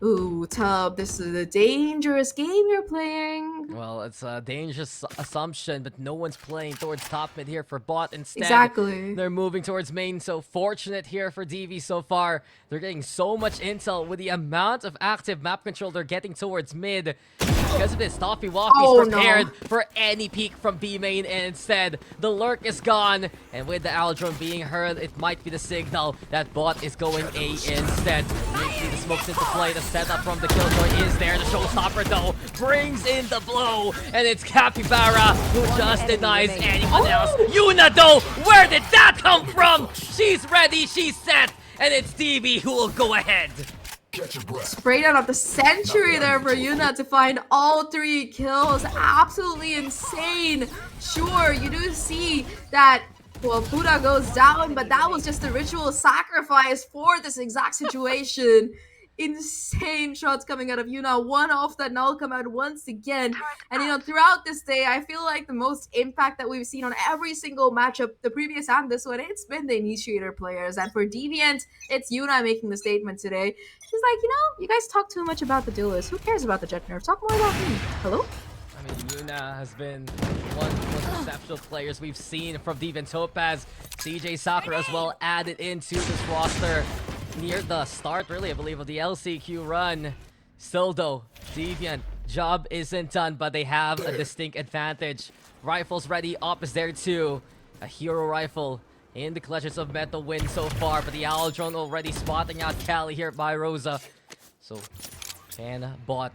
Ooh, Tub, this is a dangerous game you're playing. Well, it's a dangerous assumption, but no one's playing towards top mid here for BOTT. Instead, Exactly. they're moving towards main. So fortunate here for DV so far. They're getting so much intel with the amount of active map control they're getting towards mid. Because of this, Toffee Waffy's prepared for any peek from B main, and instead, the lurk is gone. And with the Aldron being heard, it might be the signal that BOTT is going A instead. You see the smokes into play. The setup from the Killjoy is there. The showstopper, though, brings in the blow. And it's Capybara who just denies anyone else. Yuna, though, where did that come from? She's ready, she's set, and it's DB who will go ahead. Sprayed out of the century there for Yuna to find all 3 kills. Absolutely insane. Sure, you do see that, well, Buddha goes down, but that was just a ritual sacrifice for this exact situation. Insane shots coming out of Yuna. One off that null come out once again. And, you know, throughout this day, I feel like the most impact that we've seen on every single matchup, the previous and this one, it's been the initiator players. And for Deviant, it's Yuna making the statement today. She's like, you know, you guys talk too much about the duelist. Who cares about the jet nerf? Talk more about me. Hello? I mean, Yuna has been one of the most exceptional players we've seen from Deviant Topaz. CJ Sakura as well added into this roster near the start, really, I believe, of the LCQ run. Still, though, Deviant, job isn't done, but they have a distinct advantage. Rifles ready, Op is there too. A hero rifle in the clutches of MetaWin so far, but the Aldron already spotting out Cali here by Rosa. So, can BOTT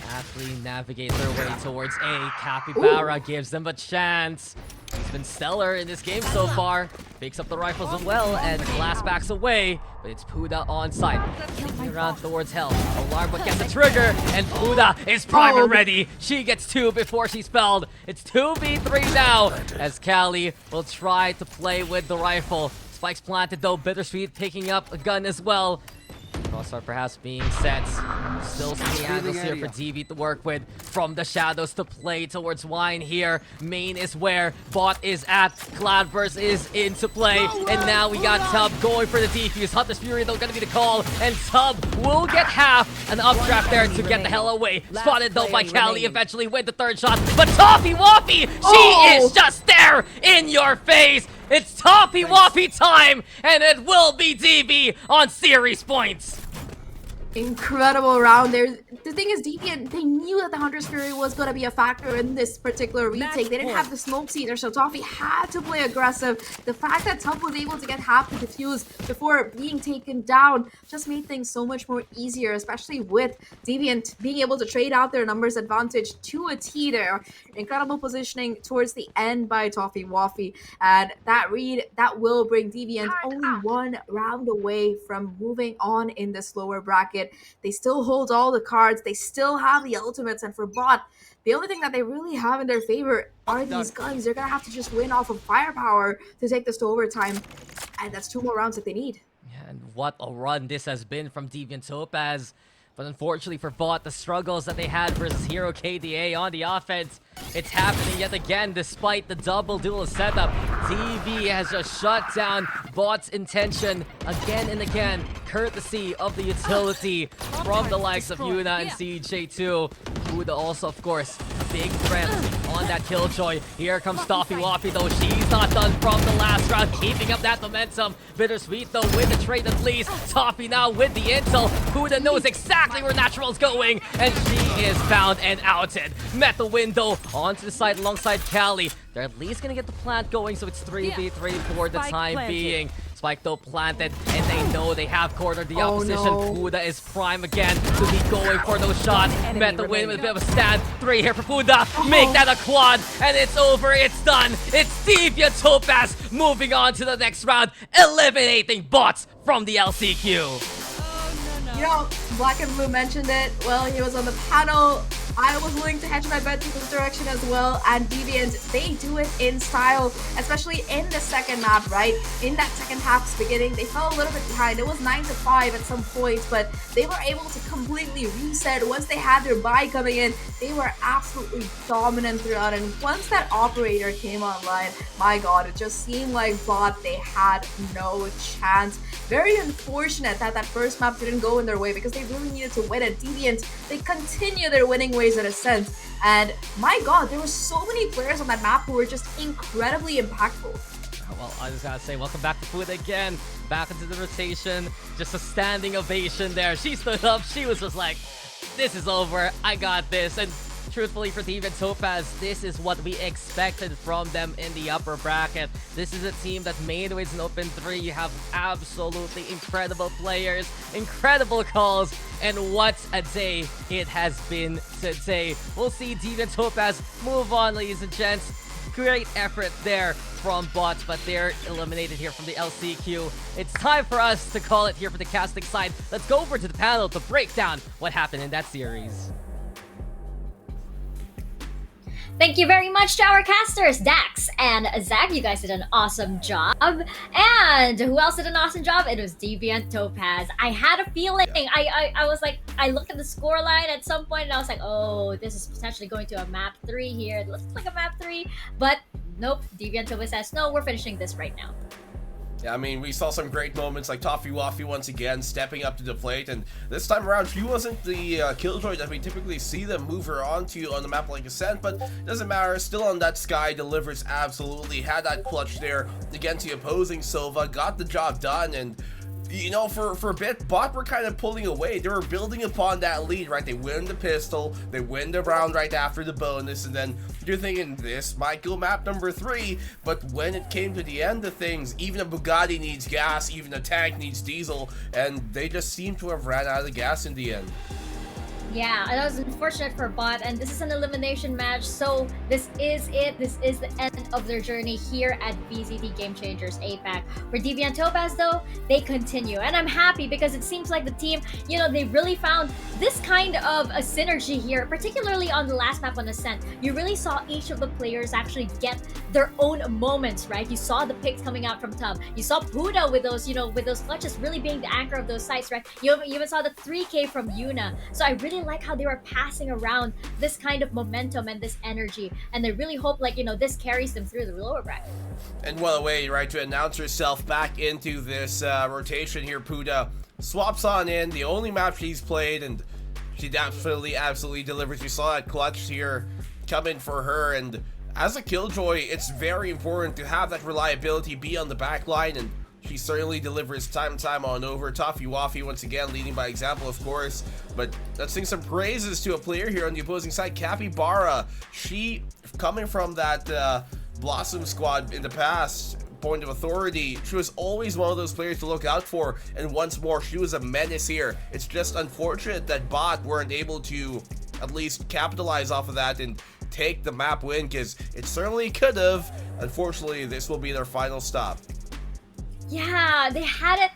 aptly navigate their way towards A? Capybara gives them a chance. He's been stellar in this game so far. Picks up the rifles as well, and Glass backs away. But it's Puda on site. Looking around towards Hell. Alarmbot gets the trigger, and Puda is prime and ready. She gets 2 before she's spelled. It's 2v3 now, as Cali will try to play with the rifle. Spikes planted though, Bittersweet picking up a gun as well. Crosshair perhaps being set. Still some handles here for DV to work with. From the shadows to play towards Wine here. Main is where Bot is at. Cloudburst is into play. And now we got Tub going for the defuse. Hunter's Fury though gonna be the call. And Tub will get half. An updraft there to get the hell away. Spotted though by Callie eventually with the third shot. But Toffee Waffy, she is just there in your face. It's Toffee Waffy time, and it will be DV on series points. Incredible round there. The thing is, Deviant, they knew that the Hunter's Fury was going to be a factor in this particular retake. They didn't have the smokes either, so Toffee had to play aggressive. The fact that Tup was able to get half the defuse before being taken down just made things so much more easier, especially with Deviant being able to trade out their numbers advantage to a T there. Incredible positioning towards the end by Toffee Waffy, and that read, that will bring Deviant only one round away from moving on in this lower bracket. They still hold all the cards, they still have the ultimates, and for BOTT, the only thing that they really have in their favor are these guns. They're gonna have to just win off of firepower to take this to overtime, and that's 2 more rounds that they need. Yeah, and what a run this has been from Deviant Topaz. But unfortunately for BOTT, the struggles that they had versus Hero KDA on the offense, it's happening yet again despite the double duel setup. DV has just shut down BOTT's intention again and again, courtesy of the utility from the likes of Yuna and CJ2. Huda also, of course, big threat on that Killjoy. Here comes Toffee Waffy though. She's not done from the last round, keeping up that momentum. Bittersweet though with the trade at least. Toffee now with the intel. Huda knows exactly where Natural's going, and she is found and outed. Met the window onto the side alongside Callie. They're at least gonna get the plant going, so it's 3v3 for the time being. Spike though planted, and they know they have cornered the opposition. Huda is prime again to be going for those shots. Met the win with a bit of a stand. 3 here for Huda. Make that a quad, and it's over. It's done. It's Deviant Topaz moving on to the next round, eliminating BOTT from the LCQ. You know, Black and Blue mentioned it. Well, he was on the panel. I was willing to hedge my bet to this direction as well, and Deviant, they do it in style, especially in the second map, right? In that second half's beginning, they fell a little bit behind. It was 9-5 at some points, but they were able to completely reset. Once they had their buy coming in, they were absolutely dominant throughout, and once that operator came online, my god, it just seemed like BOTT, they had no chance. Very unfortunate that that first map didn't go in their way because they really needed to win it. Deviant, they continue their winning ways in a sense, and my god, there were so many players on that map who were just incredibly impactful. Well, I just gotta say, welcome back to Food again. Back into the rotation. Just a standing ovation there. She stood up. She was just like, this is over. I got this. And truthfully for Deviant Topaz, this is what we expected from them in the upper bracket. This is a team that made waves in Open 3. You have absolutely incredible players, incredible calls, and what a day it has been today. We'll see Deviant Topaz move on, ladies and gents. Great effort there from BOTT, but they're eliminated here from the LCQ. It's time for us to call it here for the casting side. Let's go over to the panel to break down what happened in that series. Thank you very much to our casters, Dax and Zach. You guys did an awesome job. And who else did an awesome job? It was Deviant Topaz. I had a feeling. I was like, I looked at the scoreline at some point and I was like, oh, this is potentially going to a map 3 here. It looks like a map 3, but nope. Deviant Topaz says, no, we're finishing this right now. Yeah, I mean, we saw some great moments like Toffee Waffy once again stepping up to the plate, and this time around she wasn't the killjoy that we typically see them move her onto on the map like Ascent, but doesn't matter, still on that sky, delivers absolutely, had that clutch there against the opposing Sova, got the job done, and you know, for a bit, BOTT were kind of pulling away. They were building upon that lead, right? They win the pistol, they win the round right after the bonus, and then you're thinking, this might go map number 3, but when it came to the end of things, even a Bugatti needs gas, even a tank needs diesel, and they just seem to have ran out of gas in the end. Yeah, and that was unfortunate for BOTT, and this is an elimination match, so this is it. This is the end of their journey here at VCT Game Changers APAC. For Deviant Topaz, though, they continue, and I'm happy because it seems like the team, you know, they really found this kind of a synergy here, particularly on the last map on Ascent. You really saw each of the players actually get their own moments, right? You saw the picks coming out from Tub. You saw Puda with those, you know, with those clutches really being the anchor of those sites, right? You even saw the 3K from Yuna. So I really like how they were passing around this kind of momentum and this energy, and they really hope, like, you know, this carries them through the lower bracket. And what a way, right, to announce herself back into this rotation here. Puda swaps on in, the only map she's played, and she absolutely delivers. You saw that clutch here come in for her, and as a Killjoy, it's very important to have that reliability be on the back line, and she certainly delivers time and time on over. Toffee Waffy once again leading by example, of course, but let's sing some praises to a player here on the opposing side, Capybara. She, coming from that Blossom squad in the past, point of authority, she was always one of those players to look out for, and once more, she was a menace here. It's just unfortunate that BOTT weren't able to at least capitalize off of that and take the map win, because it certainly could have. Unfortunately, this will be their final stop. Yeah, they had it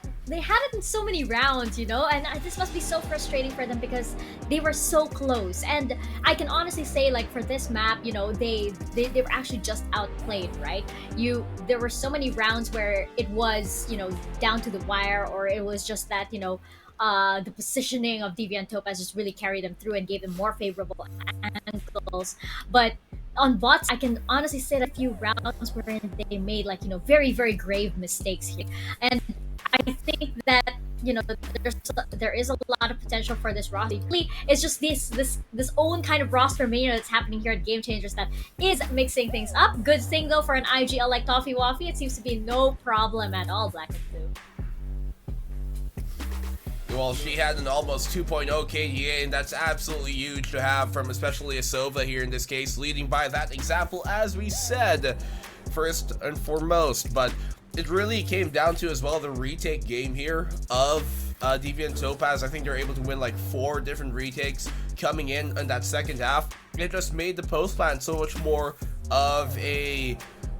in so many rounds, you know, and this must be so frustrating for them because they were so close. And I can honestly say, like, for this map, you know, they were actually just outplayed, right? There were so many rounds where it was, you know, down to the wire, or it was just that, you know, the positioning of Deviant Topaz just really carried them through and gave them more favorable angles. But on bots, I can honestly say that a few rounds wherein they made, like, you know, very, very grave mistakes here. And I think that, you know, there is a lot of potential for this roster. It's just this own kind of roster mania that's happening here at Game Changers that is mixing things up. Good thing though, for an IGL like Toffee Waffy, it seems to be no problem at all, Black and Blue. Well, she had an almost 2.0 KDA, and that's absolutely huge to have from especially a Sova here in this case, leading by that example, as we said, first and foremost. But it really came down to as well the retake game here of Deviant Topaz. I think they're able to win like 4 different retakes coming in that second half. It just made the post plan so much more of a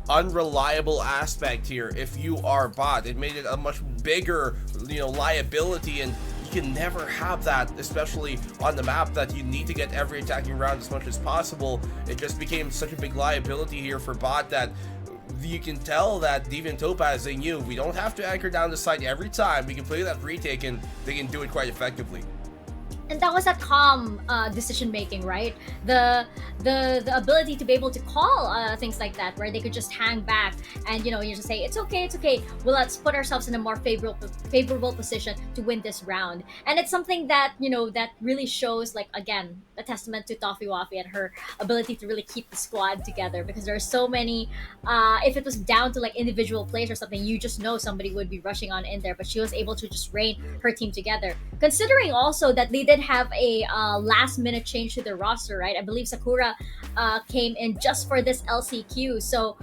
unreliable aspect here. If you are BOTT, it made it a much bigger, you know, liability, and you can never have that, especially on the map that you need to get every attacking round as much as possible. It just became such a big liability here for BOTT that you can tell that Deviant Topaz, they knew we don't have to anchor down the side every time. We can play that retake and they can do it quite effectively. And that was that calm decision making, right? The ability to be able to call things like that, where they could just hang back and, you know, you just say it's okay. Well, let's put ourselves in a more favorable position to win this round. And it's something that, you know, that really shows, like, again, a testament to Toffee Waffy and her ability to really keep the squad together, because there are so many. If it was down to like individual plays or something, you just know somebody would be rushing on in there, but she was able to just rein her team together. Considering also that they did have a last minute change to their roster, right? I believe Sakura came in just for this LCQ. So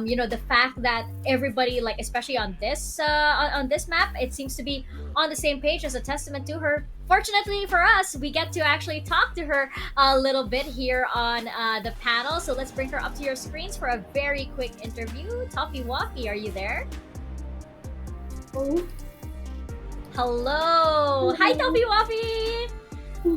you know, the fact that everybody, like, especially on this map, it seems to be on the same page as a testament to her. Fortunately for us, we get to actually talk to her a little bit here on the panel. So let's bring her up to your screens for a very quick interview. Toffee Waffy, are you there? Oh. Hello. Hi, Toffee Waffy.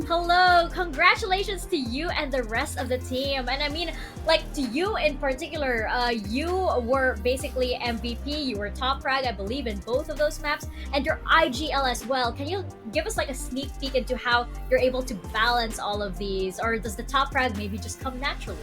Hello. Congratulations to you and the rest of the team. And I mean, like, to you in particular, you were basically MVP. You were top frag, I believe, in both of those maps, and your IGL as well. Can you give us like a sneak peek into how you're able to balance all of these, or does the top frag maybe just come naturally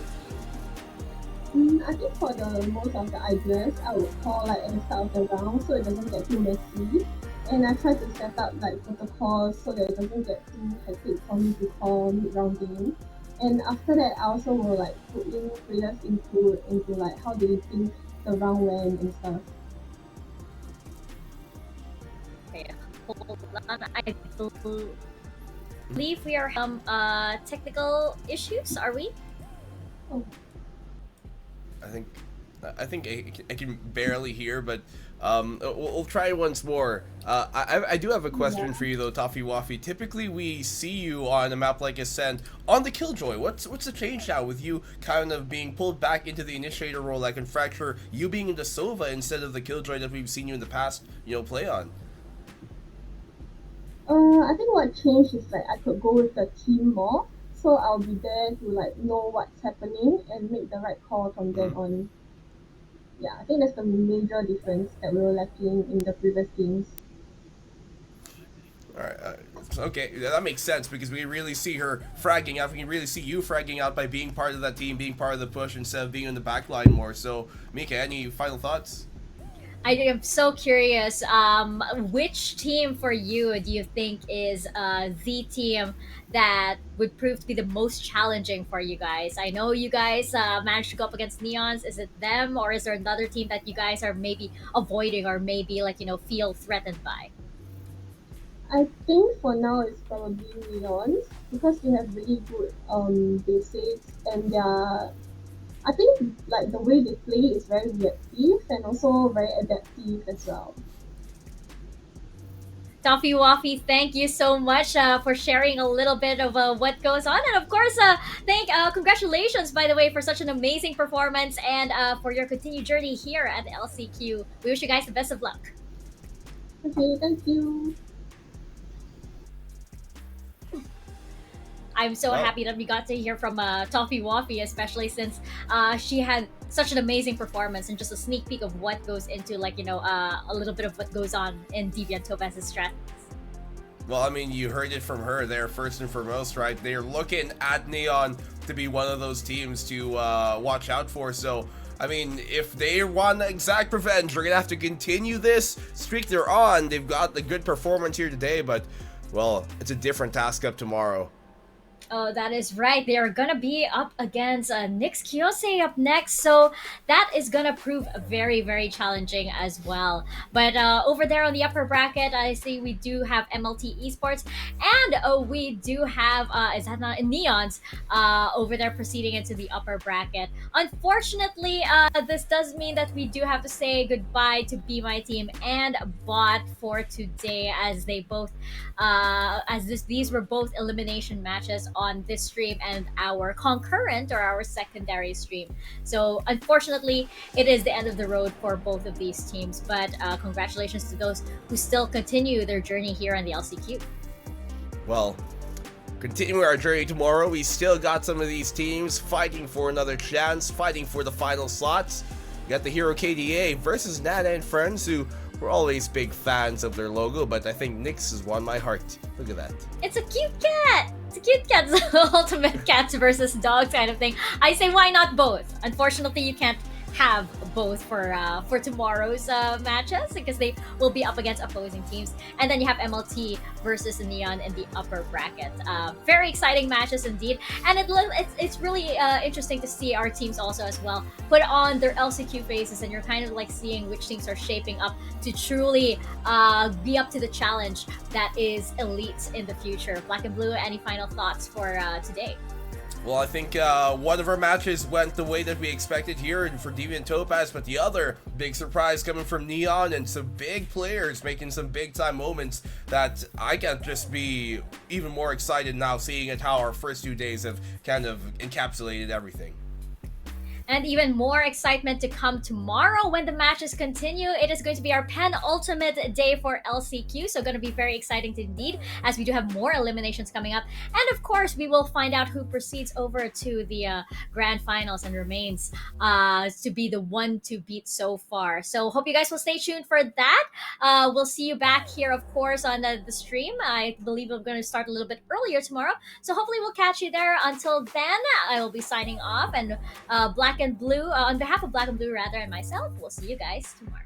to you? I think for the most of the ideas, I would call like at the start of the round so it doesn't get too messy. And I try to set up like protocols so that it doesn't get too hectic for me to call mid-round game. And after that, I also will like put in players into like how they think the round went and stuff. Okay, hold on. I believe we are technical issues. Are we? Oh. I think I think I can barely hear, but we'll try once more. I do have a question for you though, Toffee Waffy. Typically, we see you on a map like Ascent on the Killjoy. What's the change now with you kind of being pulled back into the initiator role, like in Fracture, you being in the Sova instead of the Killjoy that we've seen you in the past, play on? I think what changed is like I could go with the team more, so I'll be there to like know what's happening and make the right call from then on. Yeah, I think that's the major difference that we were lacking in the previous games. Alright, okay, that makes sense because we really see her fragging out. We can really see you fragging out by being part of that team, being part of the push instead of being in the back line more. So, Mika, any final thoughts? I am so curious. Which team for you do you think is the team that would prove to be the most challenging for you guys? I know you guys managed to go up against Neons. Is it them, or is there another team that you guys are maybe avoiding, or maybe feel threatened by? I think for now it's probably Neons because they have really good basics and I think like the way they play is very reactive and also very adaptive as well. Toffee Waffy, thank you so much for sharing a little bit of what goes on, and of course, congratulations, by the way, for such an amazing performance and for your continued journey here at LCQ. We wish you guys the best of luck. Okay, thank you. I'm so happy that we got to hear from Toffee Waffy, especially since she had such an amazing performance and just a sneak peek of what goes into a little bit of what goes on in Deviant Topaz's strategies. Well, I mean, you heard it from her there first and foremost, right? They're looking at Neon to be one of those teams to watch out for. So, I mean, if they want exact revenge, they're going to have to continue this streak they're on. They've got the good performance here today, but, well, it's a different task up tomorrow. Oh, that is right. They are gonna be up against Nyx Kiyose up next, so that is gonna prove very, very challenging as well. But over there on the upper bracket, I see we do have MLT Esports, and we do have is that not Neons over there proceeding into the upper bracket. Unfortunately, this does mean that we do have to say goodbye to Be My Team and BOTT for today, as they both these were both elimination matches on this stream and our concurrent or our secondary stream. So unfortunately, it is the end of the road for both of these teams, but congratulations to those who still continue their journey here on the LCQ. Well, continuing our journey tomorrow, we still got some of these teams fighting for another chance, fighting for the final slots. We got the Hero KDA versus Nana and friends, who we're always big fans of their logo, but I think Nyx has won my heart. Look at that. It's a cute cat! It's a cute cat. It's the ultimate cats versus dogs kind of thing. I say, why not both? Unfortunately, you can't have both for tomorrow's matches because they will be up against opposing teams. And then you have MLT versus Neon in the upper bracket. Very exciting matches indeed, and it's really interesting to see our teams also as well put on their LCQ faces, and you're kind of like seeing which teams are shaping up to truly be up to the challenge that is elite in the future. Black and Blue, any final thoughts for today? Well, I think one of our matches went the way that we expected here and for Deviant Topaz, but the other big surprise coming from Neon and some big players making some big time moments that I can just be even more excited now seeing at how our first 2 days have kind of encapsulated everything. And even more excitement to come tomorrow when the matches continue. It is going to be our penultimate day for LCQ, so going to be very exciting indeed, as we do have more eliminations coming up. And of course, we will find out who proceeds over to the grand finals and remains to be the one to beat so far. So hope you guys will stay tuned for that. We'll see you back here, of course, on the stream. I believe we're going to start a little bit earlier tomorrow, so hopefully we'll catch you there. Until then, I will be signing off, and Black and Blue, on behalf of Black and Blue rather, and myself, we'll see you guys tomorrow.